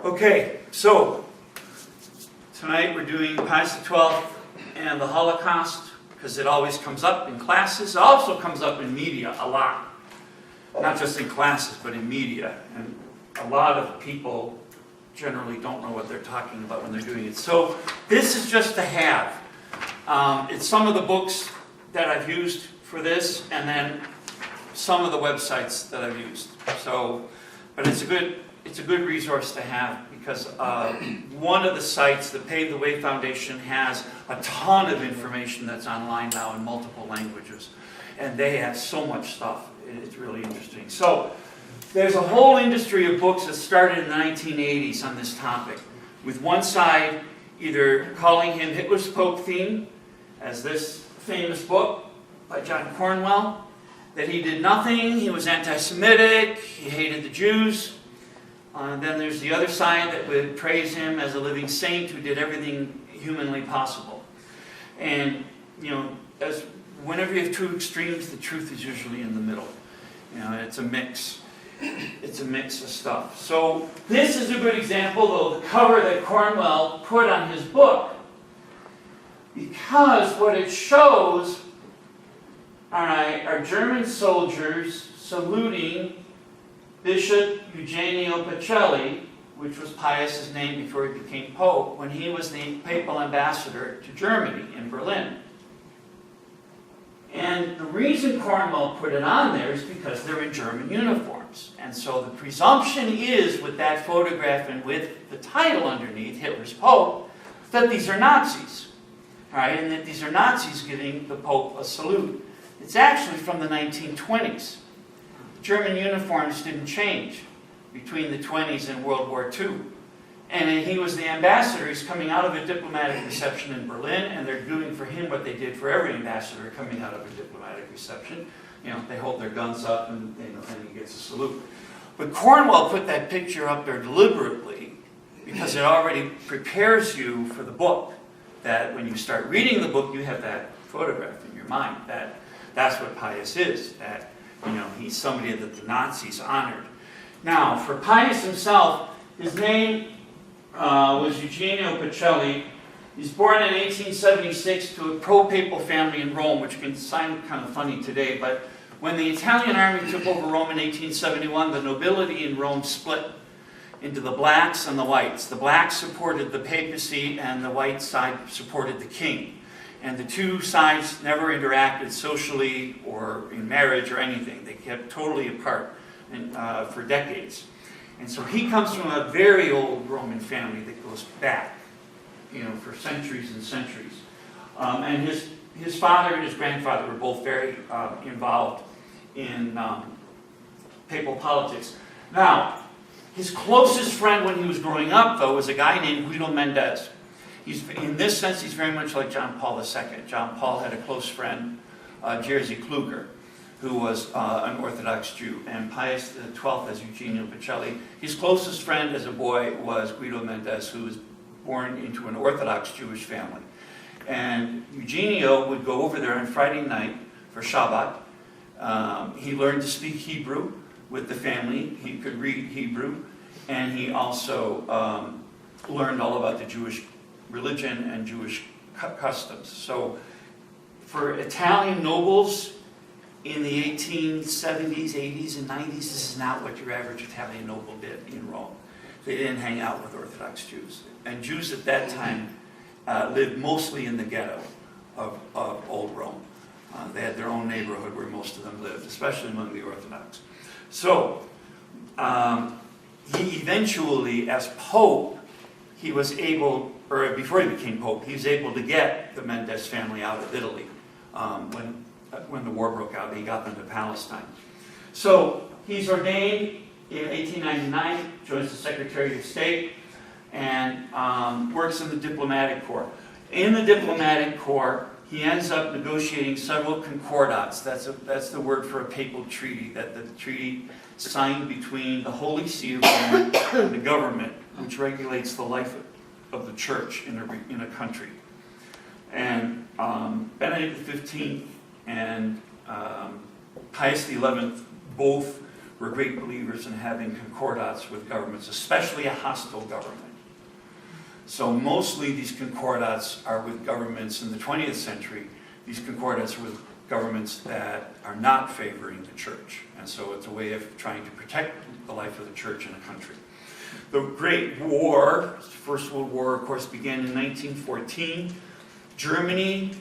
Okay, so tonight we're doing Pius XII and the Holocaust, because it always comes up in classes. It also comes up in media a lot. Not just in classes, but in media. And a lot of people generally don't know what they're talking about when they're doing it. So this is just to have. It's some of the books that I've used for this, and then some of the websites that I've used. So, but it's a good resource to have, because one of the sites, the Pave the Way Foundation, has a ton of information that's online now in multiple languages. And they have so much stuff. It's really interesting. So there's a whole industry of books that started in the 1980s on this topic, with one side either calling him Hitler's Pope theme, as this famous book by John Cornwell, that he did nothing, he was anti-Semitic, he hated the Jews. Then there's the other side that would praise him as a living saint who did everything humanly possible. And, you know, whenever you have two extremes, the truth is usually in the middle. You know, it's a mix. It's a mix of stuff. So this is a good example, though, the cover that Cornwell put on his book. Because what it shows are German soldiers saluting Bishop Eugenio Pacelli, which was Pius's name before he became Pope, when he was the papal ambassador to Germany in Berlin. And the reason Cornwell put it on there is because they're in German uniforms. And so the presumption is, with that photograph and with the title underneath, Hitler's Pope, that these are Nazis. Right? And that these are Nazis giving the Pope a salute. It's actually from the 1920s. German uniforms didn't change between the 20s and World War II. And he was the ambassador. He's coming out of a diplomatic reception in Berlin, and they're doing for him what they did for every ambassador coming out of a diplomatic reception. You know, they hold their guns up, and he gets a salute. But Cornwell put that picture up there deliberately because it already prepares you for the book. That when you start reading the book, you have that photograph in your mind. That's what Pius is. That, you know, he's somebody that the Nazis honored. Now, for Pius himself, his name was Eugenio Pacelli. He's born in 1876 to a pro-papal family in Rome, which can sound kind of funny today, but when the Italian army took over Rome in 1871, the nobility in Rome split into the blacks and the whites. The blacks supported the papacy, and the white side supported the king. And the two sides never interacted socially or in marriage or anything. They kept totally apart for decades. And so he comes from a very old Roman family that goes back, you know, for centuries and centuries. And his father and his grandfather were both very involved in papal politics. Now, his closest friend when he was growing up, though, was a guy named Guido Mendez. In this sense, he's very much like John Paul II. John Paul had a close friend, Jerzy Kluger, who was an Orthodox Jew, and Pius XII as Eugenio Pacelli. His closest friend as a boy was Guido Mendez, who was born into an Orthodox Jewish family. And Eugenio would go over there on Friday night for Shabbat. He learned to speak Hebrew with the family. He could read Hebrew, and he also learned all about the Jewish religion and Jewish customs. So for Italian nobles in the 1870s, 80s, and 90s, this is not what your average Italian noble did in Rome. They didn't hang out with Orthodox Jews. And Jews at that time lived mostly in the ghetto of old Rome. They had their own neighborhood where most of them lived, especially among the Orthodox. So he eventually, as Pope, he was able, or before he became Pope, he was able to get the Mendez family out of Italy when the war broke out. He got them to Palestine. So he's ordained in 1899, joins the Secretary of State, and works in the diplomatic corps. In the diplomatic corps, he ends up negotiating several concordats. That's the word for a papal treaty, that the treaty signed between the Holy See of Rome and the government, which regulates the life of the church in a country. And Benedict XV and Pius XI both were great believers in having concordats with governments, especially a hostile government. So mostly these concordats are with governments in the 20th century. These concordats are with governments that are not favoring the church. And so it's a way of trying to protect the life of the church in a country. The Great War, First World War, of course, began in 1914. Germany,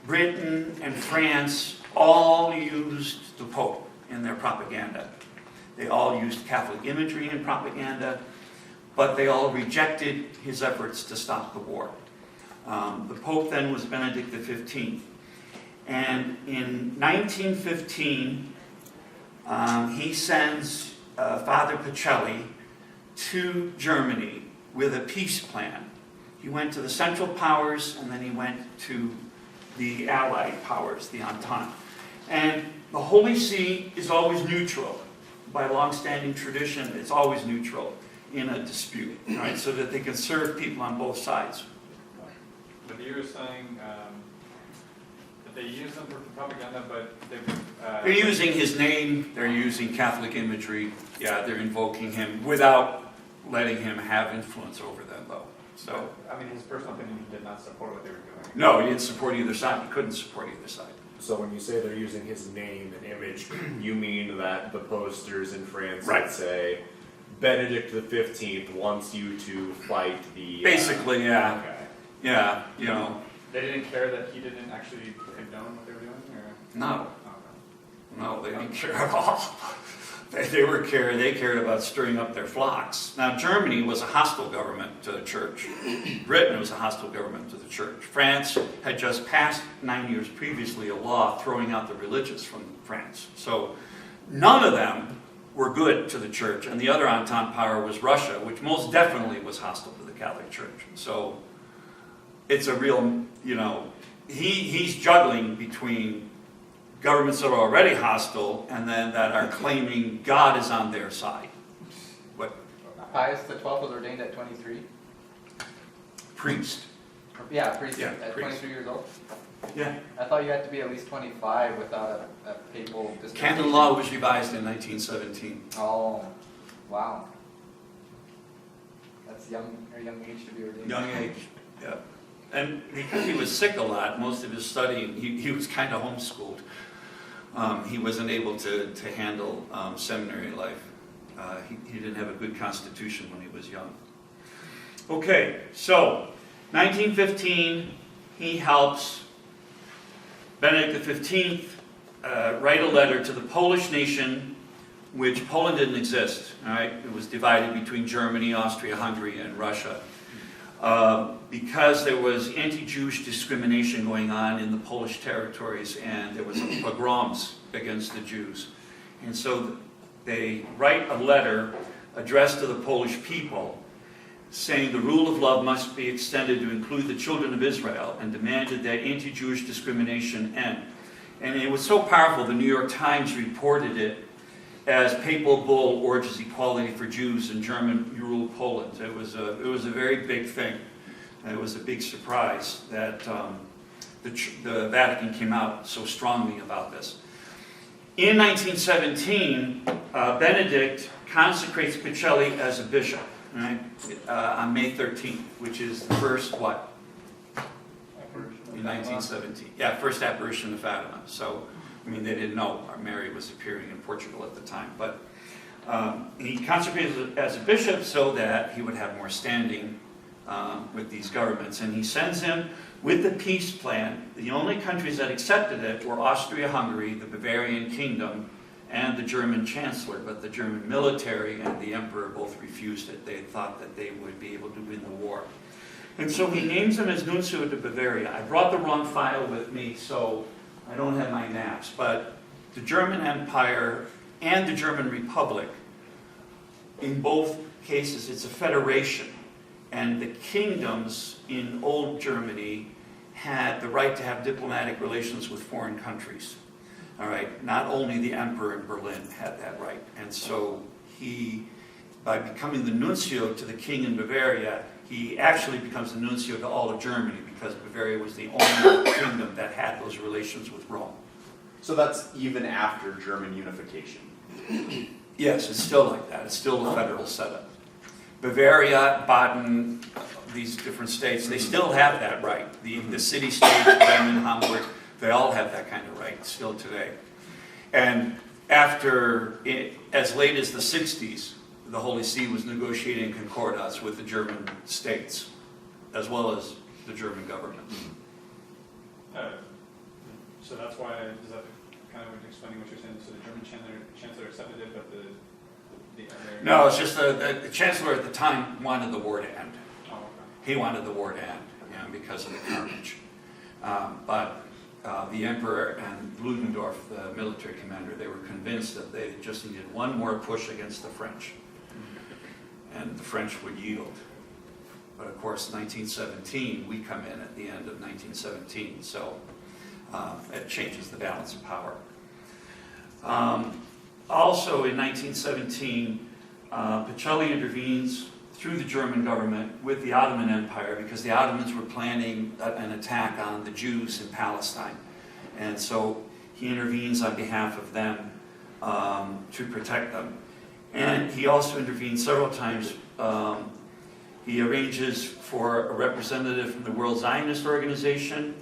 Britain, and France all used the Pope in their propaganda. They all used Catholic imagery in propaganda, but they all rejected his efforts to stop the war. The Pope then was Benedict XV. And in 1915, he sends Father Pacelli to Germany with a peace plan. He went to the Central Powers, and then he went to the Allied powers, the Entente. And the Holy See is always neutral. By long-standing tradition, it's always neutral in a dispute, right? So that they can serve people on both sides. But you were saying that they use them for propaganda, but they're using his name, they're using Catholic imagery, yeah, they're invoking him without letting him have influence over them, though. So, I mean, his personal opinion, he did not support what they were doing. No, he didn't support either side. He couldn't support either side. So when you say they're using his name and image, you mean that the posters in France Right. that say, Benedict XV wants you to fight the... Basically, yeah. Okay. Yeah, you know. They didn't care that he didn't actually condone what they were doing? Or? No. Oh, No, they didn't care at all. They cared about stirring up their flocks. Now, Germany was a hostile government to the church. Britain was a hostile government to the church. France had just passed 9 years previously a law throwing out the religious from France. So none of them were good to the church. And the other Entente power was Russia, which most definitely was hostile to the Catholic Church. So it's a real, you know, he's juggling between governments that are already hostile and then that are claiming God is on their side. What? Pius XII was ordained at 23? Priest. Yeah, priest Yeah, at priest. 23 years old? Yeah. I thought you had to be at least 25 without a papal dispensation. Canon law was revised in 1917. Oh, wow. That's young age to be ordained. Young age, yeah. And because he was sick a lot, most of his studying, he was kind of homeschooled. He wasn't able to handle seminary life. He didn't have a good constitution when he was young. Okay, so 1915, he helps Benedict XV write a letter to the Polish nation, which Poland didn't exist. All right, it was divided between Germany, Austria, Hungary, and Russia. Because there was anti-Jewish discrimination going on in the Polish territories, and there was pogroms against the Jews. And so they write a letter addressed to the Polish people saying the rule of love must be extended to include the children of Israel, and demanded that anti-Jewish discrimination end. And it was so powerful, the New York Times reported it as papal bull urges equality for Jews in German-ruled Poland. It was a very big thing. It was a big surprise that the Vatican came out so strongly about this. In 1917, Benedict consecrates Pacelli as a bishop, right? On May 13th, which is the first what? In 1917. Yeah, first apparition of Fatima. So, I mean, they didn't know Mary was appearing in Portugal at the time, but he consecrated as a bishop so that he would have more standing with these governments. And he sends him with the peace plan. The only countries that accepted it were Austria-Hungary, the Bavarian Kingdom, and the German Chancellor, but the German military and the Emperor both refused it. They thought that they would be able to win the war. And so he names him as Nuncio to Bavaria. I brought the wrong file with me, so I don't have my maps, but the German Empire and the German Republic, in both cases, it's a federation. And the kingdoms in old Germany had the right to have diplomatic relations with foreign countries. All right, not only the emperor in Berlin had that right. And so he, by becoming the nuncio to the king in Bavaria, he actually becomes the nuncio to all of Germany, because Bavaria was the only kingdom that had those relations with Rome. So that's even after German unification. Yes, it's still like that. It's still a federal setup. Bavaria, Baden, these different states, they still have that right. The city-states, Bremen, Hamburg, they all have that kind of right still today. And after, as late as the 60s, the Holy See was negotiating concordats with the German states, as well as the German government. So that's why, is that kind of explaining what you're saying? So the German chancellor accepted it, but the No, it's just the chancellor at the time wanted the war to end. Oh, okay. He wanted the war to end, because of the carnage. But the emperor and Ludendorff, the military commander, they were convinced that they just needed one more push against the French, and the French would yield. But of course, 1917, we come in at the end of 1917, so it changes the balance of power. Also in 1917, Pacelli intervenes through the German government with the Ottoman Empire because the Ottomans were planning an attack on the Jews in Palestine. And so he intervenes on behalf of them to protect them. And he also intervenes several times. He arranges for a representative from the World Zionist Organization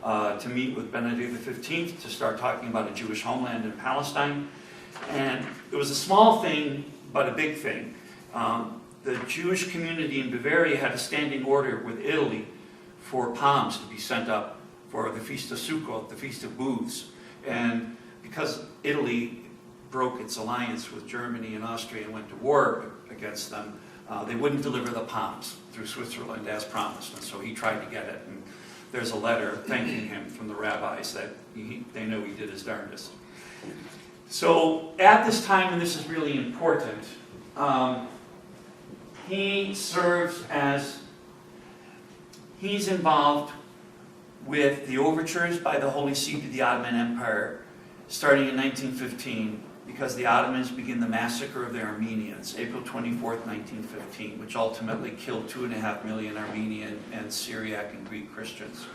to meet with Benedict XV to start talking about a Jewish homeland in Palestine. And it was a small thing, but a big thing. The Jewish community in Bavaria had a standing order with Italy for palms to be sent up for the Feast of Sukkot, the Feast of Booths. And because Italy broke its alliance with Germany and Austria and went to war against them, they wouldn't deliver the palms through Switzerland as promised. And so he tried to get it. And there's a letter thanking him from the rabbis that they know he did his darndest. So at this time, and this is really important, he serves as, he's involved with the overtures by the Holy See to the Ottoman Empire starting in 1915 because the Ottomans begin the massacre of the Armenians, April 24th, 1915, which ultimately killed 2.5 million Armenian and Syriac and Greek Christians.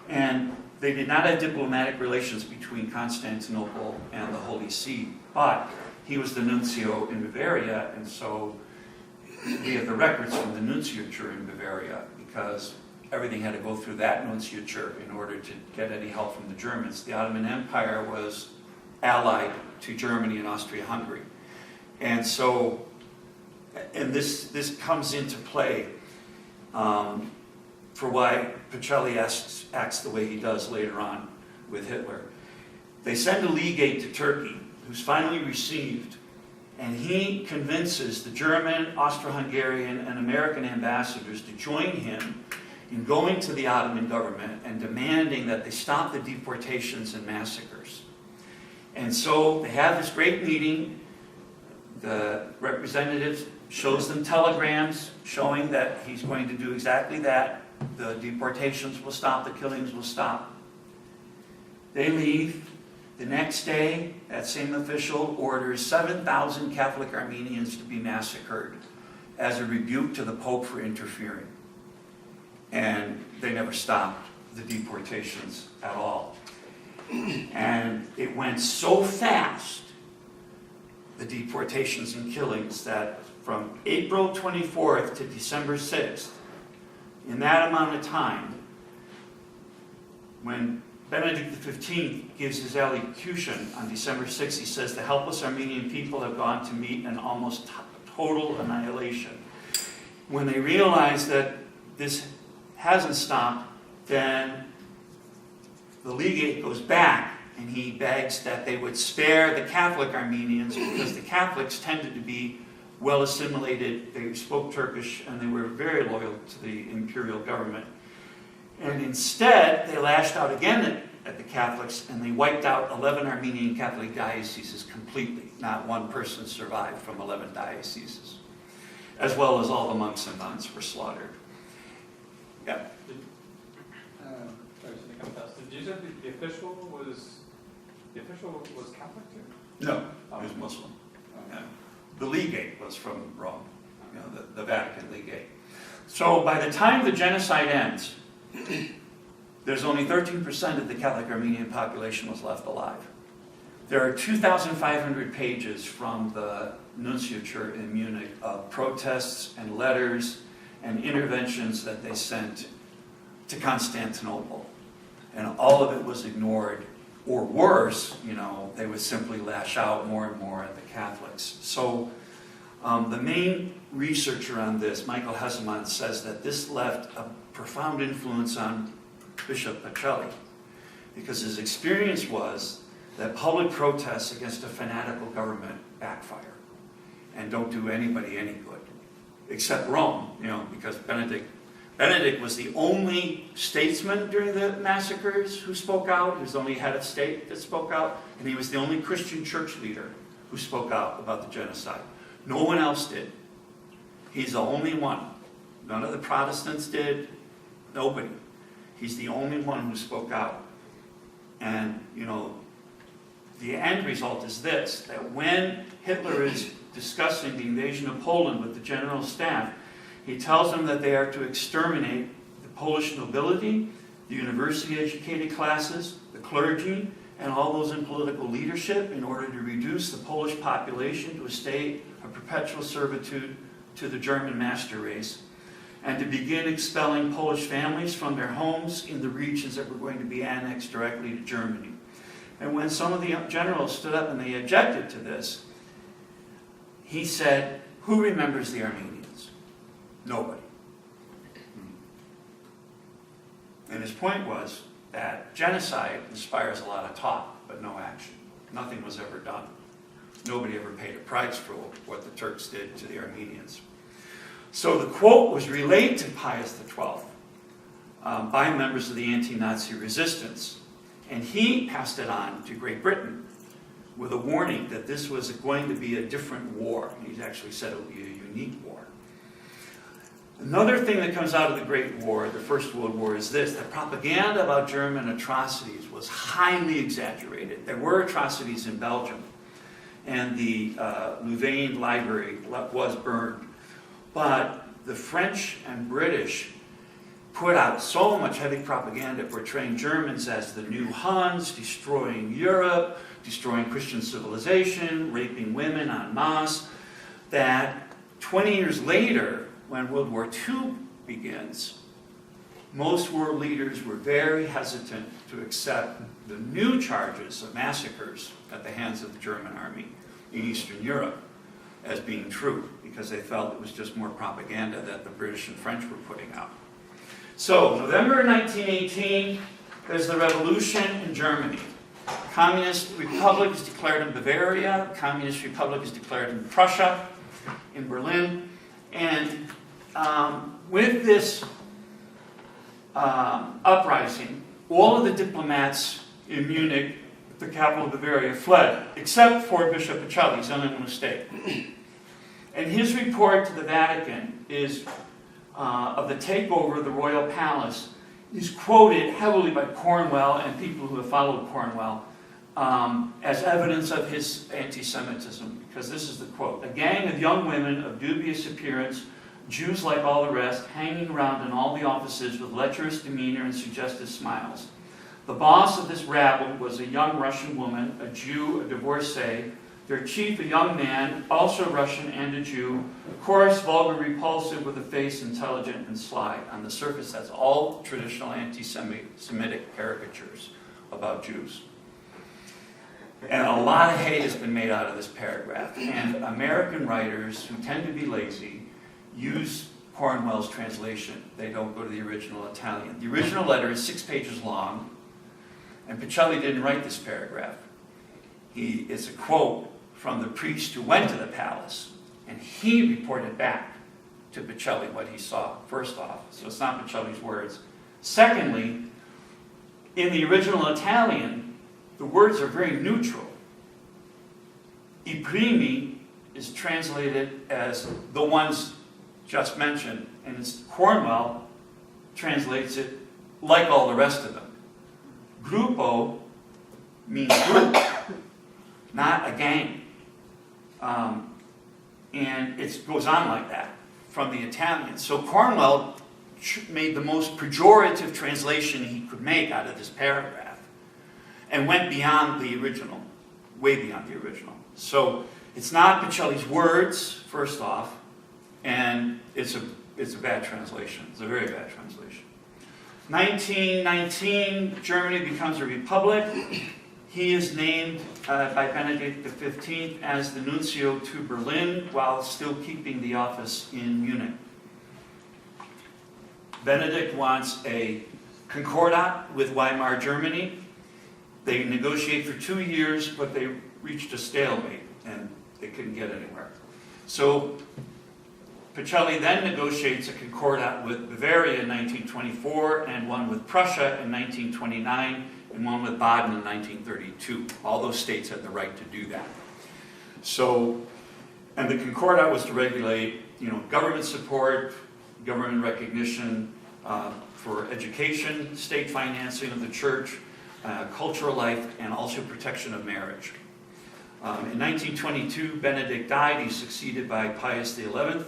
And they did not have diplomatic relations between Constantinople and the Holy See, but he was the nuncio in Bavaria, and so we have the records from the nunciature in Bavaria because everything had to go through that nunciature in order to get any help from the Germans. The Ottoman Empire was allied to Germany and Austria-Hungary. And so, and this comes into play for why Pacelli acts the way he does later on with Hitler. They send a legate to Turkey, who's finally received, and he convinces the German, Austro-Hungarian, and American ambassadors to join him in going to the Ottoman government and demanding that they stop the deportations and massacres. And so they have this great meeting. The representative shows them telegrams showing that he's going to do exactly that. The deportations will stop, the killings will stop. They leave. The next day, that same official orders 7,000 Catholic Armenians to be massacred as a rebuke to the Pope for interfering. And they never stopped the deportations at all. And it went so fast, the deportations and killings, that from April 24th to December 6th, in that amount of time, when Benedict XV gives his allocution on December 6th, he says, the helpless Armenian people have gone to meet an almost total annihilation. When they realize that this hasn't stopped, then the legate goes back and he begs that they would spare the Catholic Armenians because the Catholics tended to be well assimilated. They spoke Turkish and they were very loyal to the imperial government. And instead, they lashed out again at the Catholics and they wiped out 11 Armenian Catholic dioceses completely. Not one person survived from 11 dioceses, as well as all the monks and nuns were slaughtered. Yeah. Did you say the official was Catholic too? No, he was Muslim. Yeah. The legate was from Rome, the Vatican legate. So by the time the genocide ends, there's only 13% of the Catholic Armenian population was left alive. There are 2,500 pages from the nunciature in Munich of protests and letters and interventions that they sent to Constantinople. And all of it was ignored, or worse, they would simply lash out more and more at the Catholics. So the main researcher on this, Michael Hesemann, says that this left a profound influence on Bishop Pacelli, because his experience was that public protests against a fanatical government backfire and don't do anybody any good, except Rome, because Benedict was the only statesman during the massacres who spoke out. He was the only head of state that spoke out, and he was the only Christian church leader who spoke out about the genocide. No one else did. He's the only one. None of the Protestants did. Nobody. He's the only one who spoke out. And, the end result is this, that when Hitler is discussing the invasion of Poland with the general staff, he tells them that they are to exterminate the Polish nobility, the university-educated classes, the clergy, and all those in political leadership in order to reduce the Polish population to a state of perpetual servitude to the German master race, and to begin expelling Polish families from their homes in the regions that were going to be annexed directly to Germany. And when some of the generals stood up and they objected to this, he said, "Who remembers the Armenians?" Nobody. And his point was that genocide inspires a lot of talk, but no action. Nothing was ever done. Nobody ever paid a price for what the Turks did to the Armenians. So the quote was relayed to Pius XII by members of the anti-Nazi resistance, and he passed it on to Great Britain with a warning that this was going to be a different war. He actually said it would be a unique war. Another thing that comes out of the Great War, the First World War, is this: that propaganda about German atrocities was highly exaggerated. There were atrocities in Belgium, and the Louvain library was burned. But the French and British put out so much heavy propaganda portraying Germans as the new Huns, destroying Europe, destroying Christian civilization, raping women en masse, that 20 years later, when World War II begins, most world leaders were very hesitant to accept the new charges of massacres at the hands of the German army in Eastern Europe as being true, because they felt it was just more propaganda that the British and French were putting out. So, November 1918, there's the revolution in Germany. Communist Republic is declared in Bavaria. Communist Republic is declared in Prussia, in Berlin. And with this uprising, all of the diplomats in Munich, the capital of Bavaria, fled, except for Bishop Pacelli. He's the only one who stayed. And his report to the Vatican is of the takeover of the royal palace is quoted heavily by Cornwell and people who have followed Cornwell as evidence of his anti-Semitism, because this is the quote: "A gang of young women of dubious appearance, Jews like all the rest, hanging around in all the offices with lecherous demeanor and suggestive smiles. The boss of this rabble was a young Russian woman, a Jew, a divorcee, their chief a young man, also Russian and a Jew, coarse, vulgar, repulsive, with a face intelligent and sly." On the surface, that's all traditional anti-Semitic caricatures about Jews. And a lot of hate has been made out of this paragraph. And American writers, who tend to be lazy, use Cornwell's translation. They don't go to the original Italian. The original letter is 6 pages long, and Pacelli didn't write this paragraph. It's a quote from the priest who went to the palace, and he reported back to Pacelli what he saw, first off. So it's not Pacelli's words. Secondly, in the original Italian, the words are very neutral. I primi is translated as the ones just mentioned, and Cornwell translates it like all the rest of them. Gruppo means group, not a gang. And it goes on like that from the Italian. So Cornwell made the most pejorative translation he could make out of this paragraph and went beyond the original way beyond the original. So it's not Pacelli's words, first off, and it's a bad translation. It's a very bad translation. 1919, Germany becomes a republic. He is named by Benedict XV as the nuncio to Berlin while still keeping the office in Munich. Benedict wants a concordat with Weimar Germany. They negotiate for 2 years, but they reached a stalemate and they couldn't get anywhere. So Pacelli then negotiates a concordat with Bavaria in 1924 and one with Prussia in 1929 and one with Baden in 1932. All those states had the right to do that. So, and the concordat was to regulate, government support, government recognition for education, state financing of the church, cultural life, and also protection of marriage. In 1922, Benedict died. He's succeeded by Pius XI,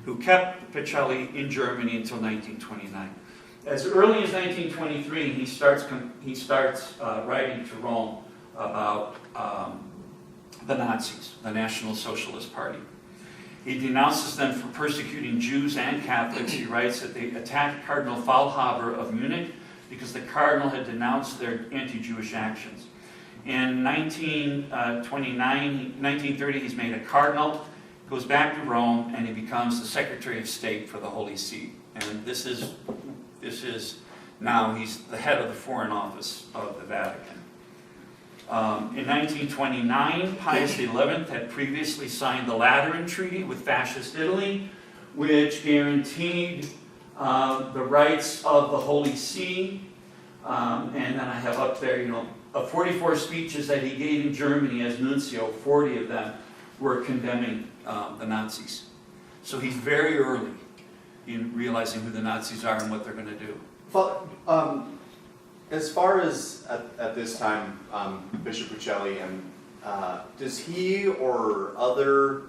who kept Pacelli in Germany until 1929. As early as 1923, he starts writing to Rome about the Nazis, the National Socialist Party. He denounces them for persecuting Jews and Catholics. He writes that they attacked Cardinal Faulhaber of Munich because the cardinal had denounced their anti-Jewish actions. In 1930, he's made a cardinal, goes back to Rome, and he becomes the Secretary of State for the Holy See. And this is now he's the head of the Foreign Office of the Vatican. In 1929, Pius XI had previously signed the Lateran Treaty with Fascist Italy, which guaranteed the rights of the Holy See. And then I have up there, of 44 speeches that he gave in Germany as nuncio, 40 of them were condemning the Nazis. So he's very early in realizing who the Nazis are and what they're going to do. Well, as far as at this time, Bishop Pacelli, and does he or other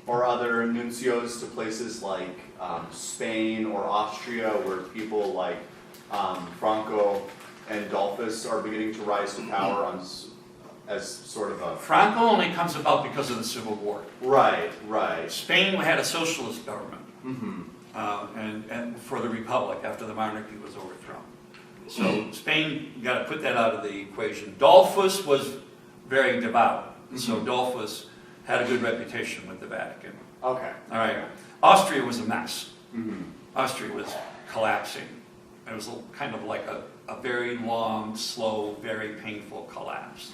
nuncios to places like Spain or Austria, where people like Franco and Dollfuss are beginning to rise to power as sort of a... Franco only comes about because of the Civil War. Right. Spain had a socialist government, Mm-hmm. and for the Republic after the monarchy was overthrown. So Spain got to put that out of the equation. Dollfuss was very devout, so Dollfuss had a good reputation with the Vatican. Okay. All right. Austria was a mess. Mm-hmm. Austria was collapsing. It was kind of like a very long, slow, very painful collapse.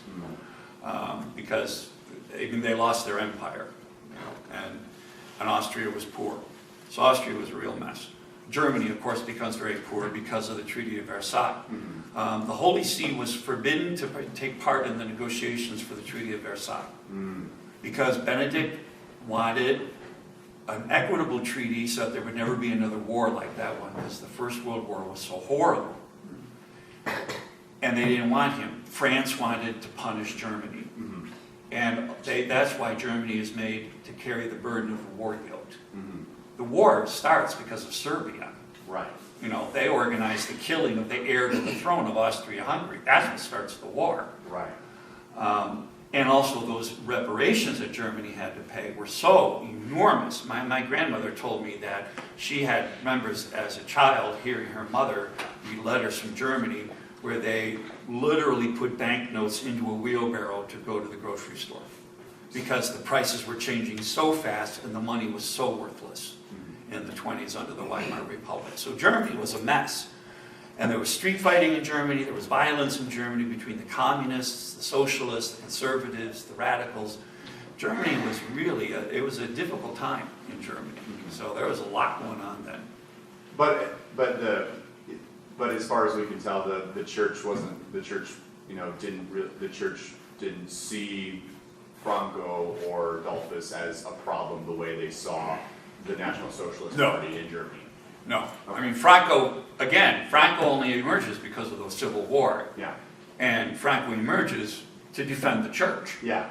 Because even they lost their empire, and Austria was poor. So Austria was a real mess. Germany, of course, becomes very poor because of the Treaty of Versailles. Mm-hmm. The Holy See was forbidden to take part in the negotiations for the Treaty of Versailles because Benedict wanted an equitable treaty so that there would never be another war like that one, because the First World War was so horrible. And they didn't want him. France wanted to punish Germany. Mm-hmm. And that's why Germany is made to carry the burden of the war guilt. Mm-hmm. The war starts because of Serbia. Right. They organized the killing of the heir to the throne of Austria-Hungary. That's what starts the war. Right. And also those reparations that Germany had to pay were so enormous. My grandmother told me that she had members as a child hearing her mother read letters from Germany where they literally put banknotes into a wheelbarrow to go to the grocery store because the prices were changing so fast and the money was so worthless in the 20s under the Weimar Republic. So Germany was a mess. And there was street fighting in Germany, there was violence in Germany between the communists, the socialists, the conservatives, the radicals. Germany was really, it was a difficult time in Germany. So there was a lot going on then. But as far as we can tell, the church didn't see Franco or Dollfuss as a problem the way they saw the National Socialist Party in Germany. No. I mean, Franco only emerges because of the Civil War. Yeah. And Franco emerges to defend the church. Yeah.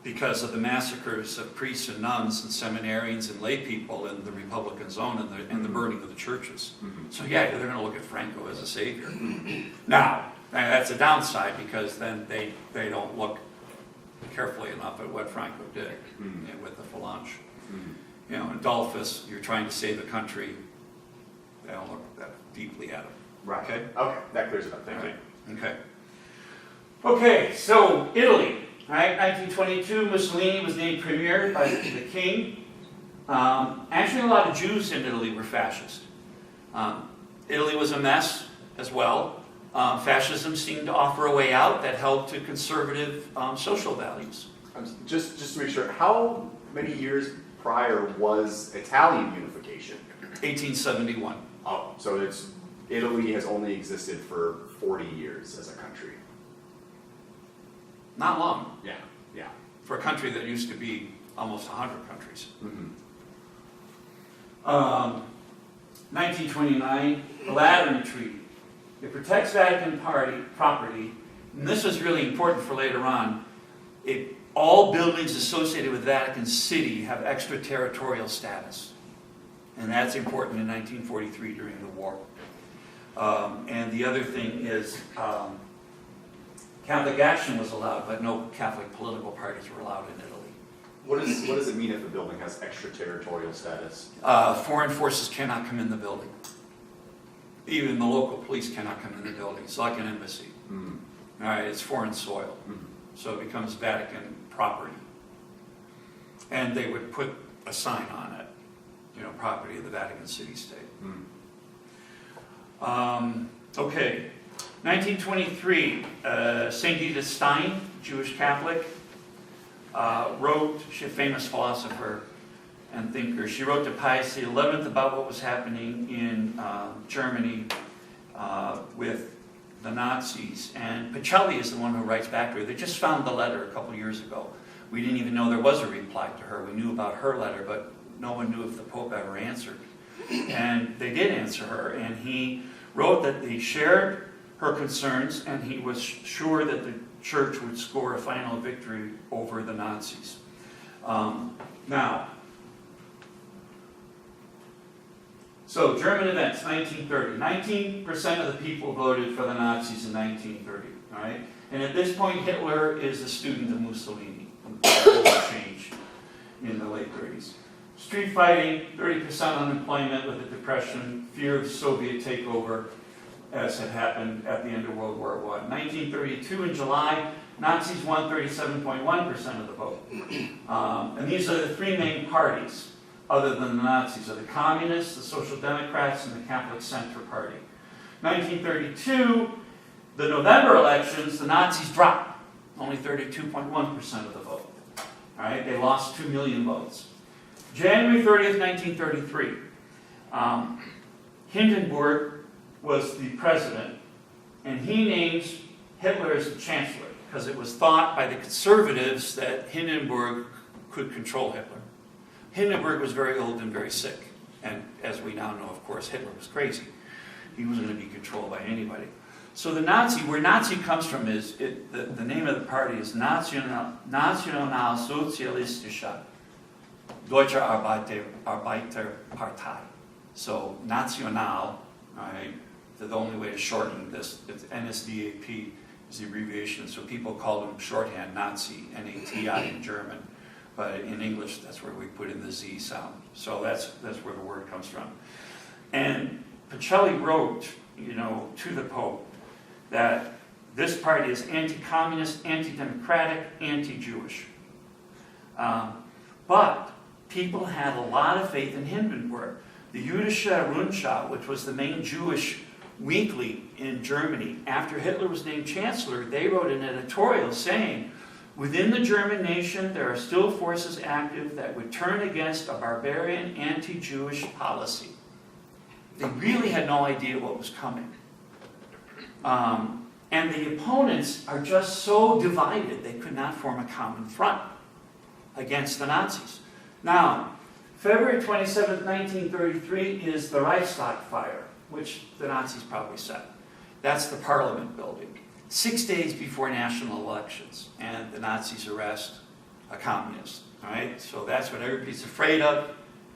Because of the massacres of priests and nuns and seminarians and lay people in the Republican zone and the burning of the churches. So yeah, they're going to look at Franco as a savior. Now, Now, that's a downside, because then they don't look carefully enough at what Franco did with the phalange. You know, in Dolphus, you're trying to save the country, they don't look that deeply at it. Right. Okay? Okay, that clears it up, thank you. Okay. Okay, so Italy, right? 1922, Mussolini was named premier by the king. Actually, a lot of Jews in Italy were fascist. Italy was a mess as well. Fascism seemed to offer a way out that held to conservative social values. Just to make sure, how many years prior was Italian unification? 1871. Oh, so Italy has only existed for 40 years as a country. Not long Yeah, yeah. for a country that used to be almost 100 countries. 1929, the Lateran Treaty. It protects Vatican property, and this was really important for later on. All buildings associated with Vatican City have extraterritorial status, and that's important in 1943 during the war. And the other thing is Catholic action was allowed, but no Catholic political parties were allowed in Italy. What does it mean if a building has extraterritorial status? Foreign forces cannot come in the building. Even the local police cannot come in the building. It's like an embassy. All right, it's foreign soil. So it becomes Vatican property. And they would put a sign on it, you know, property of the Vatican City-State. Okay, 1923, St. Edith Stein, Jewish Catholic, wrote, she's a famous philosopher and thinker. She wrote to Pius XI about what was happening in Germany with the Nazis. And Picelli is the one who writes back to her. They just found the letter a couple years ago. We didn't even know there was a reply to her. We knew about her letter, but no one knew if the Pope ever answered. And they did answer her, and he wrote that they shared her concerns, and he was sure that the church would score a final victory over the Nazis. Now, so German events, 1930. 19% of the people voted for the Nazis in 1930, all right? And at this point, Hitler is a student of Mussolini. That will change in the late 30s. Street fighting, 30% unemployment with the Depression, fear of Soviet takeover, as had happened at the end of World War I. 1932 in July, Nazis won 37.1% of the vote. And these are the three main parties, other than the Nazis, are the Communists, the Social Democrats, and the Catholic Center Party. 1932, the November elections, the Nazis dropped, only 32.1% of the vote. All right, they lost 2 million votes. January 30th, 1933, Hindenburg was the president, and he names Hitler as the chancellor, because it was thought by the conservatives that Hindenburg could control Hitler. Hindenburg was very old and very sick, and as we now know, of course, Hitler was crazy. He wasn't going to be controlled by anybody. So the Nazi, where Nazi comes from is, the name of the party is Nationalsozialistische Deutsche Arbeiterpartei. So National, right, the only way to shorten this, it's NSDAP is the abbreviation, so people call them shorthand Nazi, N-A-T-I in German. But in English, that's where we put in the Z sound. So that's where the word comes from. And Picelli wrote, you know, to the Pope that this party is anti-communist, anti-democratic, anti-Jewish. But people had a lot of faith in Hindenburg. The Jüdische Rundschau, which was the main Jewish weekly in Germany, after Hitler was named chancellor, they wrote an editorial saying, within the German nation, there are still forces active that would turn against a barbarian anti-Jewish policy. They really had no idea what was coming. And the opponents are just so divided, they could not form a common front against the Nazis. Now, February 27, 1933 is the Reichstag fire, which the Nazis probably set. That's the Parliament building. 6 days before national elections, and the Nazis arrest a communist. All right, so that's what everybody's afraid of,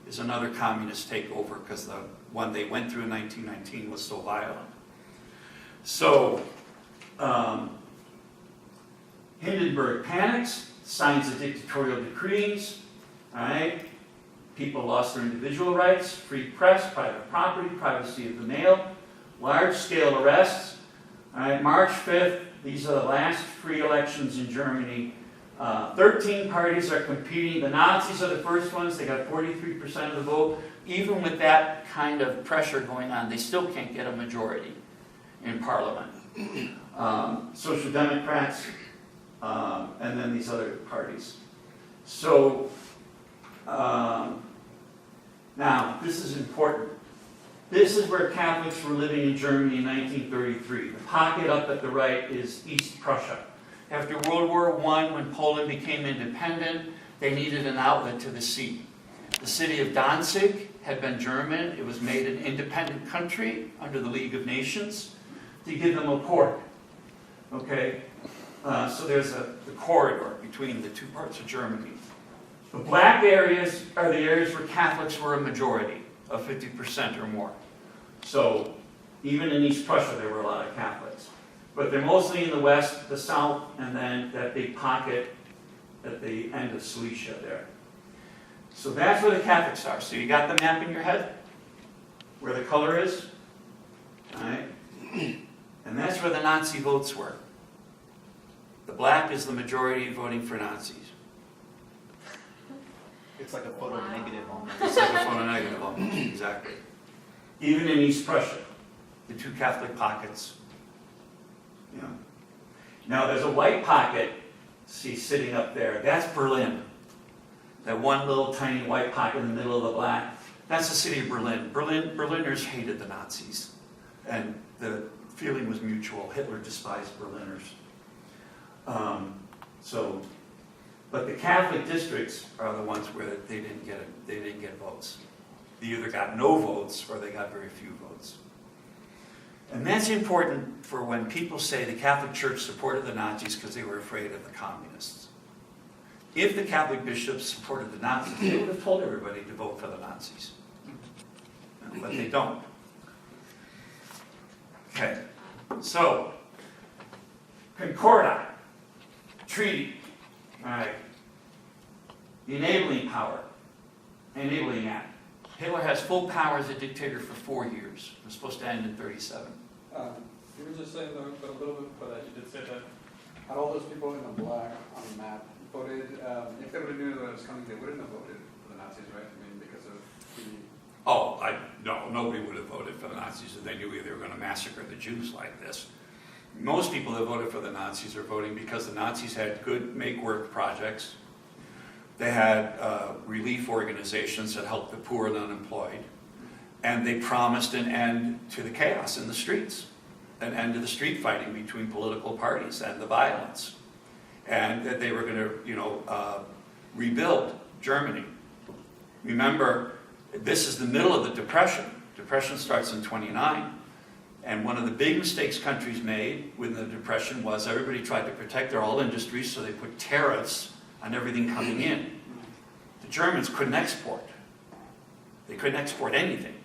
is another communist takeover, because the one they went through in 1919 was so violent. So Hindenburg panics, signs of dictatorial decrees, all right? People lost their individual rights, free press, private property, privacy of the mail, large-scale arrests. All right, March 5th, these are the last free elections in Germany. 13 parties are competing. The Nazis are the first ones. They got 43% of the vote. Even with that kind of pressure going on, they still can't get a majority in parliament. Social Democrats, and then these other parties. So, now, this is important. This is where Catholics were living in Germany in 1933. The pocket up at the right is East Prussia. After World War I, when Poland became independent, they needed an outlet to the sea. The city of Danzig had been German. It was made an independent country under the League of Nations to give them a port. Okay? So there's the corridor between the two parts of Germany. The black areas are the areas where Catholics were a majority of 50% or more. So even in East Prussia, there were a lot of Catholics. But they're mostly in the west, the south, and then that big pocket at the end of Silesia there. So that's where the Catholics are. So you got the map in your head? Where the color is? All right? And that's where the Nazi votes were. The black is the majority voting for Nazis. It's like a photo negative almost. It's like a photo negative almost, exactly. Even in East Prussia, the two Catholic pockets. You know. Now there's a white pocket, see, sitting up there. That's Berlin. That one little tiny white pocket in the middle of the black. That's the city of Berlin. Berliners hated the Nazis. And the feeling was mutual. Hitler despised Berliners. But the Catholic districts are the ones where they didn't get votes. They either got no votes or they got very few votes. And that's important for when people say the Catholic Church supported the Nazis because they were afraid of the communists. If the Catholic bishops supported the Nazis, they would have told everybody to vote for the Nazis. But they don't. Okay, so, Concordat, treaty. All right. The enabling power. Enabling Act. Hitler has full power as a dictator for 4 years. It was supposed to end in 1937. You were just saying, though, but a little bit before that, you did say that Had all those people in the black on the map voted, if they would have knew that it was coming, they wouldn't have voted for the Nazis, right? I mean, because of the... No, nobody would have voted for the Nazis if they knew they were going to massacre the Jews like this. Most people that voted for the Nazis are voting because the Nazis had good make-work projects. They had relief organizations that helped the poor and unemployed. And they promised an end to the chaos in the streets, an end to the street fighting between political parties and the violence. And that they were going to, rebuild Germany. Remember, this is the middle of the Depression. Depression starts in 1929. And one of the big mistakes countries made with the Depression was everybody tried to protect their oil industries, so they put tariffs on everything coming in. The Germans couldn't export. They couldn't export anything,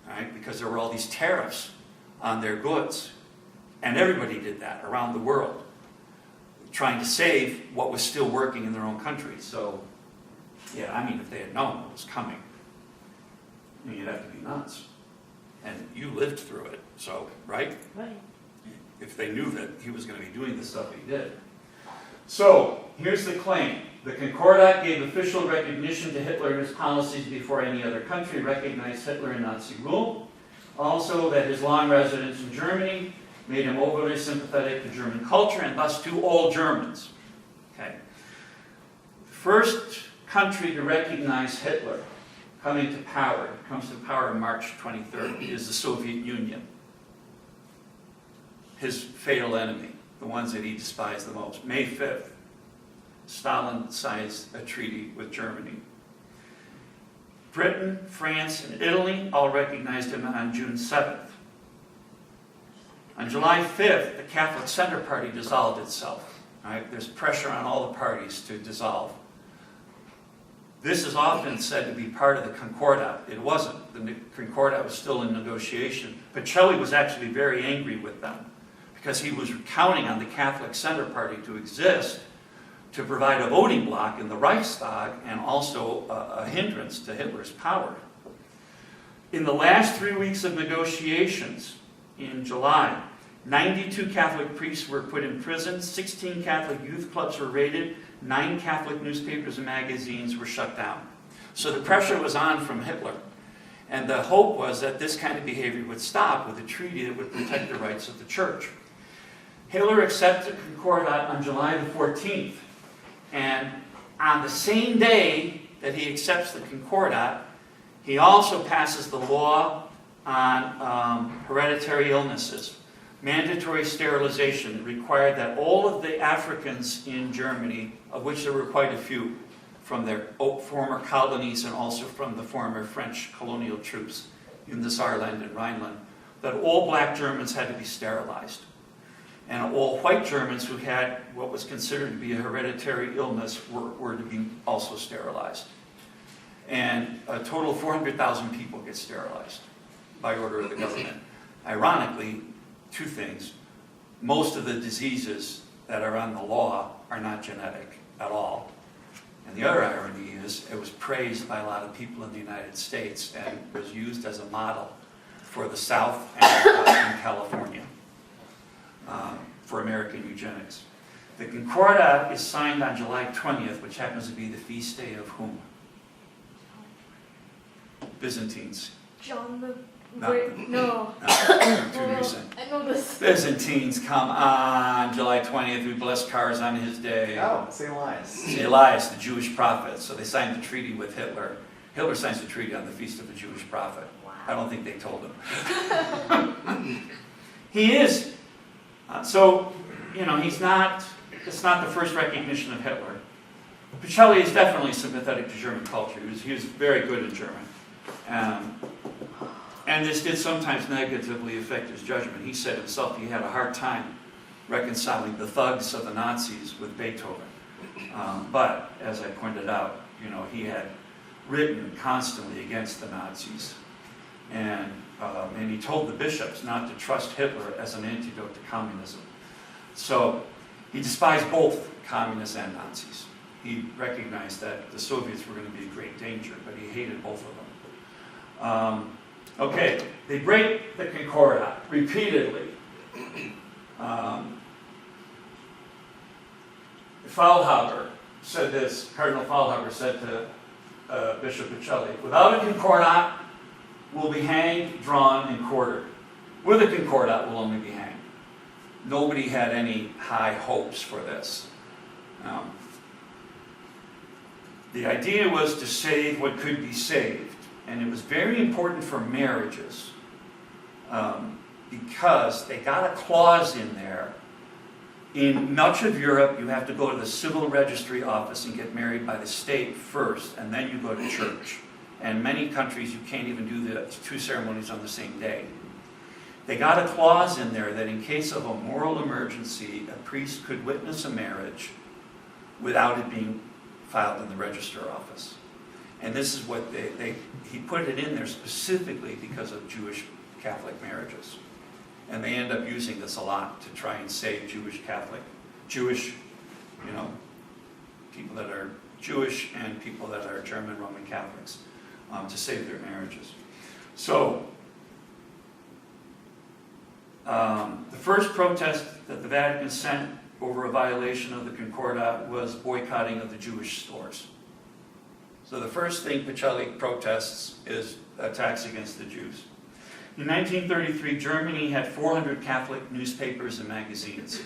right? Because there were all these tariffs on their goods. And everybody did that around the world, trying to save what was still working in their own country. So, yeah, I mean, if they had known what was coming, I mean, you'd have to be nuts. And you lived through it, so, right? Right. If they knew that he was going to be doing the stuff he did. So, here's the claim. The Concordat gave official recognition to Hitler and his policies before any other country recognized Hitler and Nazi rule. Also, that his long residence in Germany made him overly sympathetic to German culture and thus to all Germans. Okay. The first country to recognize Hitler coming to power, comes to power on March 23rd, is the Soviet Union. His fatal enemy, the ones that he despised the most. May 5th, Stalin signs a treaty with Germany. Britain, France, and Italy all recognized him on June 7th. On July 5th, the Catholic Center Party dissolved itself. Right? There's pressure on all the parties to dissolve. This is often said to be part of the Concordat. It wasn't. The Concordat was still in negotiation. Pacelli was actually very angry with them because he was counting on the Catholic Center Party to exist to provide a voting bloc in the Reichstag and also a hindrance to Hitler's power. In the last 3 weeks of negotiations in July, 92 Catholic priests were put in prison, 16 Catholic youth clubs were raided, 9 Catholic newspapers and magazines were shut down. So the pressure was on from Hitler. And the hope was that this kind of behavior would stop with a treaty that would protect the rights of the church. Hitler accepted Concordat on July the 14th. And on the same day that he accepts the Concordat, he also passes the law on hereditary illnesses. Mandatory sterilization required that all of the Africans in Germany, of which there were quite a few, from their former colonies and also from the former French colonial troops in the Saarland and Rhineland, that all black Germans had to be sterilized. And all white Germans who had what was considered to be a hereditary illness were to be also sterilized. And a total of 400,000 people get sterilized by order of the government. Ironically, 2 things. Most of the diseases that are on the law are not genetic at all. And the other irony is it was praised by a lot of people in the United States and was used as a model for the South and in California for American eugenics. The Concordat is signed on July 20th, which happens to be the feast day of whom? Byzantines. John the No. Great. No. Too recent. I know this. Byzantines, come on, July 20th, we bless cars on his day. Oh, St. Elias. Elias, the Jewish prophet. So they signed the treaty with Hitler. Hitler signs the treaty on the feast of the Jewish prophet. I don't think they told him. He is. He's not, it's not the first recognition of Hitler. Pacelli is definitely sympathetic to German culture. He was very good in German. And this did sometimes negatively affect his judgment. He said himself he had a hard time reconciling the thugs of the Nazis with Beethoven. But, as I pointed out, he had written constantly against the Nazis. And he told the bishops not to trust Hitler as an antidote to communism. So he despised both communists and Nazis. He recognized that the Soviets were going to be a great danger, but he hated both of them. Okay, they break the Concordat repeatedly. Faulhaber said this, Cardinal Faulhaber said to Bishop Pacelli, without a Concordat, we'll be hanged, drawn, and quartered. With a Concordat, we'll only be hanged. Nobody had any high hopes for this. The idea was to save what could be saved. And it was very important for marriages because they got a clause in there. In much of Europe, you have to go to the civil registry office and get married by the state first, and then you go to church. And many countries, you can't even do the 2 ceremonies on the same day. They got a clause in there that in case of a moral emergency, a priest could witness a marriage without it being filed in the register office. And this is what he put it in there specifically because of Jewish Catholic marriages. And they end up using this a lot to try and save Jewish, people that are Jewish and people that are German Roman Catholics, to save their marriages. So, the first protest that the Vatican sent over a violation of the Concordat was boycotting of the Jewish stores. So the first thing Pacelli protests is attacks against the Jews. In 1933, Germany had 400 Catholic newspapers and magazines.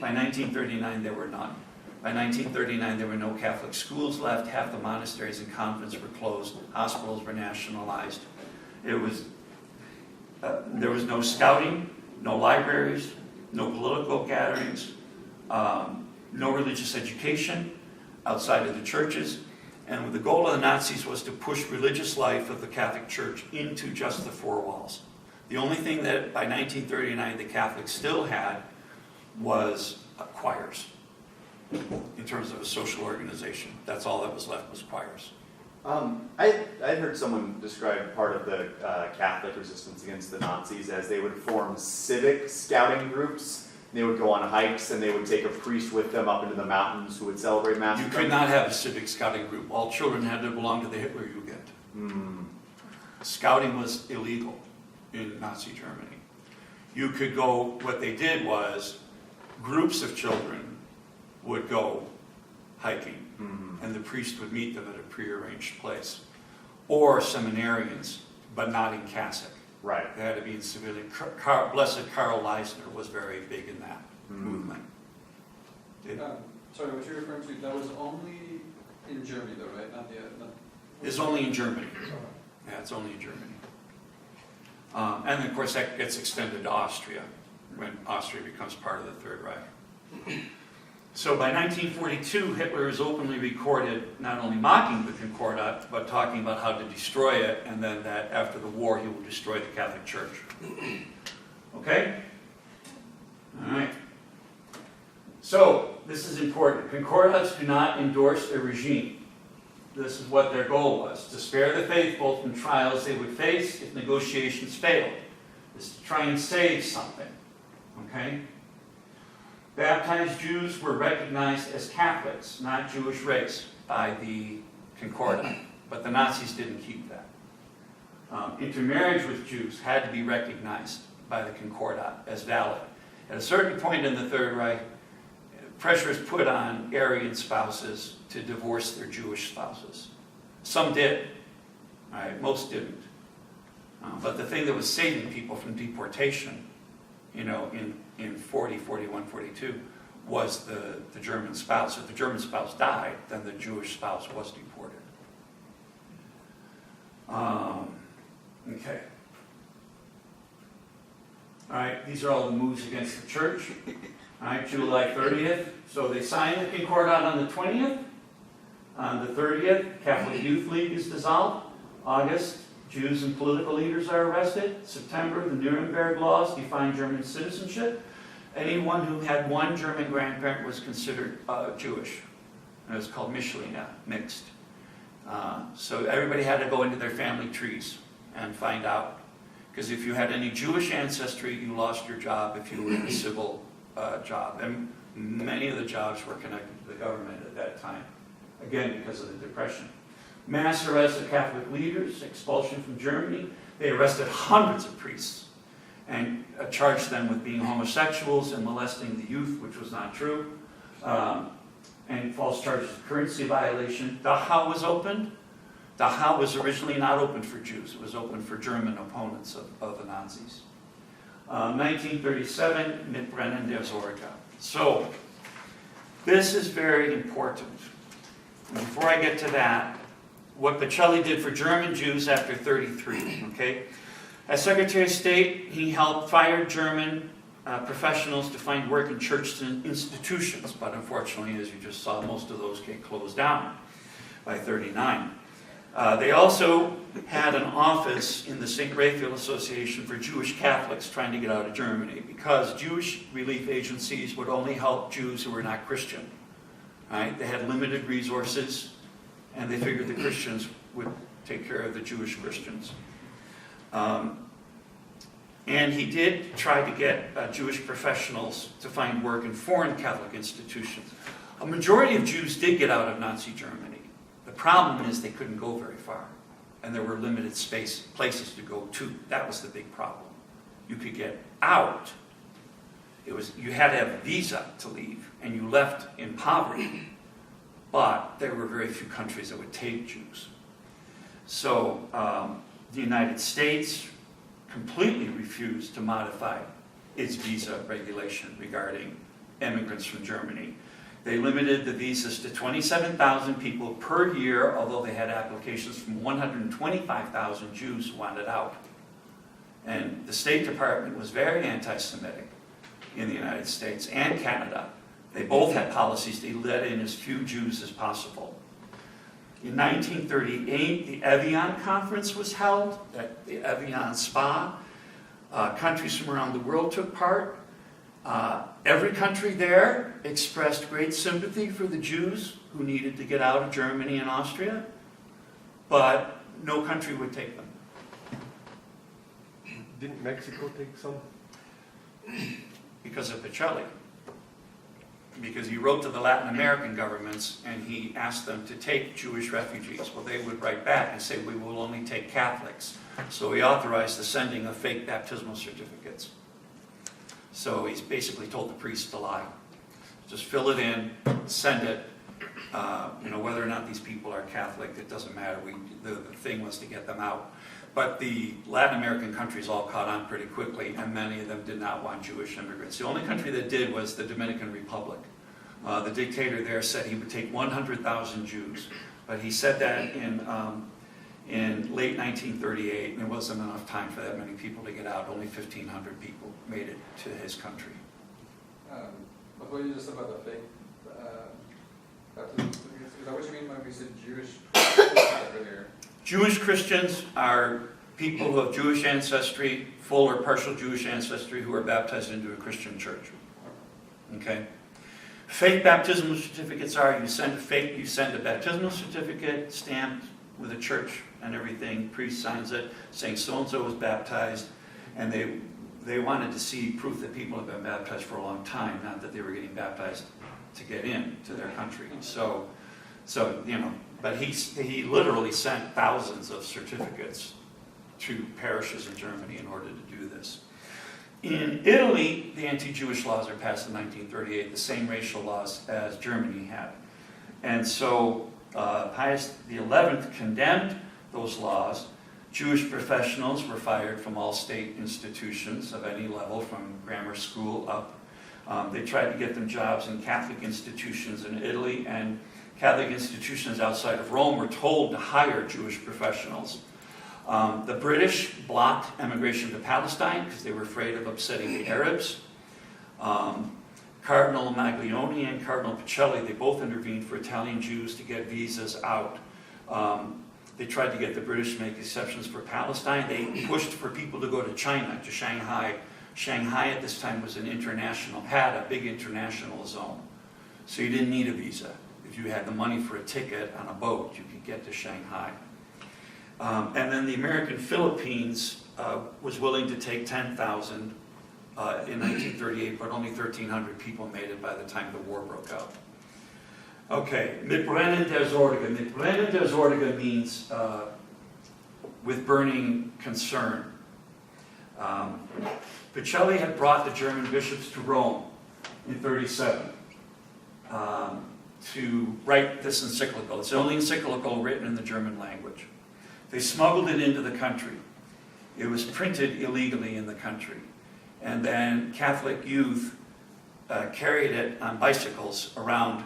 By 1939, there were none. By 1939, there were no Catholic schools left. Half the monasteries and convents were closed. Hospitals were nationalized. There was no scouting, no libraries, no political gatherings, no religious education outside of the churches. And the goal of the Nazis was to push religious life of the Catholic Church into just the 4 walls. The only thing that by 1939 the Catholics still had was choirs in terms of a social organization. That's all that was left was choirs. I'd heard someone describe part of the Catholic resistance against the Nazis as they would form civic scouting groups They would go on hikes and they would take a priest with them up into the mountains who would celebrate Mass. You with could them. not have a civic scouting group. All children had to belong to the Hitler Jugend. Scouting was illegal in Nazi Germany. You could go, what they did was, groups of children would go hiking, and the priest would meet them at a prearranged place. Or seminarians, but not in cassock. Right. They had to be in civilian. Blessed Karl Leisner was very big in that movement. Sorry, what you're referring to, that was only in Germany though, right? Not the, It's only in Germany. Yeah, it's only in Germany. And then, of course, that gets extended to Austria when Austria becomes part of the Third Reich. So by 1942, Hitler is openly recorded not only mocking the Concordat, but talking about how to destroy it, and then that after the war he will destroy the Catholic Church. Okay? All right. So, this is important. Concordats do not endorse a regime. This is what their goal was, to spare the faithful from trials they would face if negotiations failed. Is to try and save something. Okay? Baptized Jews were recognized as Catholics, not Jewish race, by the Concordat, but the Nazis didn't keep that. Intermarriage with Jews had to be recognized by the Concordat as valid. At a certain point in the Third Reich, pressure is put on Aryan spouses to divorce their Jewish spouses. Some did, right? Most didn't. But the thing that was saving people from deportation, in 40, 41, 42, was the German spouse. If the German spouse died, then the Jewish spouse was deported. Okay. All right, these are all the moves against the church. All right, July 30th. So they signed the Concordat on the 20th. On the 30th, Catholic Youth League is dissolved. August, Jews and political leaders are arrested. September, the Nuremberg laws define German citizenship. Anyone who had one German grandparent was considered Jewish. And it was called Mischlinge, mixed. So everybody had to go into their family trees and find out. Because if you had any Jewish ancestry, you lost your job if you were in a civil job. And many of the jobs were connected to the government at that time. Again, because of the Depression. Mass arrest of Catholic leaders, expulsion from Germany. They arrested hundreds of priests and charged them with being homosexuals and molesting the youth, which was not true. And false charges of currency violation. Dachau was opened. Dachau was originally not open for Jews. It was open for German opponents of the Nazis. 1937, Mitbrennen der Sorge. So, this is very important. And before I get to that, what Pacelli did for German Jews after 33, okay? As Secretary of State, he helped fire German professionals to find work in church institutions, but unfortunately, as you just saw, most of those get closed down by 39. They also had an office in the St. Raphael Association for Jewish Catholics trying to get out of Germany, because Jewish relief agencies would only help Jews who were not Christian. Right? They had limited resources, and they figured the Christians would take care of the Jewish Christians. And he did try to get Jewish professionals to find work in foreign Catholic institutions. A majority of Jews did get out of Nazi Germany. The problem is they couldn't go very far, and there were limited places to go to. That was the big problem. You could get out. You had to have a visa to leave, and you left in poverty. But there were very few countries that would take Jews. So the United States completely refused to modify its visa regulation regarding immigrants from Germany. They limited the visas to 27,000 people per year, although they had applications from 125,000 Jews who wanted out. And the State Department was very anti-Semitic in the United States and Canada. They both had policies to let in as few Jews as possible. In 1938, the Evian Conference was held at the Evian Spa. Countries from around the world took part. Every country there expressed great sympathy for the Jews who needed to get out of Germany and Austria, but no country would take them. Didn't Mexico take some? because of Picelli. Because he wrote to the Latin American governments and he asked them to take Jewish refugees. Well, they would write back and say, we will only take Catholics. So he authorized the sending of fake baptismal certificates. So he's basically told the priests to lie. Just fill it in, send it. Whether or not these people are Catholic, it doesn't matter. The thing was to get them out. But the Latin American countries all caught on pretty quickly, and many of them did not want Jewish immigrants. The only country that did was the Dominican Republic. The dictator there said he would take 100,000 Jews, but he said that in late 1938, and there wasn't enough time for that many people to get out. Only 1,500 people made it to his country. But what you just said about the fake baptism, is that what you mean when we said Jewish earlier? Jewish Christians are people who have Jewish ancestry, full or partial Jewish ancestry, who are baptized into a Christian church. Okay? Fake baptismal certificates are, you send a baptismal certificate stamped with a church and everything, priest signs it, saying so-and-so was baptized, and they wanted to see proof that people have been baptized for a long time, not that they were getting baptized to get in to their country. But he literally sent thousands of certificates to parishes in Germany in order to do this. In Italy, the anti-Jewish laws are passed in 1938, the same racial laws as Germany had. And so Pius XI condemned those laws. Jewish professionals were fired from all state institutions of any level, from grammar school up. They tried to get them jobs in Catholic institutions in Italy, and Catholic institutions outside of Rome were told to hire Jewish professionals. The British blocked emigration to Palestine because they were afraid of upsetting the Arabs. Cardinal Maglione and Cardinal Picelli, they both intervened for Italian Jews to get visas out. They tried to get the British to make exceptions for Palestine. They pushed for people to go to China, to Shanghai. Shanghai at this time was had a big international zone. So you didn't need a visa. If you had the money for a ticket on a boat, you could get to Shanghai. And then the American Philippines was willing to take 10,000 in 1938, but only 1,300 people made it by the time the war broke out. Okay, mit brennend der Sorge. Mit brennend der Sorge means with burning concern. Picelli had brought the German bishops to Rome in 1937 to write this encyclical. It's the only encyclical written in the German language. They smuggled it into the country. It was printed illegally in the country. And then Catholic youth carried it on bicycles around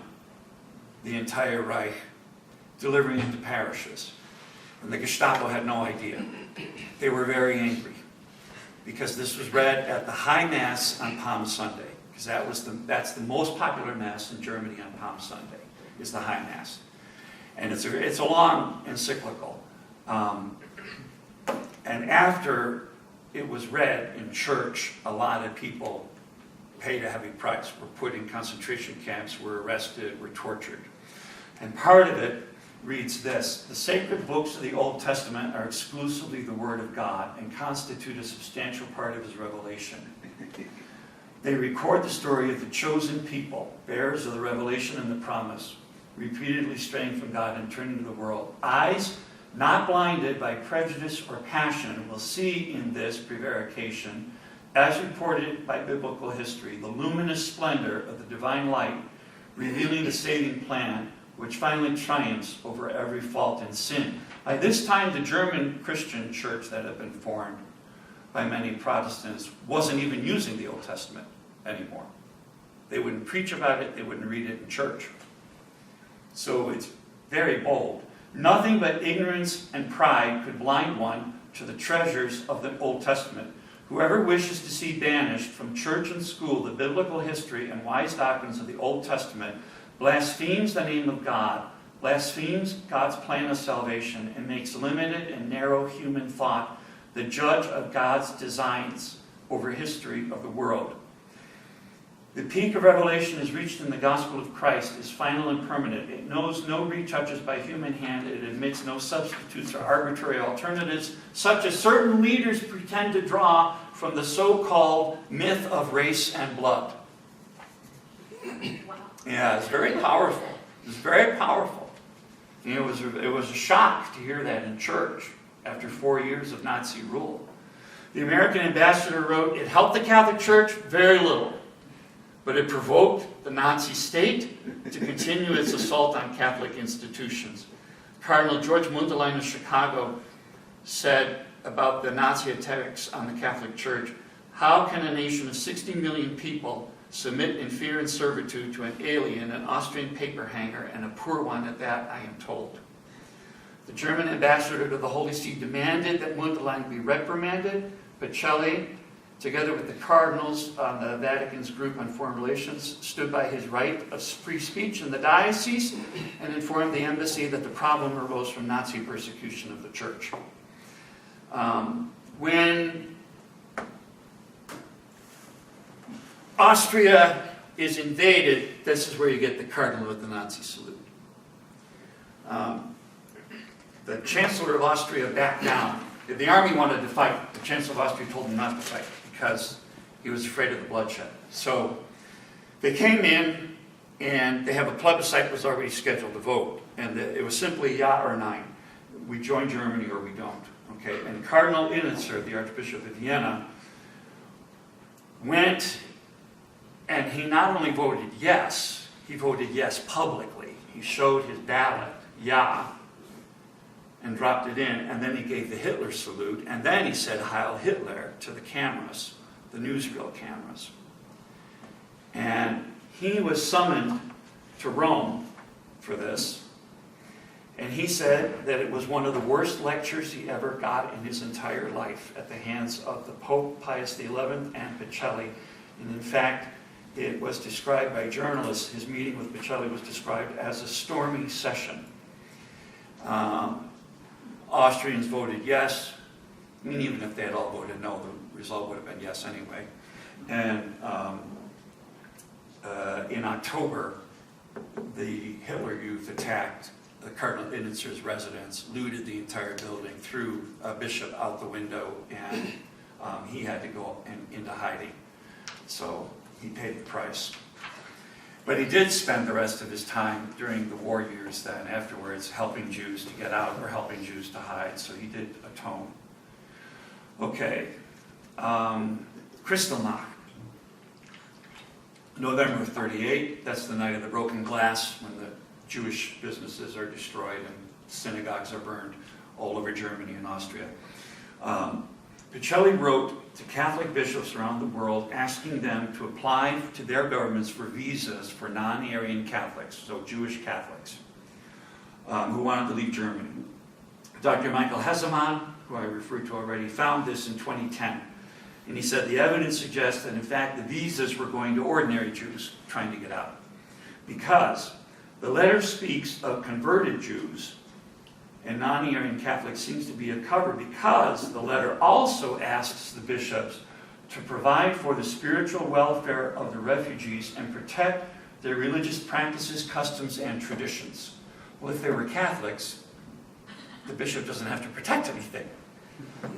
the entire Reich, delivering it to parishes. And the Gestapo had no idea. They were very angry because this was read at the High Mass on Palm Sunday, because that's the most popular Mass in Germany on Palm Sunday, is the High Mass. And it's a long encyclical. And after it was read in church, a lot of people paid a heavy price, were put in concentration camps, were arrested, were tortured. And part of it reads this: the sacred books of the Old Testament are exclusively the Word of God and constitute a substantial part of His revelation. They record the story of the chosen people, bearers of the revelation and the promise, repeatedly straying from God and turning to the world. Eyes not blinded by prejudice or passion will see in this prevarication, as reported by biblical history, the luminous splendor of the divine light, revealing the saving plan, which finally triumphs over every fault and sin. By this time, the German Christian church that had been formed by many Protestants wasn't even using the Old Testament anymore. They wouldn't preach about it, they wouldn't read it in church. So it's very bold. Nothing but ignorance and pride could blind one to the treasures of the Old Testament. Whoever wishes to see banished from church and school the biblical history and wise doctrines of the Old Testament blasphemes the name of God, blasphemes God's plan of salvation, and makes limited and narrow human thought the judge of God's designs over history of the world. The peak of revelation is reached in the gospel of Christ, is final and permanent. It knows no retouches by human hand. It admits no substitutes or arbitrary alternatives, such as certain leaders pretend to draw from the so-called myth of race and blood. Yeah, it's very powerful. It's very powerful. You know, it was a shock to hear that in church after 4 years of Nazi rule. The American ambassador wrote, "It helped the Catholic Church very little, but it provoked the Nazi state to continue its assault on Catholic institutions." Cardinal George Mundelein of Chicago said about the Nazi attacks on the Catholic Church, "How can a nation of 60 million people submit in fear and servitude to an alien, an Austrian paper hanger, and a poor one at that, I am told?" The German ambassador to the Holy See demanded that Mundelein be reprimanded. Picelli, together with the cardinals on the Vatican's group on foreign relations, stood by his right of free speech in the diocese and informed the embassy that the problem arose from Nazi persecution of the church. When Austria is invaded, this is where you get the cardinal with the Nazi salute. The Chancellor of Austria backed down. The army wanted to fight. The Chancellor of Austria told them not to fight because he was afraid of the bloodshed. So they came in, and they have a plebiscite was already scheduled to vote. And it was simply ja or nein. We join Germany or we don't. Okay? And Cardinal Innitzer, the Archbishop of Vienna, went, and he not only voted yes, he voted yes publicly. He showed his ballot, ja, and dropped it in, and then he gave the Hitler salute, and then he said Heil Hitler to the cameras, the newsreel cameras. And he was summoned to Rome for this, and he said that it was one of the worst lectures he ever got in his entire life at the hands of the Pope Pius XI and Picelli. And in fact, it was described by journalists, his meeting with Picelli was described as a stormy session. Austrians voted yes. I mean, even if they had all voted no, the result would have been yes anyway. And in October, the Hitler Youth attacked the Cardinal Innitzer's residence, looted the entire building, threw a bishop out the window, and he had to go into hiding. So he paid the price. But he did spend the rest of his time during the war years then afterwards helping Jews to get out or helping Jews to hide. So he did atone. Okay. Kristallnacht. November 38, that's the night of the broken glass when the Jewish businesses are destroyed and synagogues are burned all over Germany and Austria. Picelli wrote to Catholic bishops around the world asking them to apply to their governments for visas for non-Aryan Catholics, so Jewish Catholics, who wanted to leave Germany. Dr. Michael Hesemann, who I referred to already, found this in 2010. And he said the evidence suggests that in fact the visas were going to ordinary Jews trying to get out. Because the letter speaks of converted Jews, and non-Aryan Catholics seems to be a cover because the letter also asks the bishops to provide for the spiritual welfare of the refugees and protect their religious practices, customs, and traditions. Well, if they were Catholics, the bishop doesn't have to protect anything.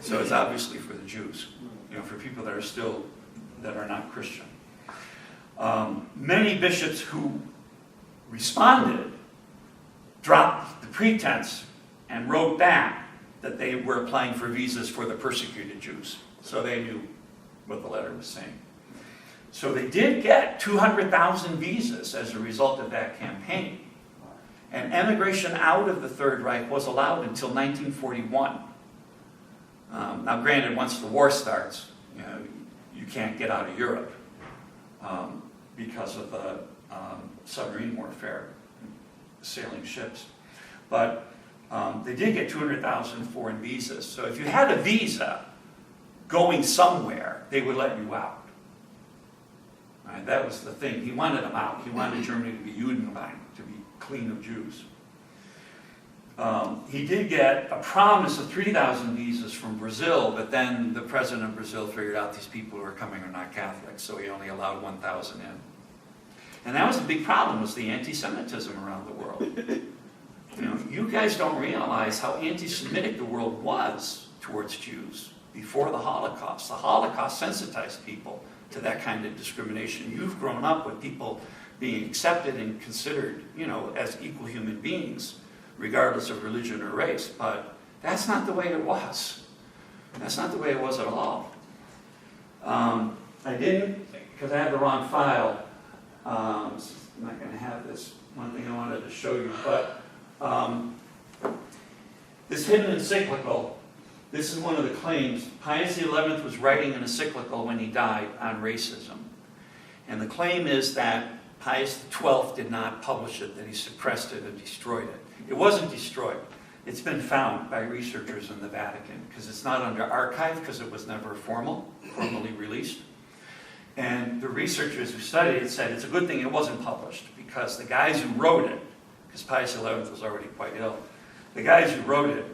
So it's obviously for the Jews, for people that are not Christian. Many bishops who responded dropped the pretense and wrote back that they were applying for visas for the persecuted Jews. So they knew what the letter was saying. So they did get 200,000 visas as a result of that campaign. And emigration out of the Third Reich was allowed until 1941. Now granted, once the war starts, you can't get out of Europe because of the submarine warfare, sailing ships. But they did get 200,000 foreign visas. So if you had a visa going somewhere, they would let you out. Right? That was the thing. He wanted them out. He wanted Germany to be Judenrein, to be clean of Jews. He did get a promise of 3,000 visas from Brazil, but then the president of Brazil figured out these people who are coming are not Catholics, so he only allowed 1,000 in. And that was a big problem, was the anti-Semitism around the world. You guys don't realize how anti-Semitic the world was towards Jews before the Holocaust. The Holocaust sensitized people to that kind of discrimination. You've grown up with people being accepted and considered, as equal human beings, regardless of religion or race. But that's not the way it was. That's not the way it was at all. I didn't, because I have the wrong file, I'm not going to have this one thing I wanted to show you, but this hidden encyclical, this is one of the claims. Pius XI was writing an encyclical when he died on racism. And the claim is that Pius XII did not publish it, that he suppressed it and destroyed it. It wasn't destroyed. It's been found by researchers in the Vatican, because it's not under archive, because it was never formally released. And the researchers who studied it said it's a good thing it wasn't published, because the guys who wrote it, because Pius XI was already quite ill, the guys who wrote it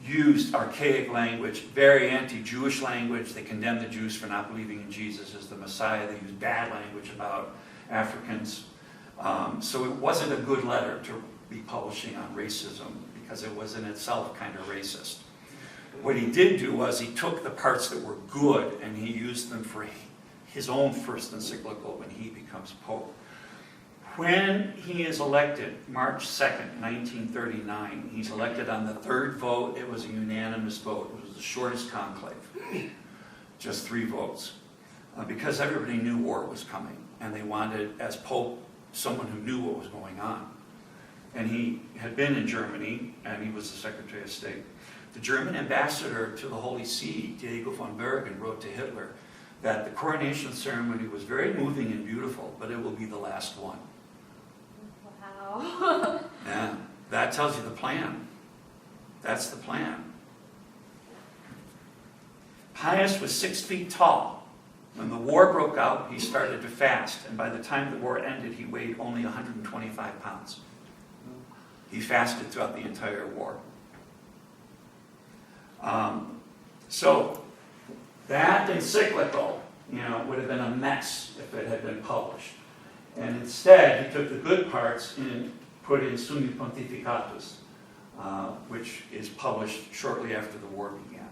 used archaic language, very anti-Jewish language. They condemned the Jews for not believing in Jesus as the Messiah. They used bad language about Africans. So it wasn't a good letter to be publishing on racism, because it was in itself kind of racist. What he did do was he took the parts that were good and he used them for his own first encyclical when he becomes Pope. When he is elected, March 2nd, 1939, he's elected on the third vote. It was a unanimous vote. It was the shortest conclave, just 3 votes, because everybody knew war was coming, and they wanted, as Pope, someone who knew what was going on. And he had been in Germany, and he was the Secretary of State. The German ambassador to the Holy See, Diego von Bergen, wrote to Hitler that the coronation ceremony was very moving and beautiful, but it will be the last one. Wow. Yeah, that tells you the plan. That's the plan. Pius was 6 feet tall. When the war broke out, he started to fast, and by the time the war ended, he weighed only 125 pounds. He fasted throughout the entire war. So that encyclical, would have been a mess if it had been published. And instead, he took the good parts and put in Summi Pontificatus, which is published shortly after the war began.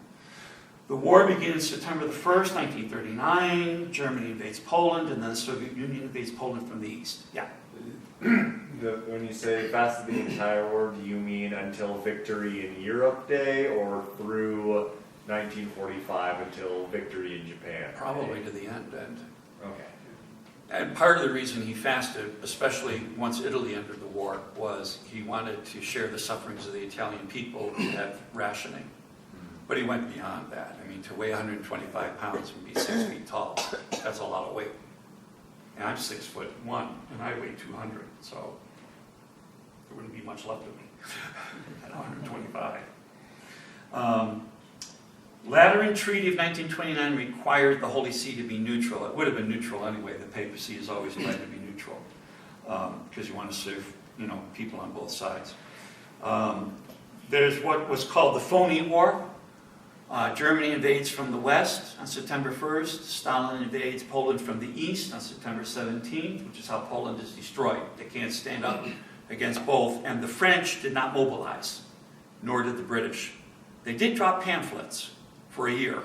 The war begins September the 1st, 1939. Germany invades Poland, and then the Soviet Union invades Poland from the east. Yeah. When you say fasted the entire war, do you mean until victory in Europe Day, or through 1945 until victory in Japan? Probably to the end. Okay. And part of the reason he fasted, especially once Italy entered the war, was he wanted to share the sufferings of the Italian people who had rationing. But he went beyond that. I mean, to weigh 125 pounds and be 6 feet tall, that's a lot of weight. And I'm 6'1", and I weigh 200, so there wouldn't be much left of me at 125. Lateran Treaty of 1929 required the Holy See to be neutral. It would have been neutral anyway. The papacy is always glad to be neutral, because you want to serve, people on both sides. There's what was called the Phony War. Germany invades from the west on September 1st. Stalin invades Poland from the east on September 17th, which is how Poland is destroyed. They can't stand up against both. And the French did not mobilize, nor did the British. They did drop pamphlets for a year,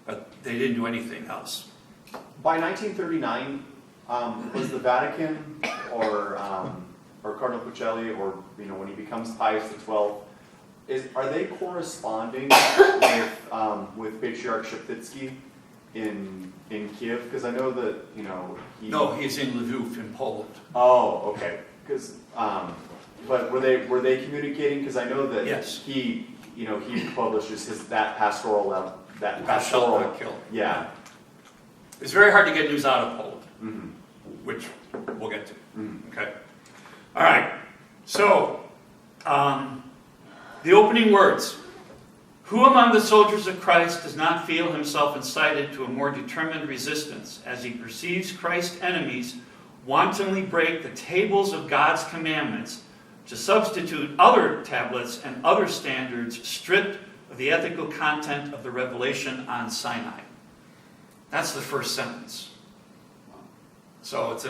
but they didn't do anything else. By 1939, was the Vatican or Cardinal Puccelli, or when he becomes Pius XII, are they corresponding with Patriarch Szeptycki in Kiev? Because I know that No, he's in Lviv in Poland. Oh, okay. Because but were they communicating? Because I know that Yes. he publishes that pastoral Got killed. Yeah. It's very hard to get news out of Poland, Mm-hmm. which we'll get to. Mm-hmm. Okay. All right. So, the opening words. Who among the soldiers of Christ does not feel himself incited to a more determined resistance as he perceives Christ's enemies wantonly break the tables of God's commandments to substitute other tablets and other standards stripped of the ethical content of the revelation on Sinai? That's the first sentence. So it's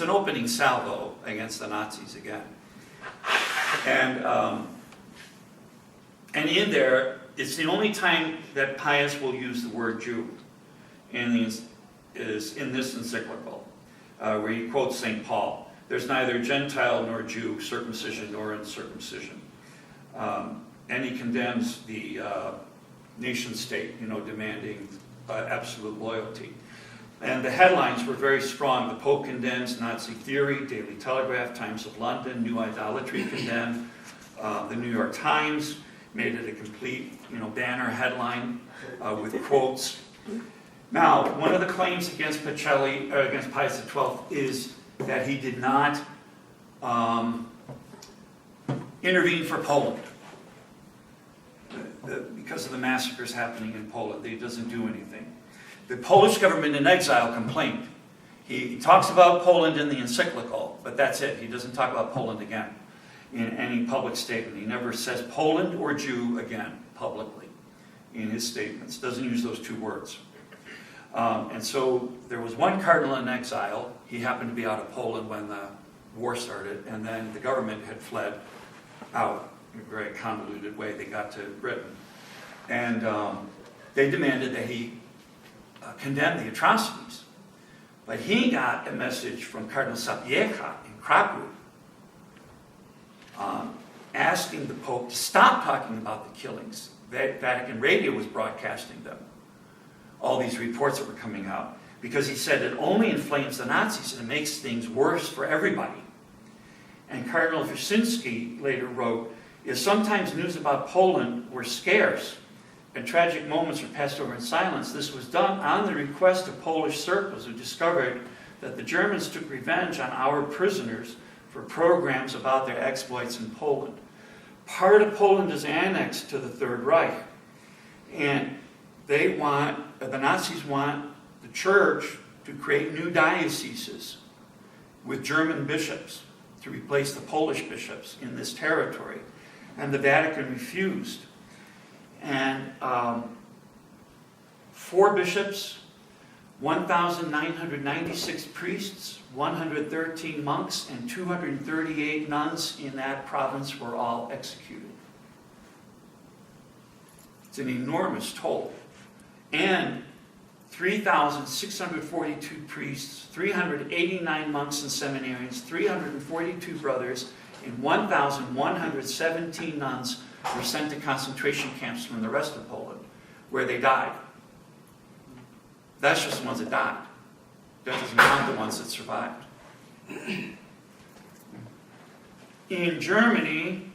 an opening salvo against the Nazis again. And in there, it's the only time that Pius will use the word Jew, and is in this encyclical, where he quotes St. Paul. There's neither Gentile nor Jew, circumcision nor uncircumcision. And he condemns the nation state, demanding absolute loyalty. And the headlines were very strong. The Pope condemns Nazi theory, Daily Telegraph, Times of London, New Idolatry condemned. The New York Times made it a complete, banner headline with quotes. Now, one of the claims against against Pius XII is that he did not intervene for Poland because of the massacres happening in Poland. He doesn't do anything. The Polish government in exile complained. He talks about Poland in the encyclical, but that's it. He doesn't talk about Poland again in any public statement. He never says Poland or Jew again publicly in his statements. Doesn't use those two words. And so there was one cardinal in exile. He happened to be out of Poland when the war started, and then the government had fled out in a very convoluted way. They got to Britain. And they demanded that he condemn the atrocities. But he got a message from Cardinal Sapieha in Krakow asking the Pope to stop talking about the killings. Vatican Radio was broadcasting them, all these reports that were coming out, because he said it only inflames the Nazis and it makes things worse for everybody. And Cardinal Wyszynski later wrote, "If sometimes news about Poland were scarce and tragic moments were passed over in silence, this was done on the request of Polish circles who discovered that the Germans took revenge on our prisoners for programs about their exploits in Poland. Part of Poland is annexed to the Third Reich, and the Nazis want the church to create new dioceses with German bishops to replace the Polish bishops in this territory, and the Vatican refused. And 4 bishops, 1,996 priests, 113 monks, and 238 nuns in that province were all executed. It's an enormous toll. And 3,642 priests, 389 monks and seminarians, 342 brothers, and 1,117 nuns were sent to concentration camps from the rest of Poland, where they died. That's just the ones that died. That doesn't count the ones that survived. In Germany,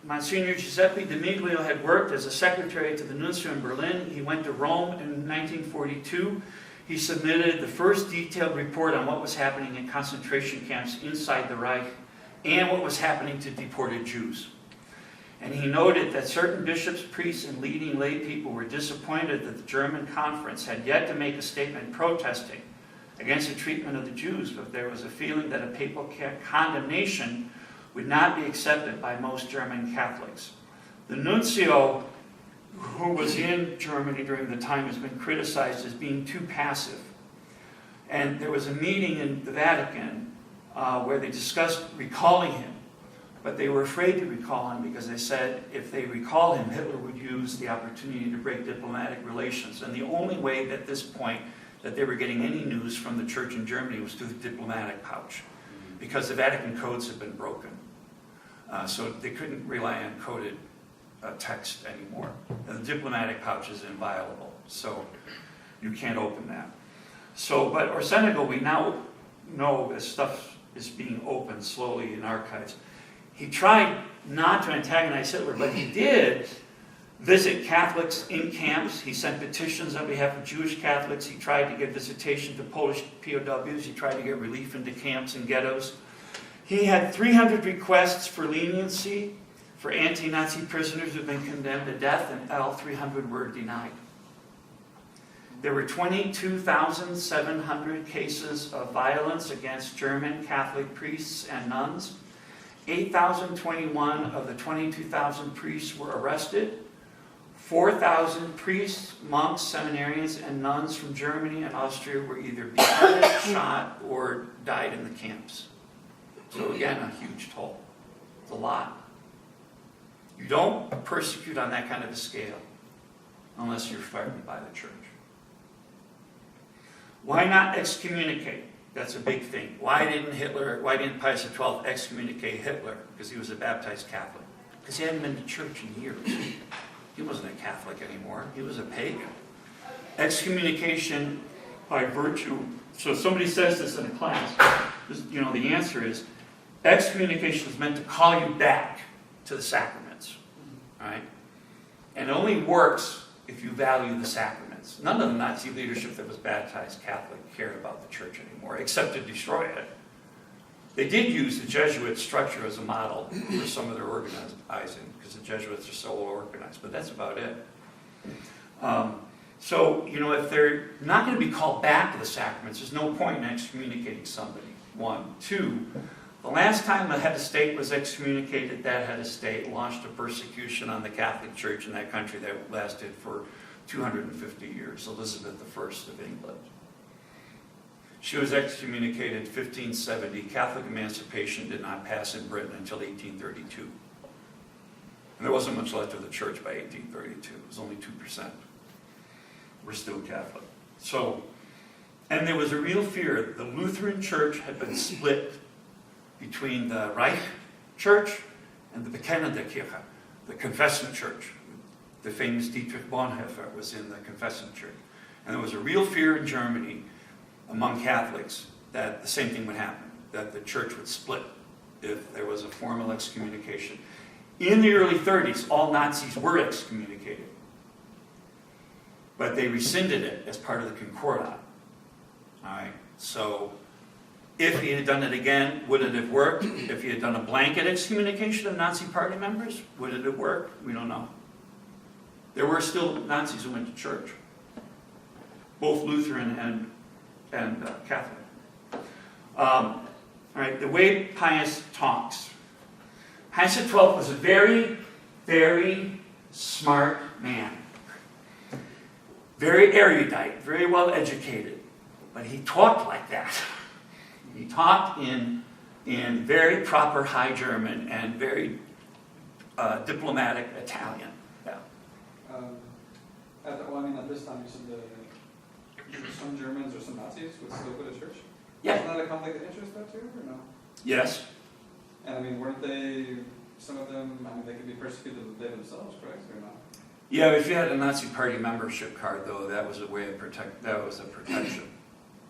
Monsignor Giuseppe Di Miglio had worked as a secretary to the nuncio in Berlin. He went to Rome in 1942. He submitted the first detailed report on what was happening in concentration camps inside the Reich and what was happening to deported Jews. And he noted that certain bishops, priests, and leading lay people were disappointed that the German conference had yet to make a statement protesting against the treatment of the Jews, but there was a feeling that a papal condemnation would not be accepted by most German Catholics. The nuncio, who was in Germany during the time, has been criticized as being too passive. And there was a meeting in the Vatican where they discussed recalling him. But they were afraid to recall him because they said if they recall him, Hitler would use the opportunity to break diplomatic relations. And the only way at this point that they were getting any news from the church in Germany was through the diplomatic pouch, because the Vatican codes had been broken. So they couldn't rely on coded text anymore. And the diplomatic pouch is inviolable, so you can't open that. So, but Orsenego, we now know as stuff is being opened slowly in archives, he tried not to antagonize Hitler, but he did visit Catholics in camps. He sent petitions on behalf of Jewish Catholics. He tried to get visitation to Polish POWs. He tried to get relief into camps and ghettos. He had 300 requests for leniency for anti-Nazi prisoners who had been condemned to death, and all 300 were denied. There were 22,700 cases of violence against German Catholic priests and nuns. 8,021 of the 22,000 priests were arrested. 4,000 priests, monks, seminarians, and nuns from Germany and Austria were either beheaded, shot, or died in the camps. So again, a huge toll. It's a lot. You don't persecute on that kind of a scale unless you're threatened by the church. Why not excommunicate? That's a big thing. Why didn't Pius XII excommunicate Hitler? Because he was a baptized Catholic. Because he hadn't been to church in years. He wasn't a Catholic anymore. He was a pagan. Excommunication by virtue. So if somebody says this in a class, the answer is excommunication is meant to call you back to the sacraments. Right? And it only works if you value the sacraments. None of the Nazi leadership that was baptized Catholic cared about the church anymore, except to destroy it. They did use the Jesuit structure as a model for some of their organizing, because the Jesuits are so well organized, but that's about it. So, if they're not going to be called back to the sacraments, there's no point in excommunicating somebody. 1. 2, the last time a head of state was excommunicated, that head of state launched a persecution on the Catholic Church in that country that lasted for 250 years, Elizabeth I of England. She was excommunicated in 1570. Catholic emancipation did not pass in Britain until 1832. And there wasn't much left of the church by 1832. It was only 2%. We're still Catholic. So, and there was a real fear. The Lutheran Church had been split between the Reich Church and the Bekennende Kirche, the Confessing Church. The famous Dietrich Bonhoeffer was in the Confessing Church. And there was a real fear in Germany among Catholics that the same thing would happen, that the church would split if there was a formal excommunication. In the early 30s, all Nazis were excommunicated. But they rescinded it as part of the Concordat. All right, so if he had done it again, would it have worked? If he had done a blanket excommunication of Nazi party members, would it have worked? We don't know. There were still Nazis who went to church, both Lutheran and Catholic. All right, the way Pius talks. Pius XII was a very, very smart man. Very erudite, very well educated. But he talked like that. He talked in very proper High German and very diplomatic Italian. Yeah. At this time, you said some Germans or some Nazis would still go to church? Yeah. Isn't that a conflict of interest, though, too, or no? Yes. And weren't they, some of them, they could be persecuted they themselves, correct, or not? Yeah, if you had a Nazi party membership card, though, that was a way of that was a protection.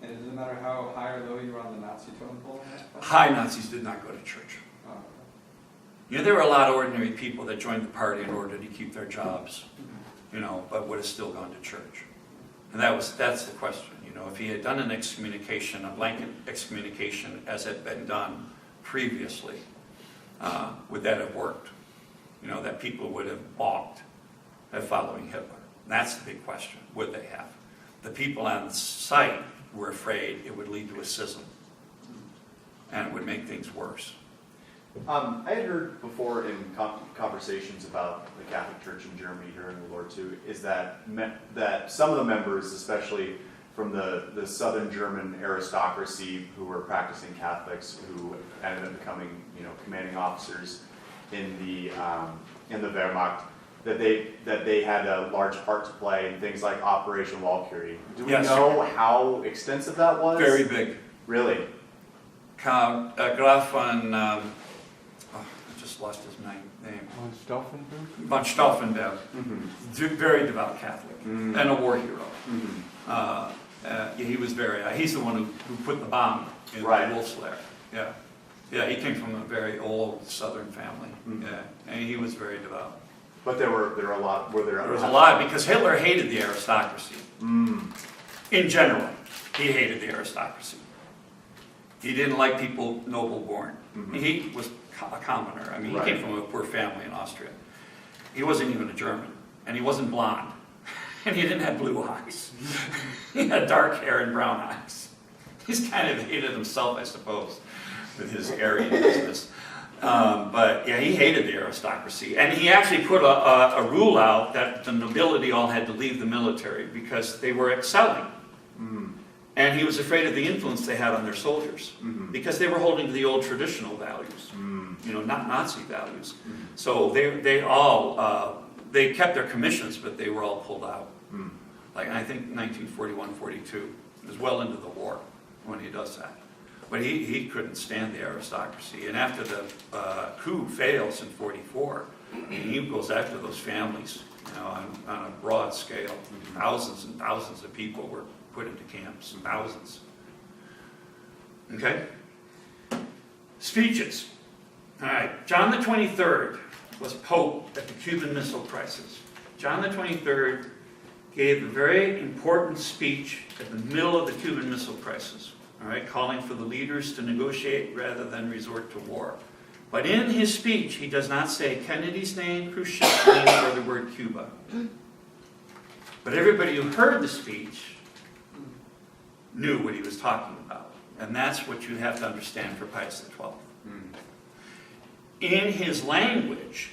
And it doesn't matter how high or low you were on the Nazi totem pole? High Nazis did not go to church. Oh, There were a lot of ordinary people that joined the party in order to keep their jobs, but would have still gone to church. And that's the question. If he had done an excommunication, a blanket excommunication, as had been done previously, would that have worked? That people would have balked at following Hitler. That's the big question. Would they have? The people on site were afraid it would lead to a schism, and it would make things worse. I had heard before in conversations about the Catholic Church in Germany during World War II, is that some of the members, especially from the southern German aristocracy who were practicing Catholics, who ended up becoming commanding officers in the Wehrmacht, that they had a large part to play in things like Operation Walküre. Do we know how extensive that was? Very big. Really? Graf von, I just lost his name. Von Stauffenberg. Mm-hmm. Very devout Catholic, and a war hero. Mm-hmm. He was he's the one who put the bomb in the Wolf's Lair. Yeah. Yeah, he came from a very old Southern family. Mm-hmm. Yeah, and he was very devout. But there were a lot. There was a lot because Hitler hated the aristocracy. Mm. In general, he hated the aristocracy. He didn't like people noble born. Mm-hmm. He was a commoner. He came from a poor family in Austria. He wasn't even a German, and he wasn't blonde, and he didn't have blue eyes. He had dark hair and brown eyes. He's kind of hated himself, I suppose, with his Aryan business. But yeah, he hated the aristocracy, and he actually put a rule out that the nobility all had to leave the military because they were excelling. Mm. And he was afraid of the influence they had on their soldiers, because they were holding to the old traditional values, not Nazi values. Mm-hmm. So they all, they kept their commissions, but they were all pulled out. Like, I think 1941, 42, it was well into the war when he does that. But he couldn't stand the aristocracy. And after the coup fails in 44, he goes after those families, on a broad scale. Thousands and thousands of people were put into camps, thousands. Okay? Speeches. All right, John the 23rd was Pope at the Cuban Missile Crisis. John the 23rd gave a very important speech at the middle of the Cuban Missile Crisis, all right, calling for the leaders to negotiate rather than resort to war. But in his speech, he does not say Kennedy's name, Khrushchev's name, or the word Cuba. But everybody who heard the speech knew what he was talking about. And that's what you have to understand for Pius XII. In his language,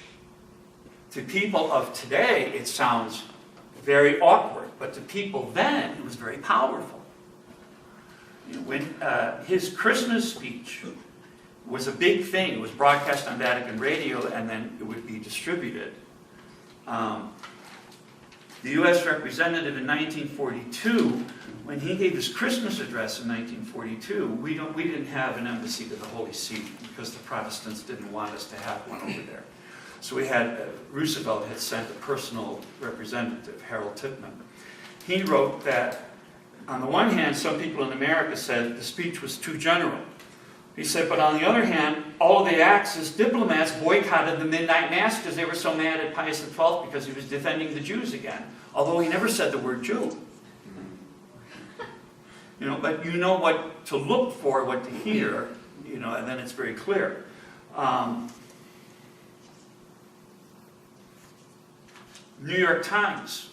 to people of today, it sounds very awkward, but to people then, it was very powerful. When his Christmas speech was a big thing, it was broadcast on Vatican radio, and then it would be distributed. The U.S. representative in 1942, when he gave his Christmas address in 1942, we didn't have an embassy to the Holy See because the Protestants didn't want us to have one over there. So we had, Roosevelt had sent a personal representative, Harold Tipman. He wrote that, on the one hand, some people in America said the speech was too general. He said, but on the other hand, all of the Axis diplomats boycotted the midnight mass because they were so mad at Pius XII because he was defending the Jews again. Although he never said the word Jew. But you know what to look for, what to hear, and then it's very clear. New York Times.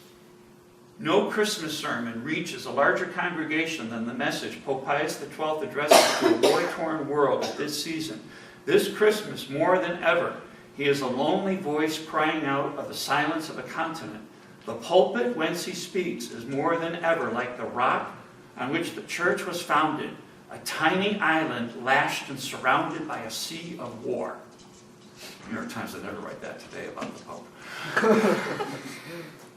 No Christmas sermon reaches a larger congregation than the message Pope Pius XII addresses to a war-torn world at this season. This Christmas, more than ever, he is a lonely voice crying out of the silence of a continent. The pulpit whence he speaks is more than ever like the rock on which the church was founded, a tiny island lashed and surrounded by a sea of war. New York Times would never write that today about the Pope.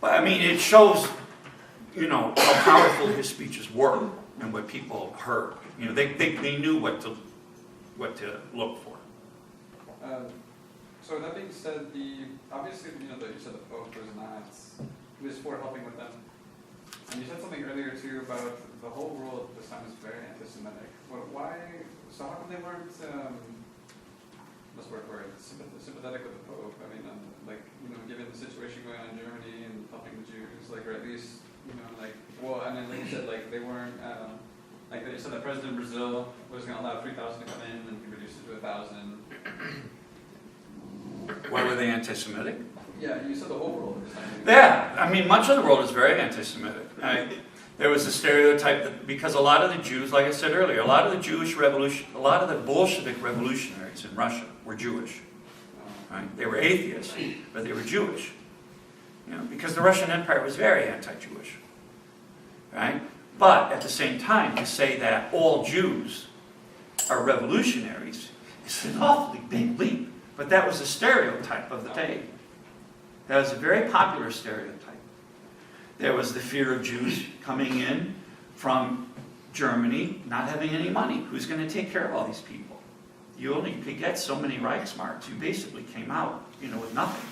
But I mean, it shows, how powerful his speeches were and what people heard. They knew what to look for. So that being said, obviously, you said the Pope was not, he was for helping with them. And you said something earlier too about the whole rule at this time is very anti-Semitic. So how come they weren't, what's the word for it, sympathetic with the Pope? I mean, given the situation going on in Germany and helping the Jews, or at least, and then like you said, they weren't, you said that President of Brazil was going to allow 3,000 to come in and he reduced it to 1,000. Why were they anti-Semitic? Yeah, you said the whole world at this time. Yeah, I mean, much of the world is very anti-Semitic. There was a stereotype that because a lot of the Jews, like I said earlier, a lot of the Jewish revolution, a lot of the Bolshevik revolutionaries in Russia were Jewish. Right? They were atheists, but they were Jewish. Because the Russian Empire was very anti-Jewish. Right? But at the same time, to say that all Jews are revolutionaries is an awfully big leap. But that was a stereotype of the day. That was a very popular stereotype. There was the fear of Jews coming in from Germany, not having any money. Who's going to take care of all these people? You only could get so many Reichsmarks. You basically came out, with nothing.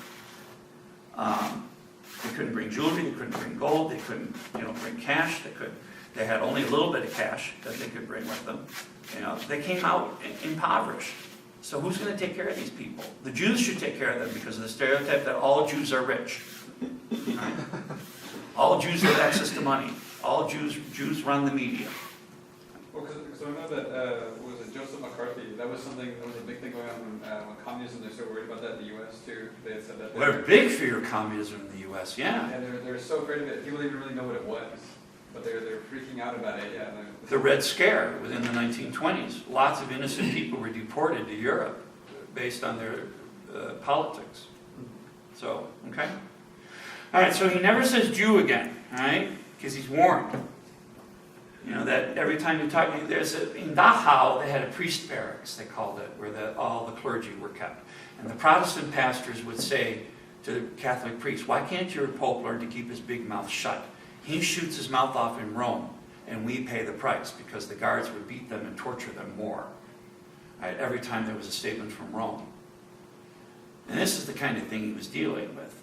They couldn't bring jewelry. They couldn't bring gold. They couldn't, bring cash. They had only a little bit of cash that they could bring with them. They came out impoverished. So who's going to take care of these people? The Jews should take care of them because of the stereotype that all Jews are rich. Right? All Jews have access to money. All Jews run the media. Well, because I know that, was it Joseph McCarthy? That was a big thing going on when communism, they're so worried about that in the U.S. too. They had said that. Well, there's a big fear of communism in the U.S., yeah. And they're so afraid of it. People didn't really know what it was. But they're freaking out about it, yeah. The Red Scare was in the 1920s. Lots of innocent people were deported to Europe based on their politics. So, okay? All right, so he never says Jew again, all right? Because he's warned. You know, that every time you talk, in Dachau, they had a priest barracks, they called it, where all the clergy were kept. And the Protestant pastors would say to the Catholic priests, why can't your Pope learn to keep his big mouth shut? He shoots his mouth off in Rome, and we pay the price, because the guards would beat them and torture them more. Right? Every time there was a statement from Rome. And this is the kind of thing he was dealing with.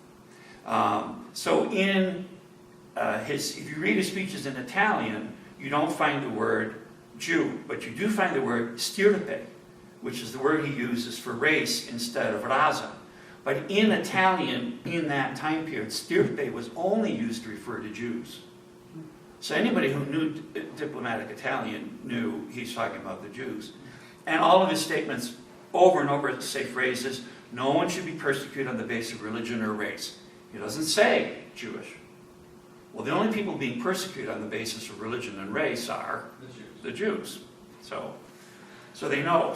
So if you read his speeches in Italian, you don't find the word Jew, but you do find the word stirpe, which is the word he uses for race instead of raza. But in Italian, in that time period, stirpe was only used to refer to Jews. So anybody who knew diplomatic Italian knew he's talking about the Jews. And all of his statements over and over say phrases, no one should be persecuted on the basis of religion or race. He doesn't say Jewish. Well, the only people being persecuted on the basis of religion and race are the Jews. So they know.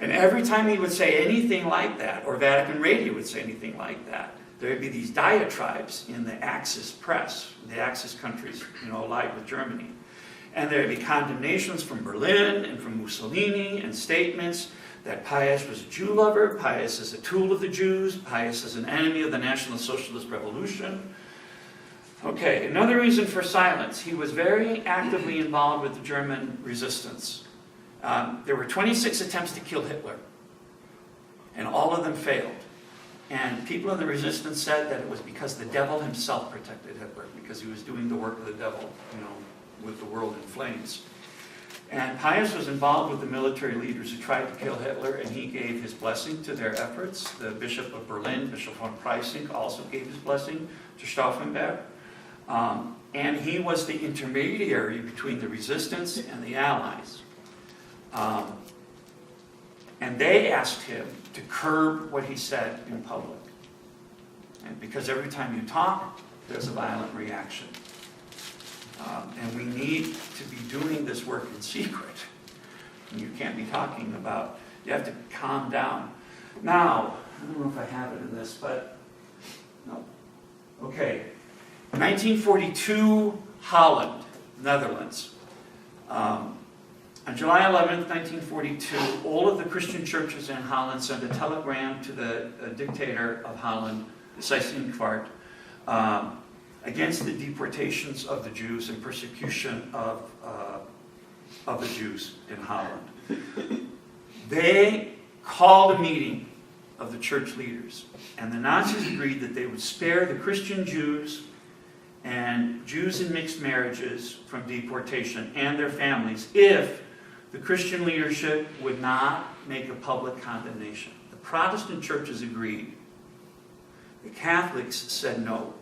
And every time he would say anything like that, or Vatican Radio would say anything like that, there would be these diatribes in the Axis press, the Axis countries, allied with Germany. And there would be condemnations from Berlin and from Mussolini and statements that Pius was a Jew lover, Pius is a tool of the Jews, Pius is an enemy of the National Socialist Revolution. Okay, another reason for silence. He was very actively involved with the German resistance. There were 26 attempts to kill Hitler, and all of them failed. And people in the resistance said that it was because the devil himself protected Hitler, because he was doing the work of the devil, with the world in flames. And Pius was involved with the military leaders who tried to kill Hitler, and he gave his blessing to their efforts. The Bishop of Berlin, Bishop von Preissing, also gave his blessing to Stauffenberg. And he was the intermediary between the resistance and the Allies. And they asked him to curb what he said in public. And because every time you talk, there's a violent reaction. And we need to be doing this work in secret. And you can't be talking about, you have to calm down. Now, I don't know if I have it in this, but, no. Okay. 1942, Holland, Netherlands. On July 11th, 1942, all of the Christian churches in Holland sent a telegram to the dictator of Holland, the XII, against the deportations of the Jews and persecution of the Jews in Holland. They called a meeting of the church leaders, and the Nazis agreed that they would spare the Christian Jews and Jews in mixed marriages from deportation and their families if the Christian leadership would not make a public condemnation. The Protestant churches agreed. The Catholics said no.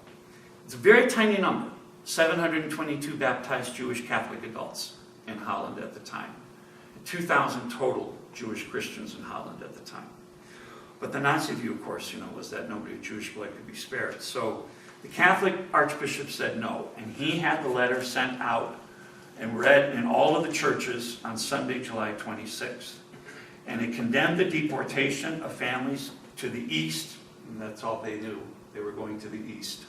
It's a very tiny number, 722 baptized Jewish Catholic adults in Holland at the time, 2,000 total Jewish Christians in Holland at the time. But the Nazi view, of course, was that nobody of Jewish blood could be spared. So the Catholic Archbishop said no, and he had the letter sent out and read in all of the churches on Sunday, July 26th. And it condemned the deportation of families to the east, and that's all they knew. They were going to the east.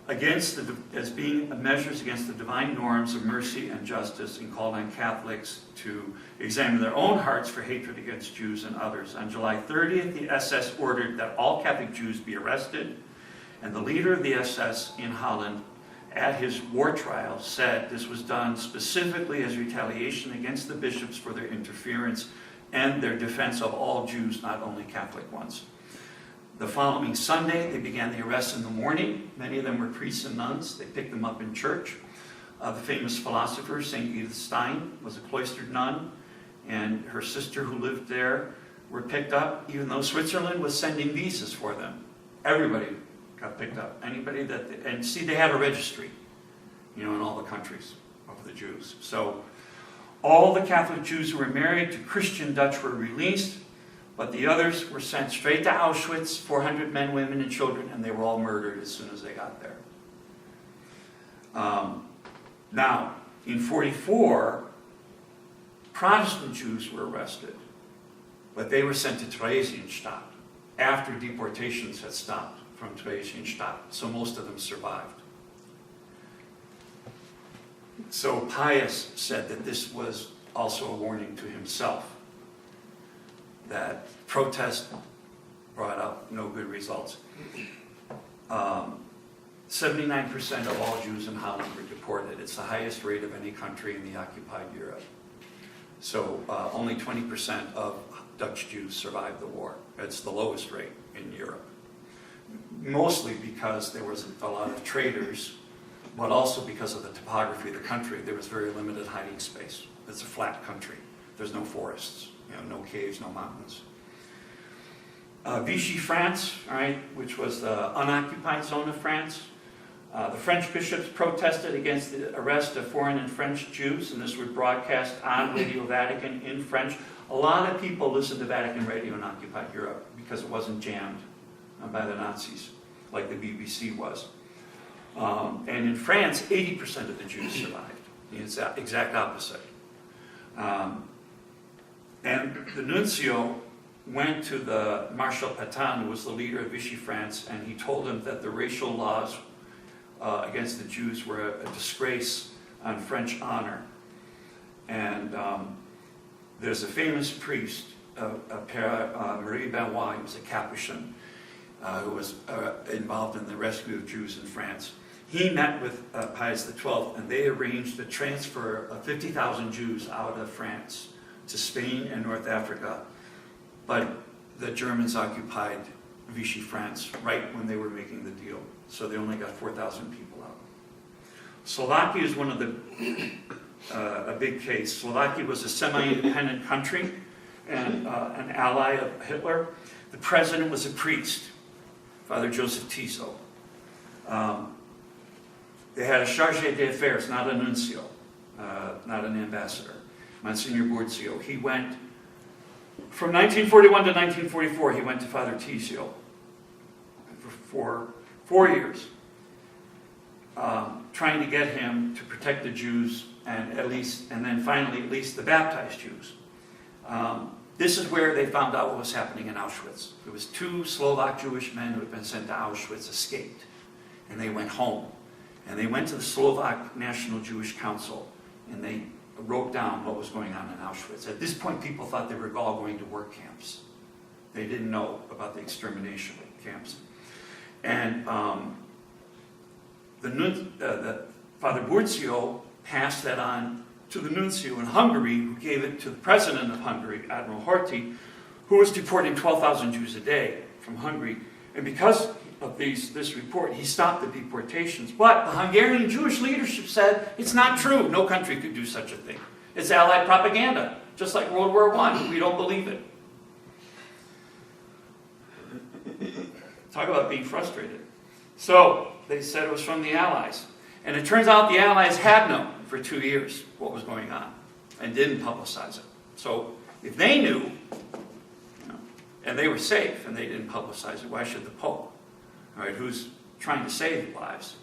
As being measures against the divine norms of mercy and justice, and called on Catholics to examine their own hearts for hatred against Jews and others. On July 30th, the SS ordered that all Catholic Jews be arrested, and the leader of the SS in Holland, at his war trial, said this was done specifically as retaliation against the bishops for their interference and their defense of all Jews, not only Catholic ones. The following Sunday, they began the arrests in the morning. Many of them were priests and nuns. They picked them up in church. The famous philosopher, St. Edith Stein, was a cloistered nun, and her sister who lived there were picked up, even though Switzerland was sending visas for them. Everybody got picked up. Anybody and see, they had a registry, in all the countries of the Jews. So all the Catholic Jews who were married to Christian Dutch were released, but the others were sent straight to Auschwitz, 400 men, women, and children, and they were all murdered as soon as they got there. Now, in 1944, Protestant Jews were arrested, but they were sent to Theresienstadt after deportations had stopped from Theresienstadt, so most of them survived. So Pius said that this was also a warning to himself, that protest brought out no good results. 79% of all Jews in Holland were deported. It's the highest rate of any country in the occupied Europe. So only 20% of Dutch Jews survived the war. It's the lowest rate in Europe. Mostly because there was a lot of traders, but also because of the topography of the country. There was very limited hiding space. It's a flat country. There's no forests, no caves, no mountains. Vichy, France, all right, which was the unoccupied zone of France. The French bishops protested against the arrest of foreign and French Jews, and this was broadcast on Radio Vatican in French. A lot of people listened to Vatican radio in occupied Europe because it wasn't jammed by the Nazis like the BBC was. And in France, 80% of the Jews survived. The exact opposite. And the nuncio went to the Marshal Pétain, who was the leader of Vichy France, and he told him that the racial laws against the Jews were a disgrace on French honor. And there's a famous priest, Marie Benoit, he was a Capuchin, who was involved in the rescue of Jews in France. He met with Pius XII, and they arranged the transfer of 50,000 Jews out of France to Spain and North Africa. But the Germans occupied Vichy France right when they were making the deal. So they only got 4,000 people out. Slovakia is one of the, a big case. Slovakia was a semi-independent country and an ally of Hitler. The president was a priest, Father Joseph Tiso. They had a chargé d'affaires, not a nuncio, not an ambassador, Monsignor Burzio. He went, from 1941 to 1944, he went to Father Tiso for 4 years, trying to get him to protect the Jews and then finally at least the baptized Jews. This is where they found out what was happening in Auschwitz. There was 2 Slovak Jewish men who had been sent to Auschwitz, escaped, and they went home. And they went to the Slovak National Jewish Council, and they wrote down what was going on in Auschwitz. At this point, people thought they were all going to work camps. They didn't know about the extermination camps. And the Father Burzio passed that on to the nuncio in Hungary, who gave it to the president of Hungary, Admiral Horthy, who was deporting 12,000 Jews a day from Hungary. And because of this report, he stopped the deportations. But the Hungarian Jewish leadership said, it's not true. No country could do such a thing. It's Allied propaganda, just like World War I. We don't believe it. Talk about being frustrated. So they said it was from the Allies. And it turns out the Allies had known for 2 years what was going on and didn't publicize it. So if they knew, and they were safe and they didn't publicize it, why should the Pope? All right, who's trying to save lives?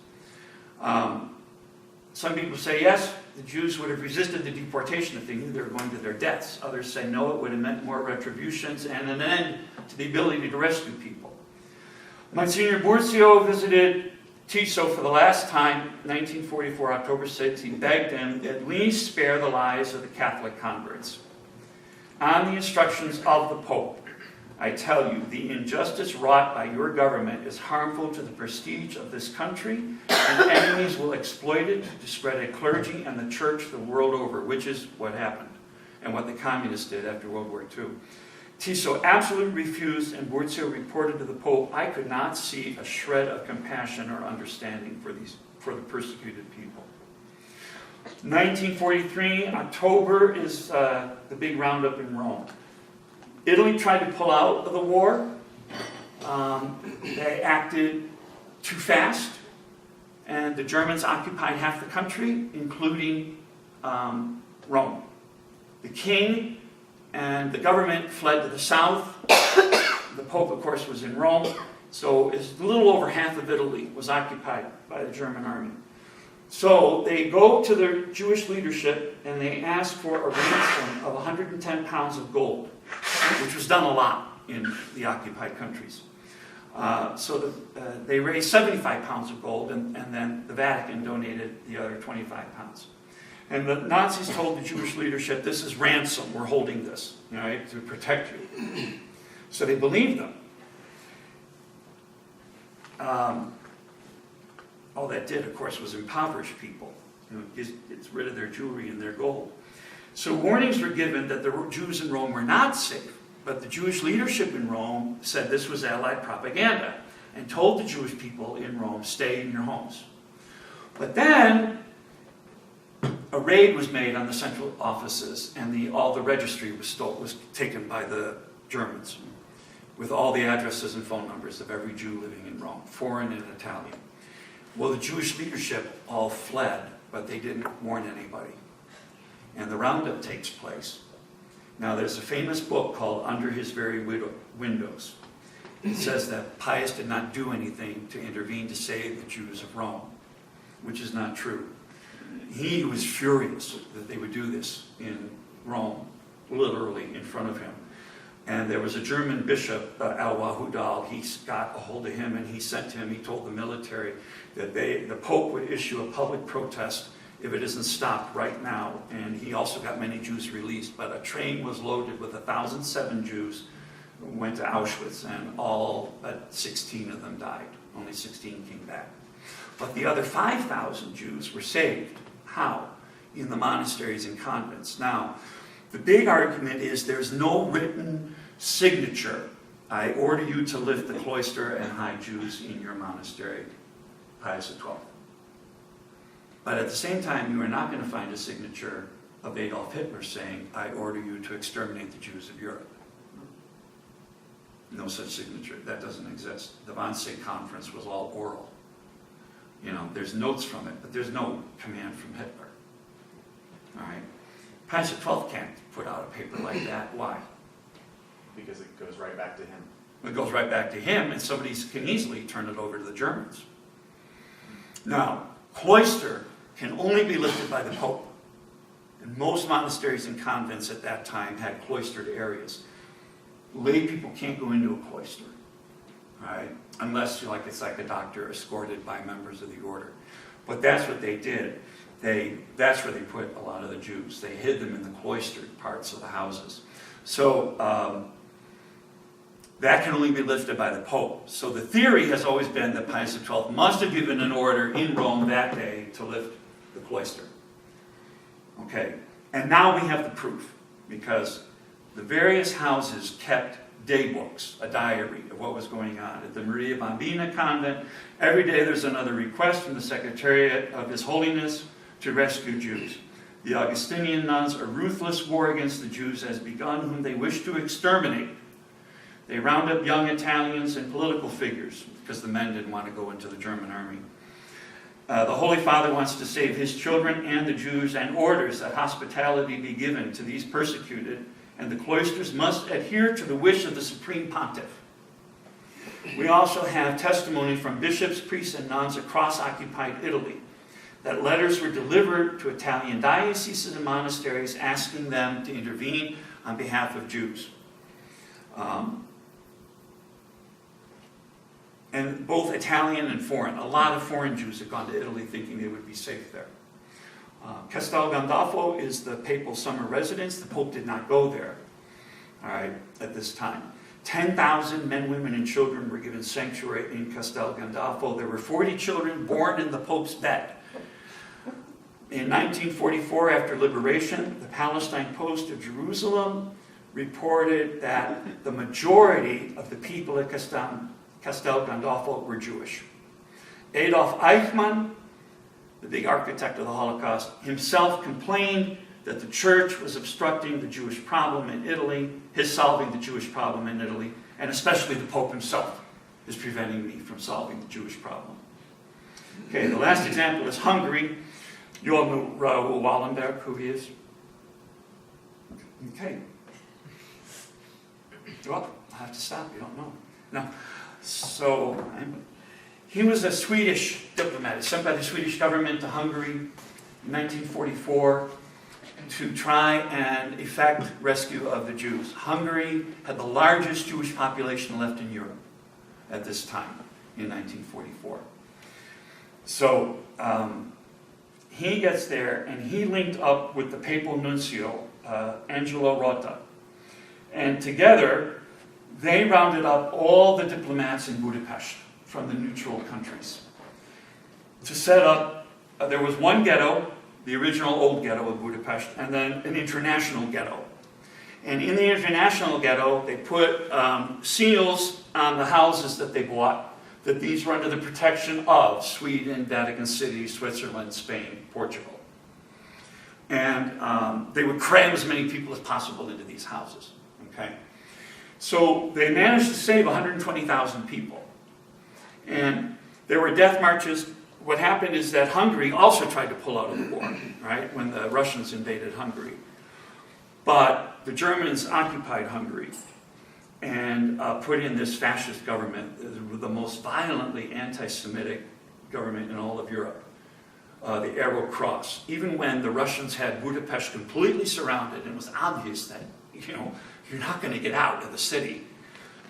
Some people say, yes, the Jews would have resisted the deportation if they knew they were going to their deaths. Others say, no, it would have meant more retributions and an end to the ability to rescue people. Monsignor Burzio visited Tiso for the last time, 1944, October 6th. He begged him at least spare the lives of the Catholic converts. On the instructions of the Pope, I tell you, the injustice wrought by your government is harmful to the prestige of this country, and enemies will exploit it to discredit clergy and the church the world over, which is what happened, and what the communists did after World War II. Tiso absolutely refused, and Burzio reported to the Pope, I could not see a shred of compassion or understanding for the persecuted people. 1943, October is the big roundup in Rome. Italy tried to pull out of the war. They acted too fast, and the Germans occupied half the country, including Rome. The king and the government fled to the south. The Pope, of course, was in Rome, so it's a little over half of Italy was occupied by the German army. So they go to the Jewish leadership and they ask for a ransom of 110 pounds of gold, which was done a lot in the occupied countries. So they raised 75 pounds of gold, and then the Vatican donated the other 25 pounds. And the Nazis told the Jewish leadership, this is ransom, we're holding this, right, to protect you. So they believed them. All that did, of course, was impoverish people. Gets rid of their jewelry and their gold. So warnings were given that the Jews in Rome were not safe, but the Jewish leadership in Rome said this was Allied propaganda and told the Jewish people in Rome, stay in your homes. But then a raid was made on the central offices, and all the registry was taken by the Germans, with all the addresses and phone numbers of every Jew living in Rome, foreign and Italian. Well, the Jewish leadership all fled, but they didn't warn anybody. And the roundup takes place. Now, there's a famous book called Under His Very Windows. It says that Pius did not do anything to intervene to save the Jews of Rome, which is not true. He was furious that they would do this in Rome, literally in front of him. And there was a German bishop, Al-Wahudal, he got a hold of him and he told the military that the Pope would issue a public protest if it isn't stopped right now. And he also got many Jews released, but a train was loaded with 1,007 Jews who went to Auschwitz, and all but 16 of them died. Only 16 came back. But the other 5,000 Jews were saved. How? In the monasteries and convents. Now, the big argument is there's no written signature. I order you to lift the cloister and hide Jews in your monastery, Pius XII. But at the same time, you are not going to find a signature of Adolf Hitler saying, I order you to exterminate the Jews of Europe. No such signature. That doesn't exist. The Wannsee Conference was all oral. There's notes from it, but there's no command from Hitler. All right? Pius XII can't put out a paper like that. Why? Because it goes right back to him. It goes right back to him, and somebody can easily turn it over to the Germans. Now, cloister can only be lifted by the Pope. And most monasteries and convents at that time had cloistered areas. Lay people can't go into a cloister, all right? Unless it's like a doctor escorted by members of the order. But that's what they did. That's where they put a lot of the Jews. They hid them in the cloistered parts of the houses. So that can only be lifted by the Pope. So the theory has always been that Pius XII must have given an order in Rome that day to lift the cloister. Okay, and now we have the proof, because the various houses kept day books, a diary of what was going on. At the Maria Bambina convent, every day there's another request from the Secretariat of His Holiness to rescue Jews. The Augustinian nuns, a ruthless war against the Jews has begun, whom they wish to exterminate. They round up young Italians and political figures, because the men didn't want to go into the German army. The Holy Father wants to save his children and the Jews, and orders that hospitality be given to these persecuted, and the cloisters must adhere to the wish of the Supreme Pontiff. We also have testimony from bishops, priests, and nuns across occupied Italy that letters were delivered to Italian dioceses and monasteries asking them to intervene on behalf of Jews. And both Italian and foreign. A lot of foreign Jews have gone to Italy thinking they would be safe there. Castel Gandolfo is the papal summer residence. The Pope did not go there, all right, at this time. 10,000 men, women, and children were given sanctuary in Castel Gandolfo. There were 40 children born in the Pope's bed. In 1944, after liberation, the Palestine Post of Jerusalem reported that the majority of the people at Castel Gandolfo were Jewish. Adolf Eichmann, the big architect of the Holocaust, himself complained that the church was obstructing the Jewish problem in Italy, his solving the Jewish problem in Italy, and especially the Pope himself is preventing me from solving the Jewish problem. Okay, the last example is Hungary. You all know Raoul Wallenberg, who he is? Okay. Well, I have to stop, you don't know. No. So, he was a Swedish diplomat, sent by the Swedish government to Hungary in 1944 to try and effect rescue of the Jews. Hungary had the largest Jewish population left in Europe at this time, in 1944. So, he gets there and he linked up with the papal nuncio, Angelo Rota. And together, they rounded up all the diplomats in Budapest from the neutral countries to set up, there was one ghetto, the original old ghetto of Budapest, and then an international ghetto. And in the international ghetto, they put seals on the houses that they bought, that these were under the protection of Sweden, Vatican City, Switzerland, Spain, Portugal. And they would cram as many people as possible into these houses. Okay? So they managed to save 120,000 people. And there were death marches. What happened is that Hungary also tried to pull out of the war, right, when the Russians invaded Hungary. But the Germans occupied Hungary and put in this fascist government, the most violently anti-Semitic government in all of Europe, the Arrow Cross. Even when the Russians had Budapest completely surrounded and it was obvious that, you're not going to get out of the city,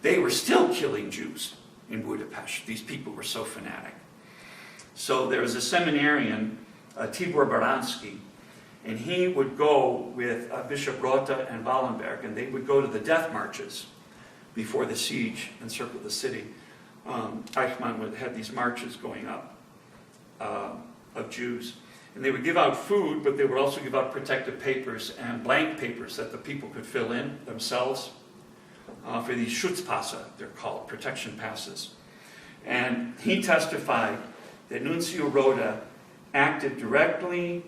they were still killing Jews in Budapest. These people were so fanatic. So there was a seminarian, Tibor Baranski, and he would go with Bishop Rota and Wallenberg, and they would go to the death marches before the siege encircled the city. Eichmann had these marches going up of Jews. And they would give out food, but they would also give out protective papers and blank papers that the people could fill in themselves for these Schutzpasse, they're called, protection passes. And he testified that Nuncio Rota acted directly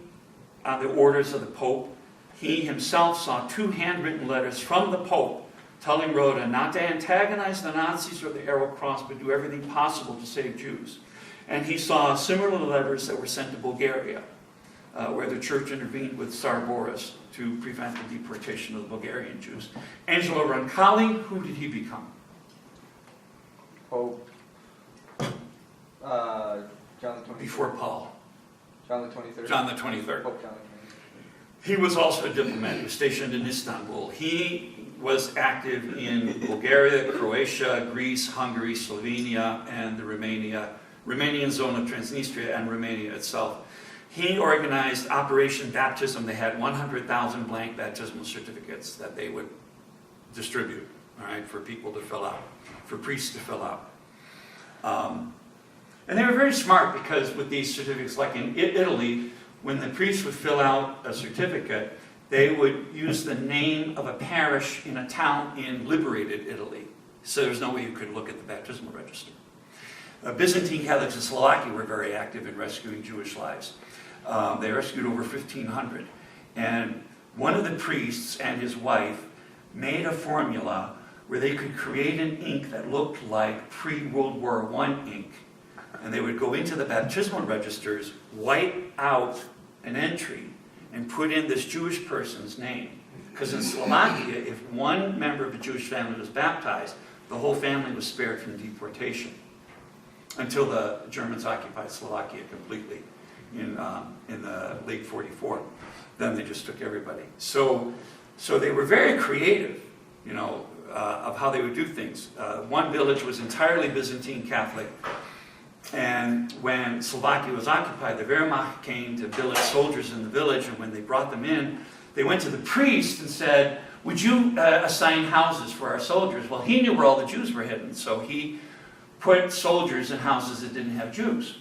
on the orders of the Pope. He himself saw 2 handwritten letters from the Pope telling Rota not to antagonize the Nazis or the Arrow Cross, but do everything possible to save Jews. And he saw similar letters that were sent to Bulgaria, where the church intervened with Tsar Boris to prevent the deportation of the Bulgarian Jews. Angelo Roncalli, who did he become? Pope John the 23rd. Before Paul. John the 23rd. John the 23rd. Pope John the 23rd. He was also a diplomat. He was stationed in Istanbul. He was active in Bulgaria, Croatia, Greece, Hungary, Slovenia, and the Romanian zone of Transnistria and Romania itself. He organized Operation Baptism. They had 100,000 blank baptismal certificates that they would distribute, all right, for people to fill out, for priests to fill out. And they were very smart because with these certificates, like in Italy, when the priest would fill out a certificate, they would use the name of a parish in a town in liberated Italy. So there's no way you could look at the baptismal register. Byzantine Catholics in Slovakia were very active in rescuing Jewish lives. They rescued over 1,500. And one of the priests and his wife made a formula where they could create an ink that looked like pre-World War I ink. And they would go into the baptismal registers, wipe out an entry, and put in this Jewish person's name. Because in Slovakia, if one member of a Jewish family was baptized, the whole family was spared from deportation. Until the Germans occupied Slovakia completely in the late 44. Then they just took everybody. So they were very creative, of how they would do things. One village was entirely Byzantine Catholic. And when Slovakia was occupied, the Wehrmacht came to billet soldiers in the village, and when they brought them in, they went to the priest and said, would you assign houses for our soldiers? Well, he knew where all the Jews were hidden, so he put soldiers in houses that didn't have Jews.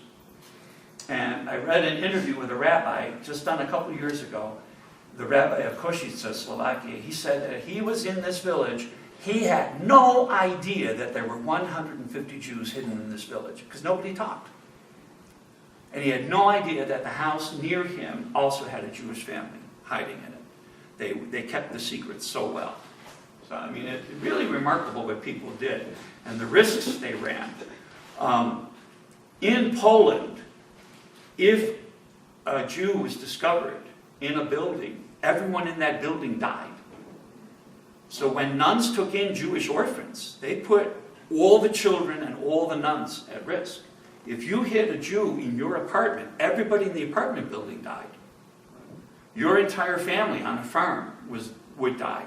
And I read an interview with a rabbi just done a couple years ago, the rabbi of Košice, Slovakia. He said that he was in this village. He had no idea that there were 150 Jews hidden in this village because nobody talked. And he had no idea that the house near him also had a Jewish family hiding in it. They kept the secret so well. So, I mean, it's really remarkable what people did and the risks they ran. In Poland, if a Jew was discovered in a building, everyone in that building died. So when nuns took in Jewish orphans, they put all the children and all the nuns at risk. If you hid a Jew in your apartment, everybody in the apartment building died. Your entire family on a farm would die.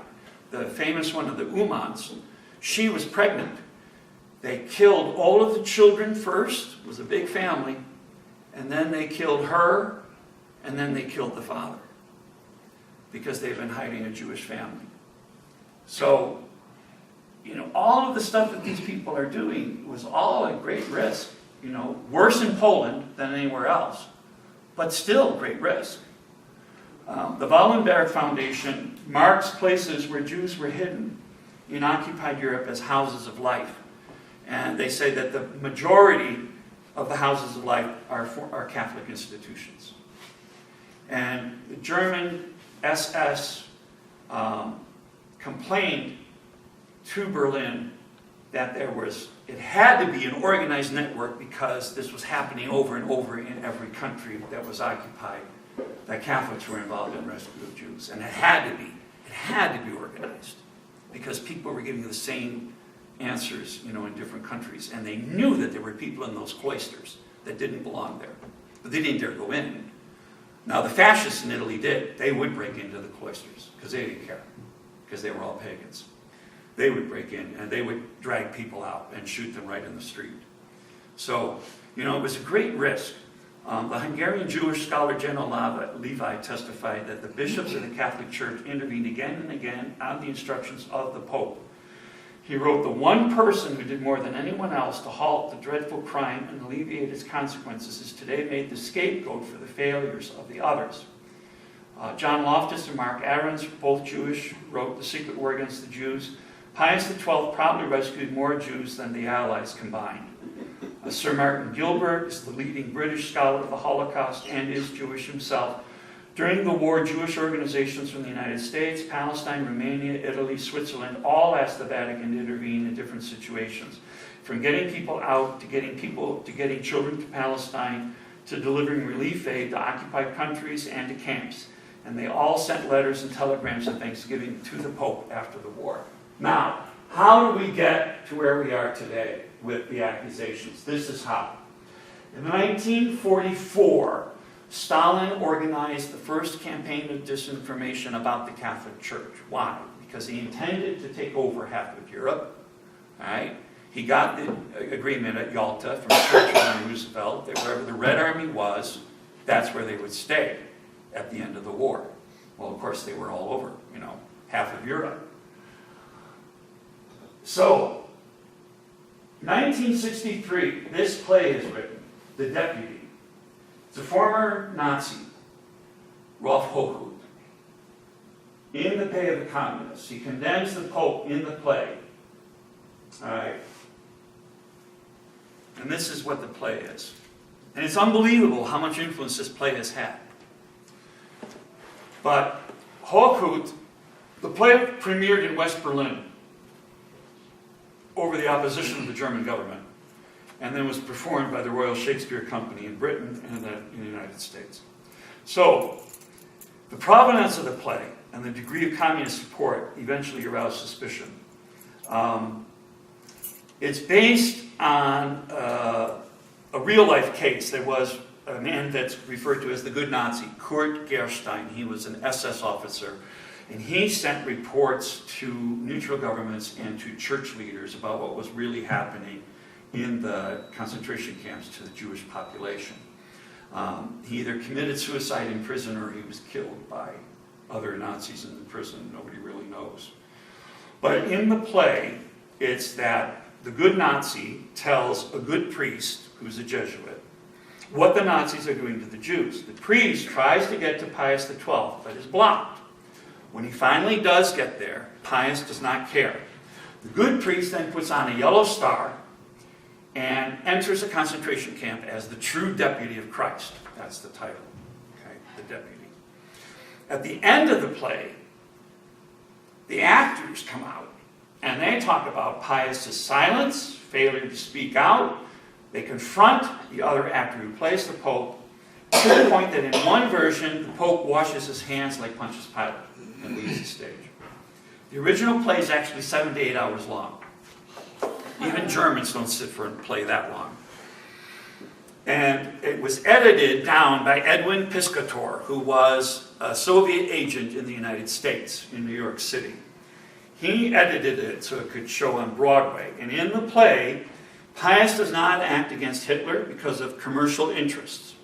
The famous one of the Umans, she was pregnant. They killed all of the children first, it was a big family, and then they killed her and then they killed the father because they've been hiding a Jewish family. So, all of the stuff that these people are doing was all at great risk. Worse in Poland than anywhere else, but still great risk. The Wallenberg Foundation marks places where Jews were hidden in occupied Europe as houses of life. And they say that the majority of the houses of life are Catholic institutions. And the German SS complained to Berlin that it had to be an organized network because this was happening over and over in every country that was occupied, that Catholics were involved in rescue of Jews. And it had to be organized because people were giving the same answers, in different countries. And they knew that there were people in those cloisters that didn't belong there, but they didn't dare go in. Now, the fascists in Italy did. They would break into the cloisters because they didn't care, because they were all pagans. They would break in and they would drag people out and shoot them right in the street. So, it was a great risk. The Hungarian Jewish scholar General Levi testified that the bishops of the Catholic Church intervened again and again on the instructions of the Pope. He wrote, "The one person who did more than anyone else to halt the dreadful crime and alleviate its consequences is today made the scapegoat for the failures of the others." John Loftus and Mark Ahrens, both Jewish, wrote The Secret War Against the Jews. Pius XII probably rescued more Jews than the Allies combined. Sir Martin Gilbert is the leading British scholar of the Holocaust and is Jewish himself. During the war, Jewish organizations from the United States, Palestine, Romania, Italy, Switzerland all asked the Vatican to intervene in different situations. From getting people out, to getting children to Palestine, to delivering relief aid to occupied countries and to camps. And they all sent letters and telegrams of thanksgiving to the Pope after the war. Now, how do we get to where we are today with the accusations? This is how. In 1944, Stalin organized the first campaign of disinformation about the Catholic Church. Why? Because he intended to take over half of Europe. Right? He got the agreement at Yalta from Churchill and Roosevelt that wherever the Red Army was, that's where they would stay at the end of the war. Well, of course, they were all over, half of Europe. So, 1963, this play is written, The Deputy. It's a former Nazi, Rolf Hochhuth, in the pay of the communists. He condemns the Pope in the play. All right. And this is what the play is. And it's unbelievable how much influence this play has had. But Hochhuth, the play premiered in West Berlin over the opposition of the German government, and then was performed by the Royal Shakespeare Company in Britain and then in the United States. So, the provenance of the play and the degree of communist support eventually aroused suspicion. It's based on a real-life case. There was a man that's referred to as the good Nazi, Kurt Gerstein. He was an SS officer, and he sent reports to neutral governments and to church leaders about what was really happening in the concentration camps to the Jewish population. He either committed suicide in prison or he was killed by other Nazis in the prison. Nobody really knows. But in the play, it's that the good Nazi tells a good priest, who's a Jesuit, what the Nazis are doing to the Jews. The priest tries to get to Pius XII, but is blocked. When he finally does get there, Pius does not care. The good priest then puts on a yellow star and enters a concentration camp as the true deputy of Christ. That's the title, okay, the deputy. At the end of the play, the actors come out and they talk about Pius' silence, failure to speak out. They confront the other actor who plays the Pope to the point that in one version, the Pope washes his hands like Pontius Pilate and leaves the stage. The original play is actually 7 to 8 hours long. Even Germans don't sit for a play that long. And it was edited down by Edwin Piscator, who was a Soviet agent in the United States, in New York City. He edited it so it could show on Broadway. And in the play, Pius does not act against Hitler because of commercial interests.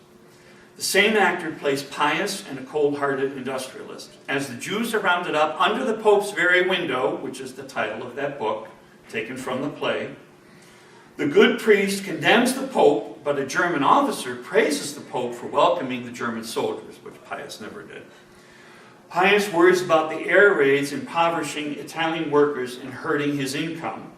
The same actor plays Pius and a cold-hearted industrialist. As the Jews are rounded up under the Pope's very window, which is the title of that book, taken from the play, the good priest condemns the Pope, but a German officer praises the Pope for welcoming the German soldiers, which Pius never did. Pius worries about the air raids impoverishing Italian workers and hurting his income.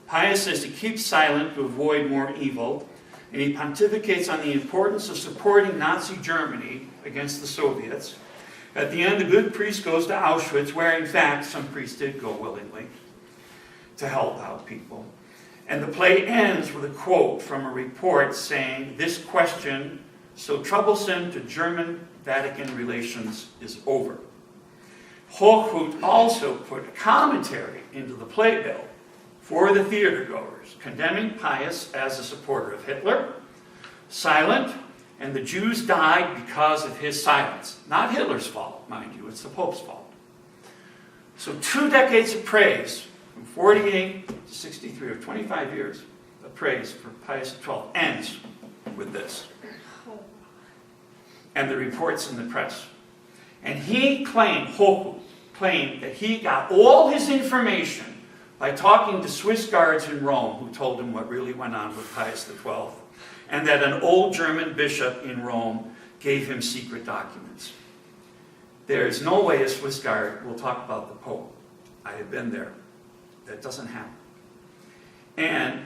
Pius says he keeps silent to avoid more evil, and he pontificates on the importance of supporting Nazi Germany against the Soviets. At the end, the good priest goes to Auschwitz, where in fact some priests did go willingly to help out people. And the play ends with a quote from a report saying, "This question, so troublesome to German-Vatican relations, is over." Hochhuth also put a commentary into the playbill for the theatergoers, condemning Pius as a supporter of Hitler, silent, and the Jews died because of his silence. Not Hitler's fault, mind you, it's the Pope's fault. So 2 decades of praise, from 48 to 63, or 25 years of praise for Pius XII, ends with this. And the reports in the press. And he claimed, Hochhuth claimed, that he got all his information by talking to Swiss guards in Rome who told him what really went on with Pius XII, and that an old German bishop in Rome gave him secret documents. There is no way a Swiss guard will talk about the Pope. I have been there. That doesn't happen. And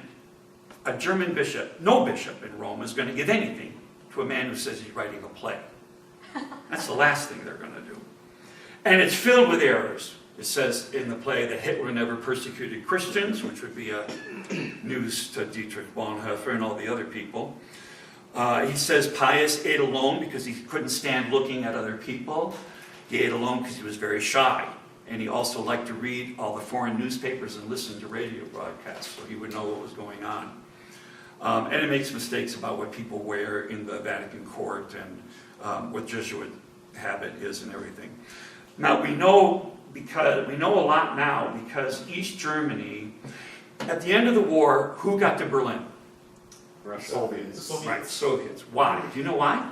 a German bishop, no bishop in Rome, is going to give anything to a man who says he's writing a play. That's the last thing they're going to do. And it's filled with errors. It says in the play that Hitler never persecuted Christians, which would be a news to Dietrich Bonhoeffer and all the other people. He says Pius ate alone because he couldn't stand looking at other people. He ate alone because he was very shy. And he also liked to read all the foreign newspapers and listen to radio broadcasts, so he would know what was going on. And it makes mistakes about what people wear in the Vatican court and what Jesuit habit is and everything. Now we know a lot now because East Germany, at the end of the war, who got to Berlin? Russia. Soviets. Right, Soviets. Why? Do you know why?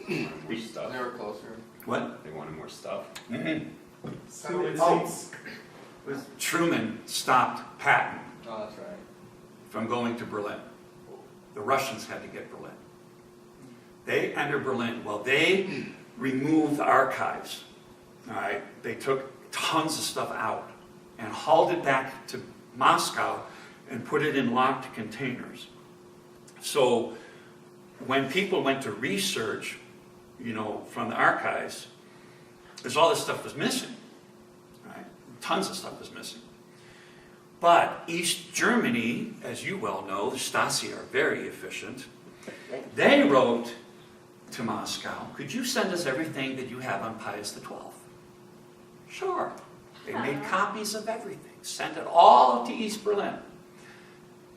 More stuff. They were closer. What? They wanted more stuff. Mm-hmm. Oh. Truman stopped Patton Oh, that's right. from going to Berlin. The Russians had to get Berlin. They entered Berlin. Well, they removed the archives. All right, they took tons of stuff out and hauled it back to Moscow and put it in locked containers. So when people went to research, from the archives, there's all this stuff was missing. Right? Tons of stuff was missing. But East Germany, as you well know, the Stasi are very efficient. They wrote to Moscow, "Could you send us everything that you have on Pius XII?" Sure. They made copies of everything, sent it all to East Berlin.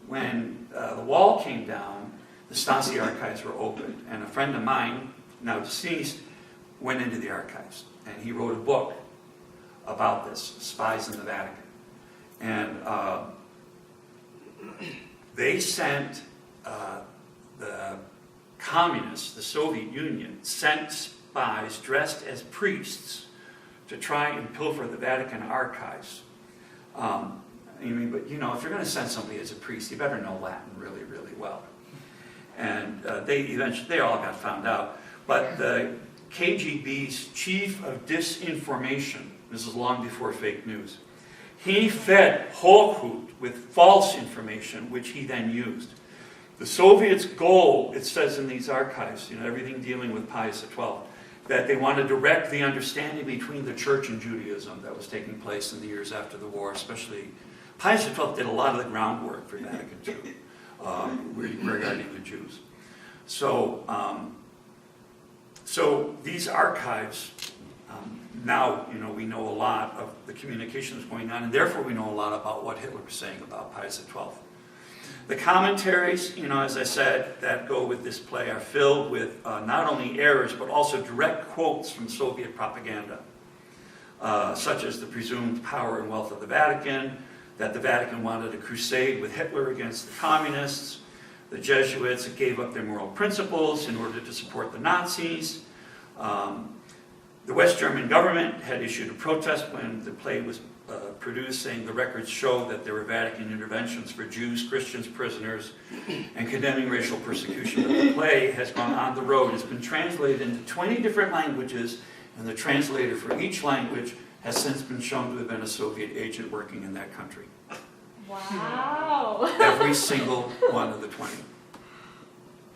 When the wall came down, the Stasi archives were opened, and a friend of mine, now deceased, went into the archives, and he wrote a book about this, Spies in the Vatican. And they sent the communists, the Soviet Union, sent spies dressed as priests to try and pilfer the Vatican archives. But if you're going to send somebody as a priest, you better know Latin really, really well. And they all got found out. But the KGB's chief of disinformation, this is long before fake news, he fed Hochhuth with false information, which he then used. The Soviets' goal, it says in these archives, everything dealing with Pius XII, that they wanted to direct the understanding between the church and Judaism that was taking place in the years after the war, especially. Pius XII did a lot of the groundwork for Vatican II regarding the Jews. So these archives, now we know a lot of the communications going on, and therefore we know a lot about what Hitler was saying about Pius XII. The commentaries, as I said, that go with this play are filled with not only errors, but also direct quotes from Soviet propaganda, such as the presumed power and wealth of the Vatican, that the Vatican wanted a crusade with Hitler against the communists, The Jesuits gave up their moral principles in order to support the Nazis. The West German government had issued a protest when the play was produced, saying the records show that there were Vatican interventions for Jews, Christians, prisoners, and condemning racial persecution. But the play has gone on the road. It's been translated into 20 different languages, and the translator for each language has since been shown to have been a Soviet agent working in that country. Wow. Every single one of the 20.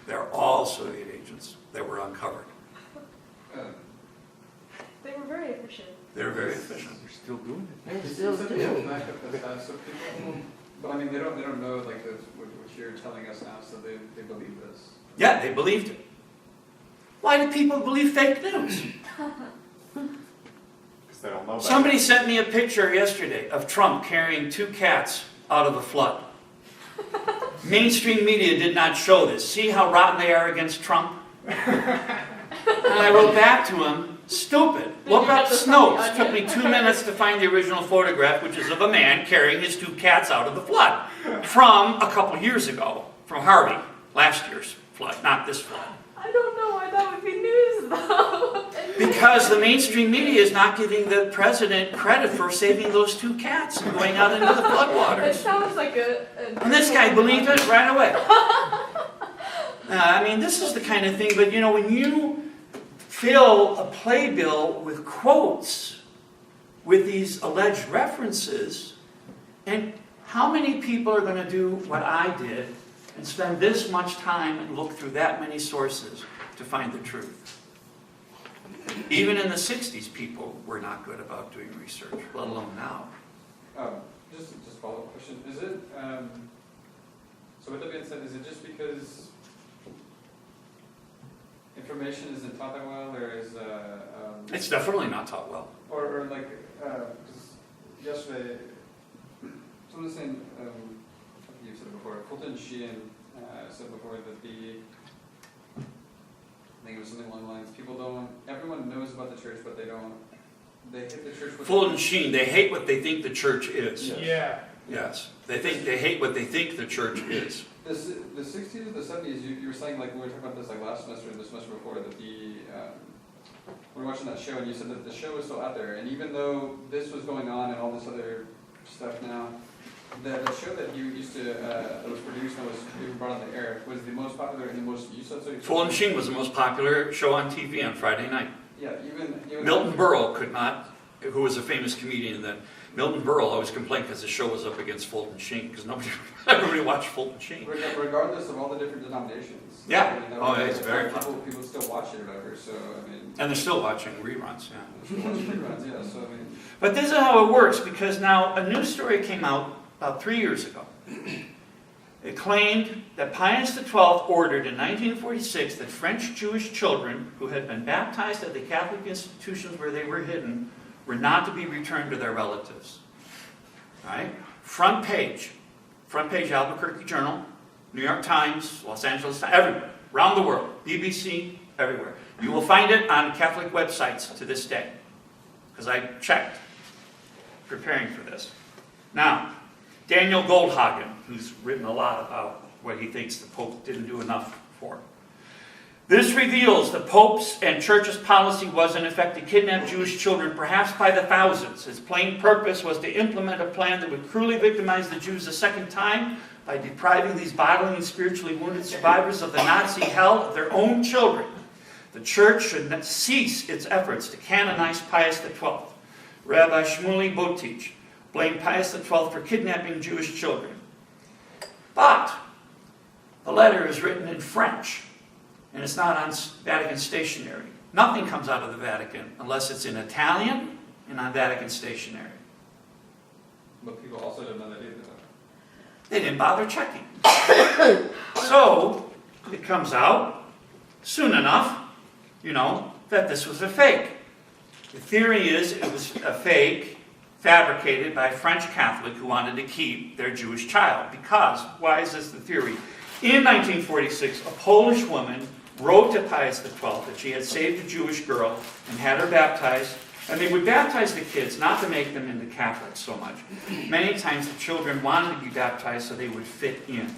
They're all Soviet agents that were uncovered. They were very efficient. They're very efficient. They're still doing it. They're You still said they doing have backup that's fast, so people, but I mean, they don't know like what you're telling us now, so they believe this. Yeah, they believed it. Why do people believe fake news? Because they don't know about Somebody sent me a picture yesterday of Trump carrying 2 cats out of a flood. Mainstream media did not show this. See how rotten they are against Trump? And I wrote back to him, stupid. Look up Snopes. Took me 2 minutes to find the original photograph, which is of a man carrying his 2 cats out of the flood. From a couple years ago, from Harvey, last year's flood, not this flood. I don't know why that would be news, though. Because the mainstream media is not giving the president credit for saving those 2 cats and going out into the It floodwaters. sounds like a And this guy believed it right away. I mean, this is the kind of thing, but you know, when you fill a playbill with quotes with these alleged references, and how many people are going to do what I did and spend this much time and look through that many sources to find the truth? Even in the 60s, people were not good about doing research, let alone now. Just follow-up question, is it, so with that being said, is it just because information isn't taught that well, or is, It's definitely not taught well. or like, because yesterday, someone was saying, I think you said it before, Fulton Sheehan said before that I think it was something along the lines, everyone knows about the church, but they hit the church with... Fulton Sheen, they hate what they think the church is. Yeah. Yes, they hate what they think the church is. The 60s and the 70s, you were saying, like, we were talking about this like last semester and the semester before, that we were watching that show, and you said that the show was still out there, and even though this was going on and all this other stuff now, the show that you used to, that was produced and was even brought on the air, was the most popular and the most, you said so? Fulton Sheen was the most popular show on TV on Friday night. Yeah, even Milton Berle could not, who was a famous comedian then, Milton Berle always complained because the show was up against Fulton Sheen, because everybody watched Fulton Sheen. regardless of all the different denominations. Yeah. I mean, Oh, it's very people still watch it or whatever, so, I mean... And they're still watching reruns, yeah. Still watching reruns, yeah, so, I mean... But this is how it works, because now a news story came out about 3 years ago. It claimed that Pius XII ordered in 1946 that French Jewish children who had been baptized at the Catholic institutions where they were hidden were not to be returned to their relatives. All right? Front page Albuquerque Journal, New York Times, Los Angeles Times, everywhere, around the world, BBC, everywhere. You will find it on Catholic websites to this day, because I checked preparing for this. Now, Daniel Goldhagen, who's written a lot about what he thinks the Pope didn't do enough for. This reveals the Pope's and Church's policy was in effect to kidnap Jewish children, perhaps by the thousands. His plain purpose was to implement a plan that would cruelly victimize the Jews a second time by depriving these bodily and spiritually wounded survivors of the Nazi hell of their own children. The Church should cease its efforts to canonize Pius XII. Rabbi Shmuley Boteach blamed Pius XII for kidnapping Jewish children. But the letter is written in French, and it's not on Vatican stationery. Nothing comes out of the Vatican unless it's in Italian and on Vatican stationery. But people also don't know that either. They didn't bother checking. So it comes out soon enough, that this was a fake. The theory is it was a fake fabricated by a French Catholic who wanted to keep their Jewish child. Because, why is this the theory? In 1946, a Polish woman wrote to Pius XII that she had saved a Jewish girl and had her baptized. And they would baptize the kids, not to make them into Catholics so much. Many times the children wanted to be baptized so they would fit in.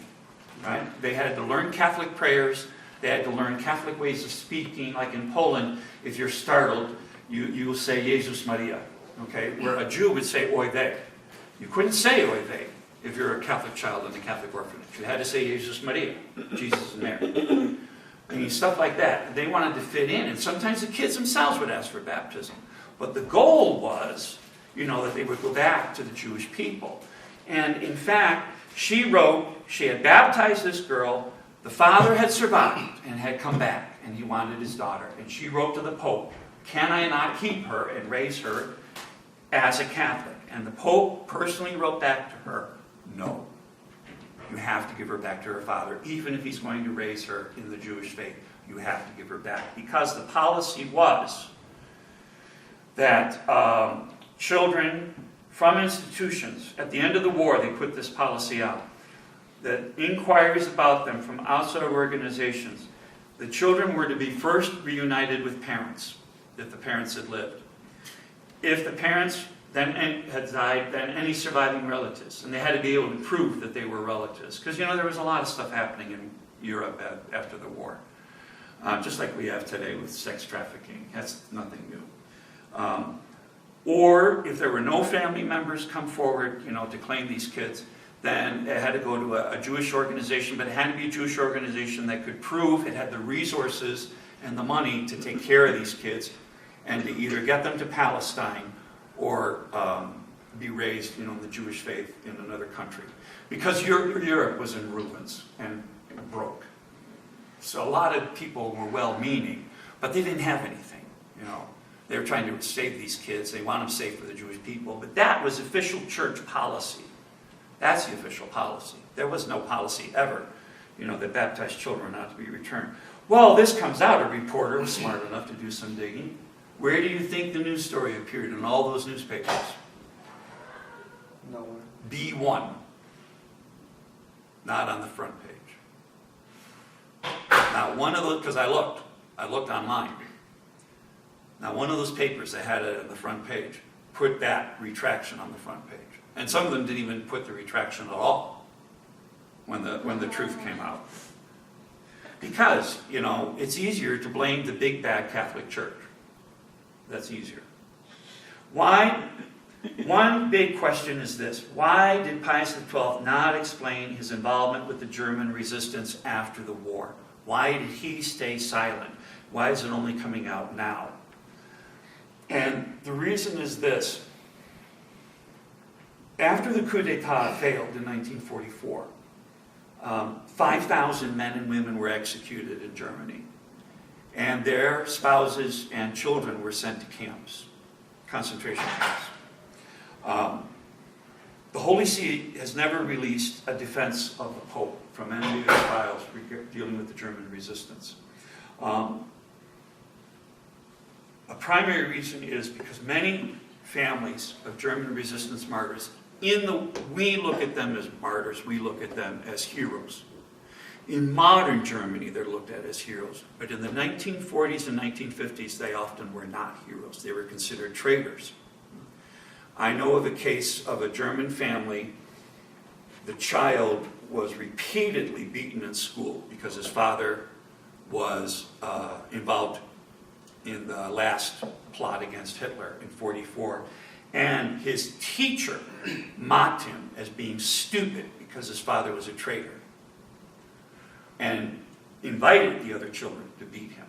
right? They had to learn Catholic prayers. They had to learn Catholic ways of speaking. Like in Poland, if you're startled, you will say Jesus Maria, okay? Where a Jew would say oy vey. You couldn't say oy vey if you're a Catholic child in the Catholic orphanage. You had to say Jesus Maria, Jesus and Mary. I mean, stuff like that. They wanted to fit in, and sometimes the kids themselves would ask for baptism. But the goal was, that they would go back to the Jewish people. And in fact, she had baptized this girl. The father had survived and had come back, and he wanted his daughter. And she wrote to the Pope, can I not keep her and raise her as a Catholic? And the Pope personally wrote back to her, no. You have to give her back to her father. Even if he's going to raise her in the Jewish faith, you have to give her back. Because the policy was that children from institutions, at the end of the war, they put this policy out, that inquiries about them from outside organizations, the children were to be first reunited with parents, if the parents had lived. If the parents then had died, then any surviving relatives. And they had to be able to prove that they were relatives. Because, there was a lot of stuff happening in Europe after the war. Just like we have today with sex trafficking. That's nothing new. Or if there were no family members come forward, to claim these kids, then it had to go to a Jewish organization, but it had to be a Jewish organization that could prove it had the resources and the money to take care of these kids and to either get them to Palestine or be raised, in the Jewish faith in another country. Because Europe was in ruins and broke. So a lot of people were well-meaning, but they didn't have anything, They were trying to save these kids. They want them safe for the Jewish people. But that was official church policy. That's the official policy. There was no policy ever, that baptized children were not to be returned. Well, this comes out. A reporter was smart enough to do some digging. Where do you think the news story appeared in all those newspapers? Nowhere. B1. Not on the front page. Not one of those, because I looked online. Now, one of those papers that had it on the front page put that retraction on the front page. And some of them didn't even put the retraction at all when the truth came out. Because, it's easier to blame the big bad Catholic Church. That's easier. Why? One big question is this. Why did Pius XII not explain his involvement with the German resistance after the war? Why did he stay silent? Why is it only coming out now? And the reason is this. After the coup d'etat failed in 1944, 5,000 men and women were executed in Germany. And their spouses and children were sent to camps, concentration camps. The Holy See has never released a defense of the Pope from any of the trials dealing with the German resistance. A primary reason is because many families of German resistance martyrs, we look at them as martyrs, we look at them as heroes. In modern Germany, they're looked at as heroes. But in the 1940s and 1950s, they often were not heroes. They were considered traitors. I know of a case of a German family. The child was repeatedly beaten in school because his father was involved in the last plot against Hitler in 1944. And his teacher mocked him as being stupid because his father was a traitor, and invited the other children to beat him.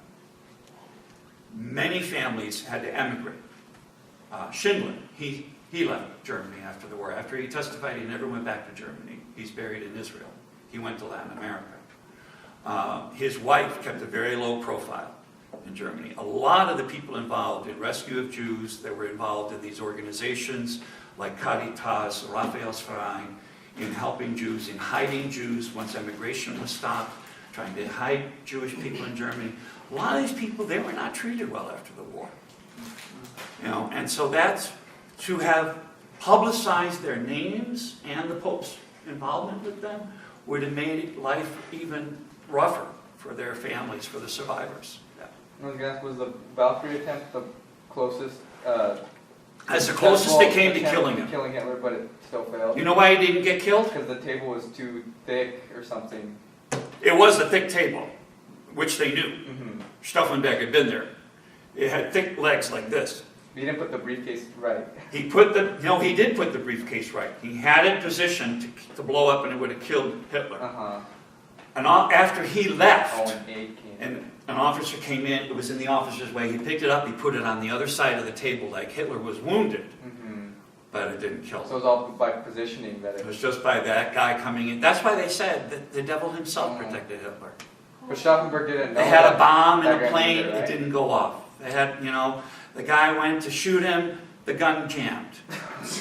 Many families had to emigrate. Schindler, he left Germany after the war. After he testified, he never went back to Germany. He's buried in Israel. He went to Latin America. His wife kept a very low profile in Germany. A lot of the people involved in rescue of Jews that were involved in these organizations like Caritas, Raphael's Verein, in helping Jews, in hiding Jews once emigration was stopped, trying to hide Jewish people in Germany. A lot of these people, they were not treated well after the war. And so that's to have publicized their names and the Pope's involvement with them would have made life even rougher for their families, for the survivors. I was going to ask, was the Valkyrie attempt the closest That's the closest they came to killing him. Killing Hitler, but it still failed. You know why he didn't get killed? Because the table was too thick or something. It was a thick table, which they knew. Mm-hmm. Stauffenberg had been there. It had thick legs like this. He didn't put the briefcase right. He did put the briefcase right. He had it positioned to blow up and it would have killed Hitler. Uh-huh. And after he left, Oh, an aide came. and an officer came in, it was in the officer's way, he picked it up, he put it on the other side of the table like Hitler was wounded, Mm-hmm. but it didn't kill So it him. was all by positioning that It it was just by that guy coming in. That's why they said that the devil himself Oh. protected Hitler. But Stauffenberg didn't know They had a that- bomb in that a guy plane, either, right? it didn't go off. They had, the guy went to shoot him, the gun jammed.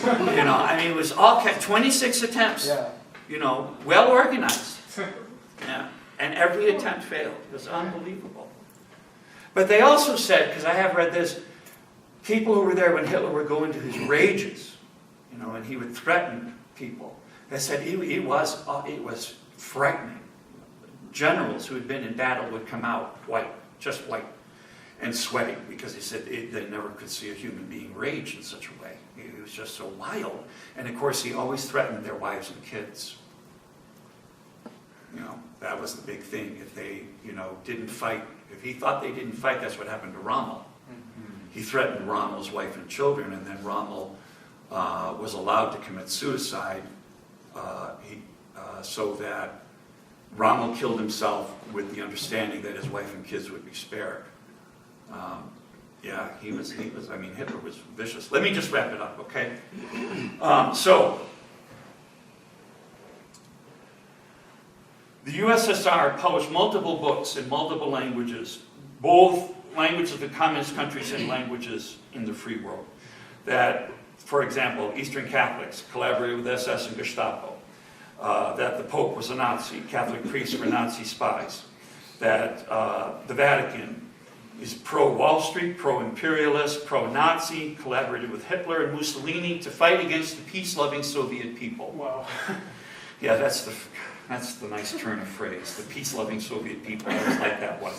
I mean, it was all 26 attempts, Yeah. well organized. Yeah, and every attempt failed. It was unbelievable. But they also said, because I have read this, people who were there when Hitler would go into his rages, and he would threaten people. They said it was frightening. Generals who had been in battle would come out just white, and sweating, because he said they never could see a human being rage in such a way. He was just so wild. And of course, he always threatened their wives and kids. That was the big thing. If they, didn't fight, if he thought they didn't fight, that's what happened to Rommel. He threatened Rommel's wife and children, and then Rommel was allowed to commit suicide so that Rommel killed himself with the understanding that his wife and kids would be spared. Hitler was vicious. Let me just wrap it up, okay? The USSR published multiple books in multiple languages, both languages of the communist countries and languages in the free world. That, for example, Eastern Catholics collaborated with SS and Gestapo. That the Pope was a Nazi, Catholic priests were Nazi spies. That the Vatican is pro-Wall Street, pro-imperialist, pro-Nazi, collaborated with Hitler and Mussolini to fight against the peace-loving Soviet people. Wow. Yeah, that's the nice turn of phrase, the peace-loving Soviet people. I always like that one.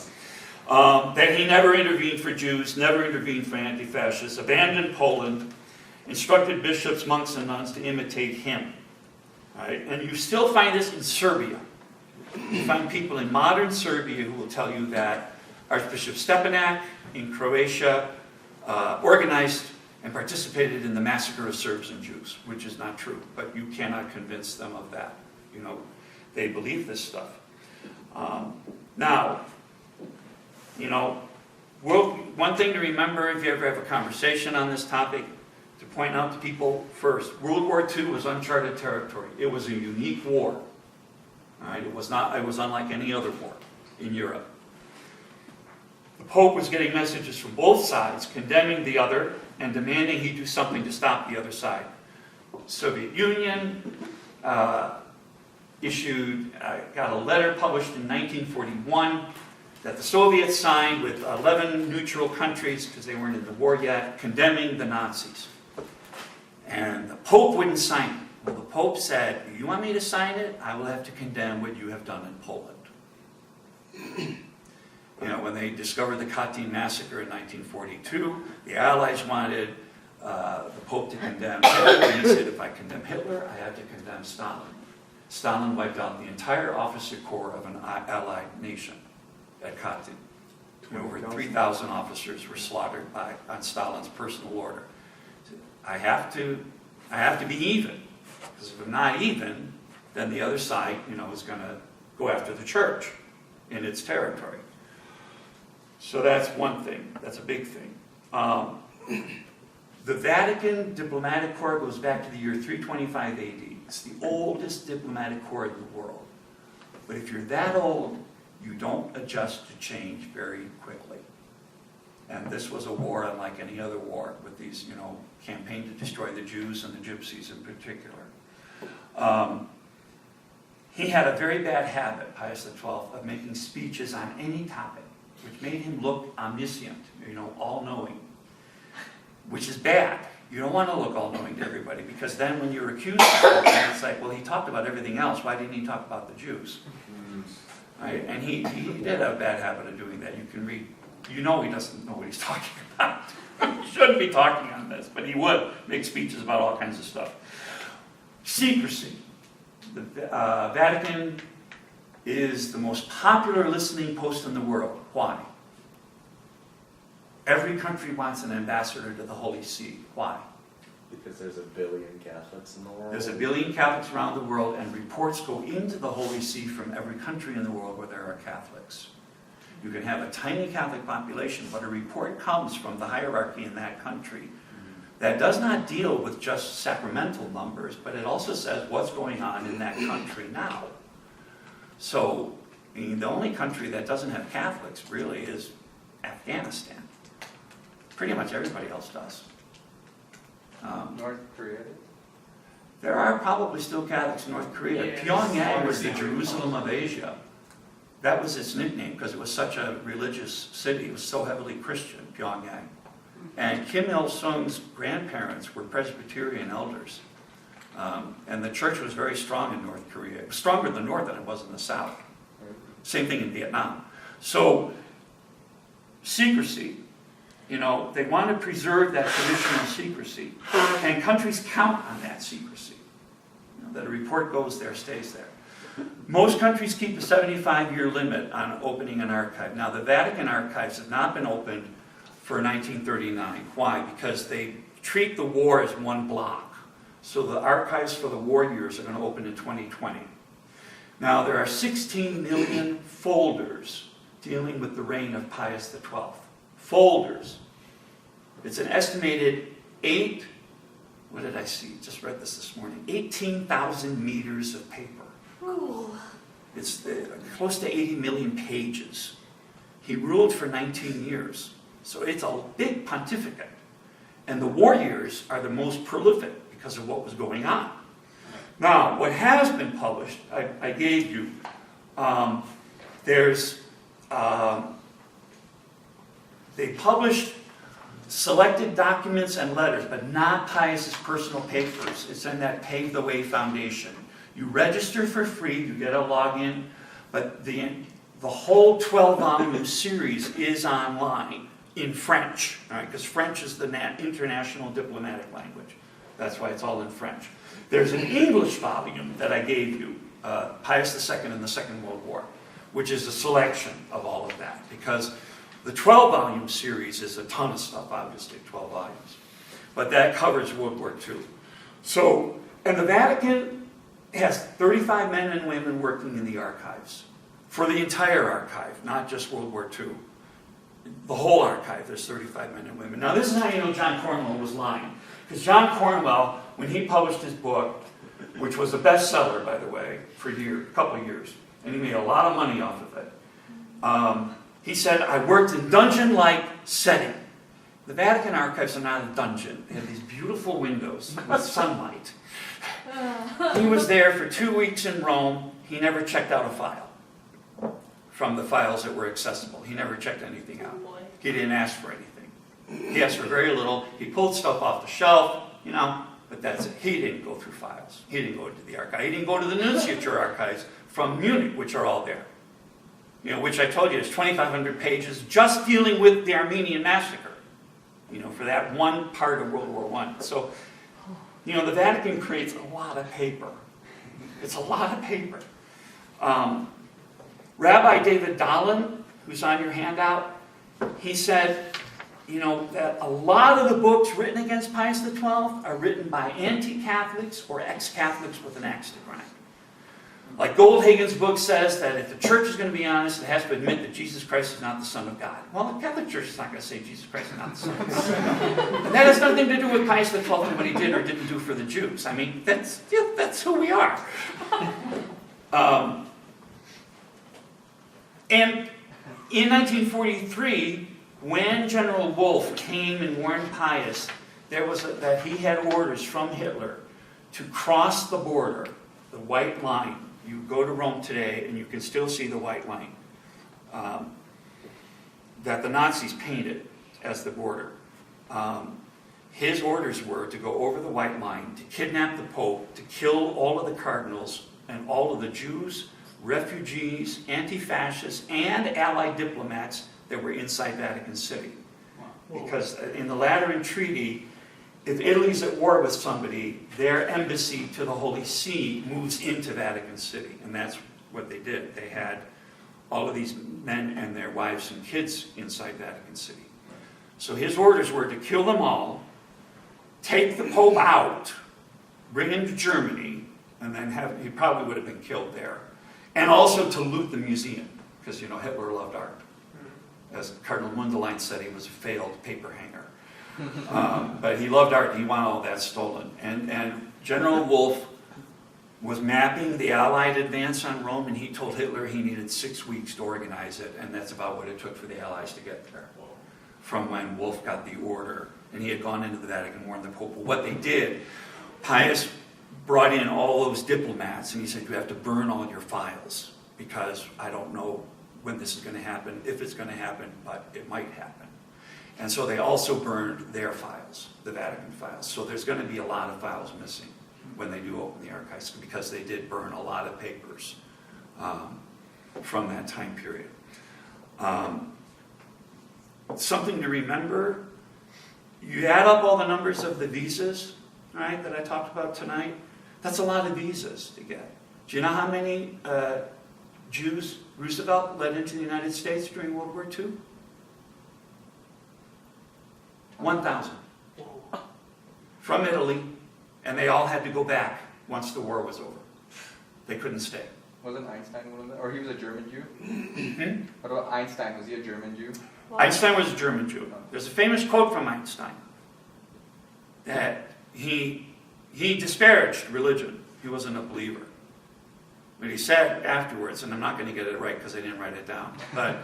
That he never intervened for Jews, never intervened for anti-fascists, abandoned Poland, instructed bishops, monks, and nuns to imitate him. Right? And you still find this in Serbia. You find people in modern Serbia who will tell you that Archbishop Stepanak in Croatia organized and participated in the massacre of Serbs and Jews, which is not true, but you cannot convince them of that. They believe this stuff. One thing to remember if you ever have a conversation on this topic, to point out to people first, World War II was uncharted territory. It was a unique war. All right? It was unlike any other war in Europe. The Pope was getting messages from both sides, condemning the other and demanding he do something to stop the other side. Soviet Union got a letter published in 1941 that the Soviets signed with 11 neutral countries, because they weren't in the war yet, condemning the Nazis. And the Pope wouldn't sign it. Well, the Pope said, you want me to sign it? I will have to condemn what you have done in Poland. When they discovered the Katyn massacre in 1942, the Allies wanted the Pope to condemn Hitler, and he said, if I condemn Hitler, I have to condemn Stalin. Stalin wiped out the entire officer corps of an Allied nation at Katyn. Over 3,000 officers were slaughtered on Stalin's personal order. I have to be even, because if I'm not even, then the other side, is going to go after the church in its territory. So that's one thing. That's a big thing. The Vatican diplomatic corps goes back to the year 325 AD. It's the oldest diplomatic corps in the world. But if you're that old, you don't adjust to change very quickly. And this was a war unlike any other war, with these, campaign to destroy the Jews and the Gypsies in particular. He had a very bad habit, Pius XII, of making speeches on any topic, which made him look omniscient, all-knowing, which is bad. You don't want to look all-knowing to everybody, because then when you're accused of something, it's like, well, he talked about everything else. Why didn't he talk about the Jews? Right? And he did have a bad habit of doing that. You can read. He doesn't know what he's talking about. He shouldn't be talking on on this, but he would make speeches about all kinds of stuff. Secrecy. The Vatican is the most popular listening post in the world. Why? Every country wants an ambassador to the Holy See. Why? Because there's 1 billion Catholics in the world. There's 1 billion Catholics around the world, and reports go into the Holy See from every country in the world where there are Catholics. You can have a tiny Catholic population, but a report comes from the hierarchy in that country that does not deal with just sacramental numbers, but it also says what's going on in that country now. So, I mean, the only country that doesn't have Catholics really is Afghanistan. Pretty much everybody else does. North Korea. There are probably still Catholics in North Korea. Yeah. Pyongyang was the Jerusalem of Asia. That was its nickname because it was such a religious city. It was so heavily Christian, Pyongyang. And Kim Il-sung's grandparents were Presbyterian elders. And the church was very strong in North Korea. It was stronger in the north than it was in the south. Same thing in Vietnam. So, secrecy. You know, they want to preserve that traditional secrecy. And countries count on that secrecy. You know, that a report goes there, stays there. Most countries keep a 75-year limit on opening an archive. Now, the Vatican archives have not been opened for 1939. Why? Because they treat the war as one block. So the archives for the war years are going to open in 2020. Now, there are 16 million folders dealing with the reign of Pius XII. Folders. It's an estimated what did I see? Just read this morning. 18,000 meters of paper. Ooh. It's close to 80 million pages. He ruled for 19 years. So it's a big pontificate. And the war years are the most prolific because of what was going on. Now, what has been published, I gave you, they published selected documents and letters, but not Pius's personal papers. It's in that Pave the Way Foundation. You register for free, you get a login, but the whole 12-volume series is online in French, all right? Because French is the international diplomatic language. That's why it's all in French. There's an English volume that I gave you, Pius II and the Second World War, which is a selection of all of that, because the 12-volume series is a ton of stuff, obviously, 12 volumes. But that covers World War II. So, and the Vatican has 35 men and women working in the archives. For the entire archive, not just World War II. The whole archive, there's 35 men and women. Now, this is how you know John Cornwell was lying. Because John Cornwell, when he published his book, which was a bestseller, by the way, for a couple of years, and he made a lot of money off of it, he said, I worked in dungeon-like setting. The Vatican archives are not a dungeon. They have these beautiful windows with sunlight. He was there for 2 weeks in Rome. He never checked out a file from the files that were accessible. He never checked anything out. He didn't ask for anything. He asked for very little. He pulled stuff off the shelf, you know, but that's it. He didn't go through files. He didn't go into the archive. He didn't go to the Nunciature archives from Munich, which are all there. You know, which I told you is 2,500 pages just dealing with the Armenian massacre, you know, for that one part of World War I. So, you know, the Vatican creates a lot of paper. It's a lot of paper. Rabbi David Dahlin, who's on your handout, he said, you know, that a lot of the books written against Pius XII are written by anti-Catholics or ex-Catholics with an axe to grind. Like Goldhagen's book says that if the church is going to be honest, it has to admit that Jesus Christ is not the Son of God. Well, the Catholic Church is not going to say Jesus Christ is not the Son of God. And that has nothing to do with Pius XII and what he did or didn't do for the Jews. I mean, that's who we are. And in 1943, when General Wolfe came and warned Pius that he had orders from Hitler to cross the border, the white line. You go to Rome today and you can still see the white line that the Nazis painted as the border. His orders were to go over the white line, to kidnap the Pope, to kill all of the cardinals and all of the Jews, refugees, anti-fascists, and Allied diplomats that were inside Vatican City. Because in the Lateran Treaty, if Italy's at war with somebody, their embassy to the Holy See moves into Vatican City. And that's what they did. They had all of these men and their wives and kids inside Vatican City. So his orders were to kill them all, take the Pope out, bring him to Germany, and then he probably would have been killed there. And also to loot the museum, because Hitler loved art. As Cardinal Mundelein said, he was a failed paper hanger. But he loved art, and he wanted all that stolen. And General Wolfe was mapping the Allied advance on Rome, and he told Hitler he needed 6 weeks to organize it, and that's about what it took for the Allies to get there, from when Wolfe got the order. And he had gone into the Vatican, warned the Pope. But what they did, Pius brought in all those diplomats, and he said, you have to burn all your files, because I don't know when this is going to happen, if it's going to happen, but it might happen. And so they also burned their files, the Vatican files. So there's going to be a lot of files missing when they do open the archives, because they did burn a lot of papers from that time period. Something to remember, you add up all the numbers of the visas, right, that I talked about tonight, that's a lot of visas to get. Do you know how many Jews Roosevelt led into the United States during World War II? 1,000. From Italy, and they all had to go back once the war was over. They couldn't stay. Wasn't Einstein one of them? Or he was a German Jew? Hmm? What about Einstein? Was he a German Jew? Einstein was a German Jew. There's a famous quote from Einstein that he disparaged religion. He wasn't a believer. But he said afterwards, and I'm not going to get it right because I didn't write it down, but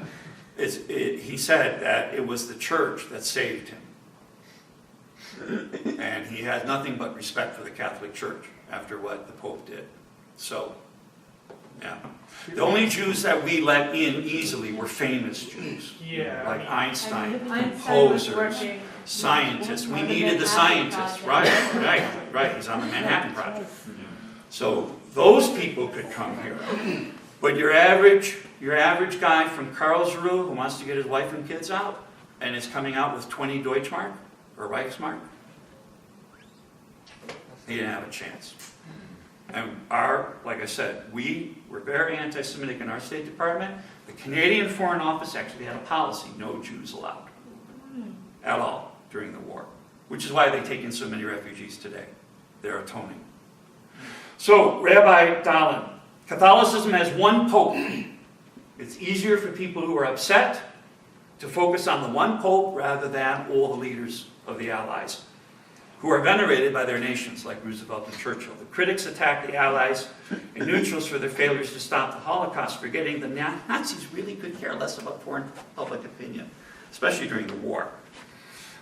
he said that it was the church that saved him. And he had nothing but respect for the Catholic Church after what the Pope did. So, yeah. The only Jews that we let in easily were famous Jews. Like Einstein, composers, scientists. We needed the scientists, right? He's on the Manhattan Project. So those people could come here. But your average guy from Karlsruhe who wants to get his wife and kids out and is coming out with 20 Deutschmark or Reichsmark, he didn't have a chance. And like I said, we were very anti-Semitic in our State Department. The Canadian Foreign Office actually had a policy, no Jews allowed at all during the war, which is why they take in so many refugees today. They're atoning. So, Rabbi Dahlin, Catholicism has one pope. It's easier for people who are upset to focus on the one pope rather than all the leaders of the Allies, who are venerated by their nations, like Roosevelt and Churchill. The critics attack the Allies and neutrals for their failures to stop the Holocaust, forgetting the Nazis really could care less about foreign public opinion, especially during the war.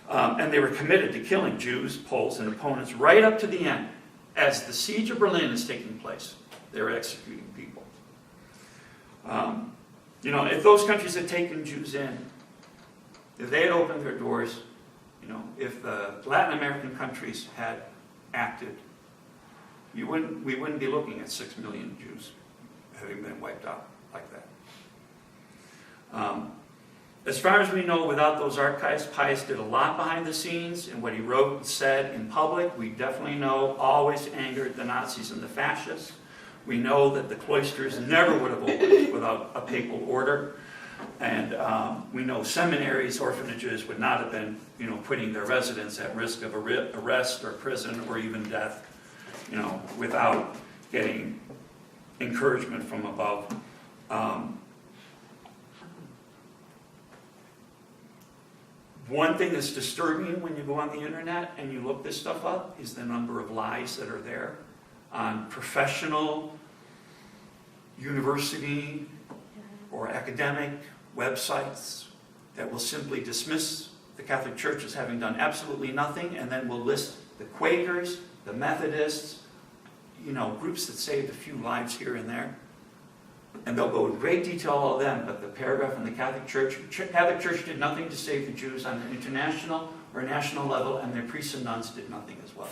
And they were committed to killing Jews, Poles, and opponents right up to the end. As the siege of Berlin is taking place, they were executing people. If those countries had taken Jews in, if they had opened their doors, if the Latin American countries had acted, we wouldn't be looking at 6 million Jews having been wiped out like that. As far as we know, without those archives, Pius did a lot behind the scenes, and what he wrote and said in public, we definitely know, always angered the Nazis and the fascists. We know that the cloisters never would have opened without a papal order. And we know seminaries, orphanages would not have been, putting their residents at risk of arrest or prison or even death, without getting encouragement from above. One thing that's disturbing when you go on the internet and you look this stuff up is the number of lies that are there on professional, university, or academic websites that will simply dismiss the Catholic Church as having done absolutely nothing, and then will list the Quakers, the Methodists, groups that saved a few lives here and there. And they'll go in great detail, all of them, but the paragraph on the Catholic Church did nothing to save the Jews on an international or national level, and their priests and nuns did nothing as well.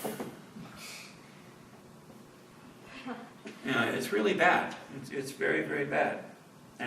It's really bad. It's very, very bad.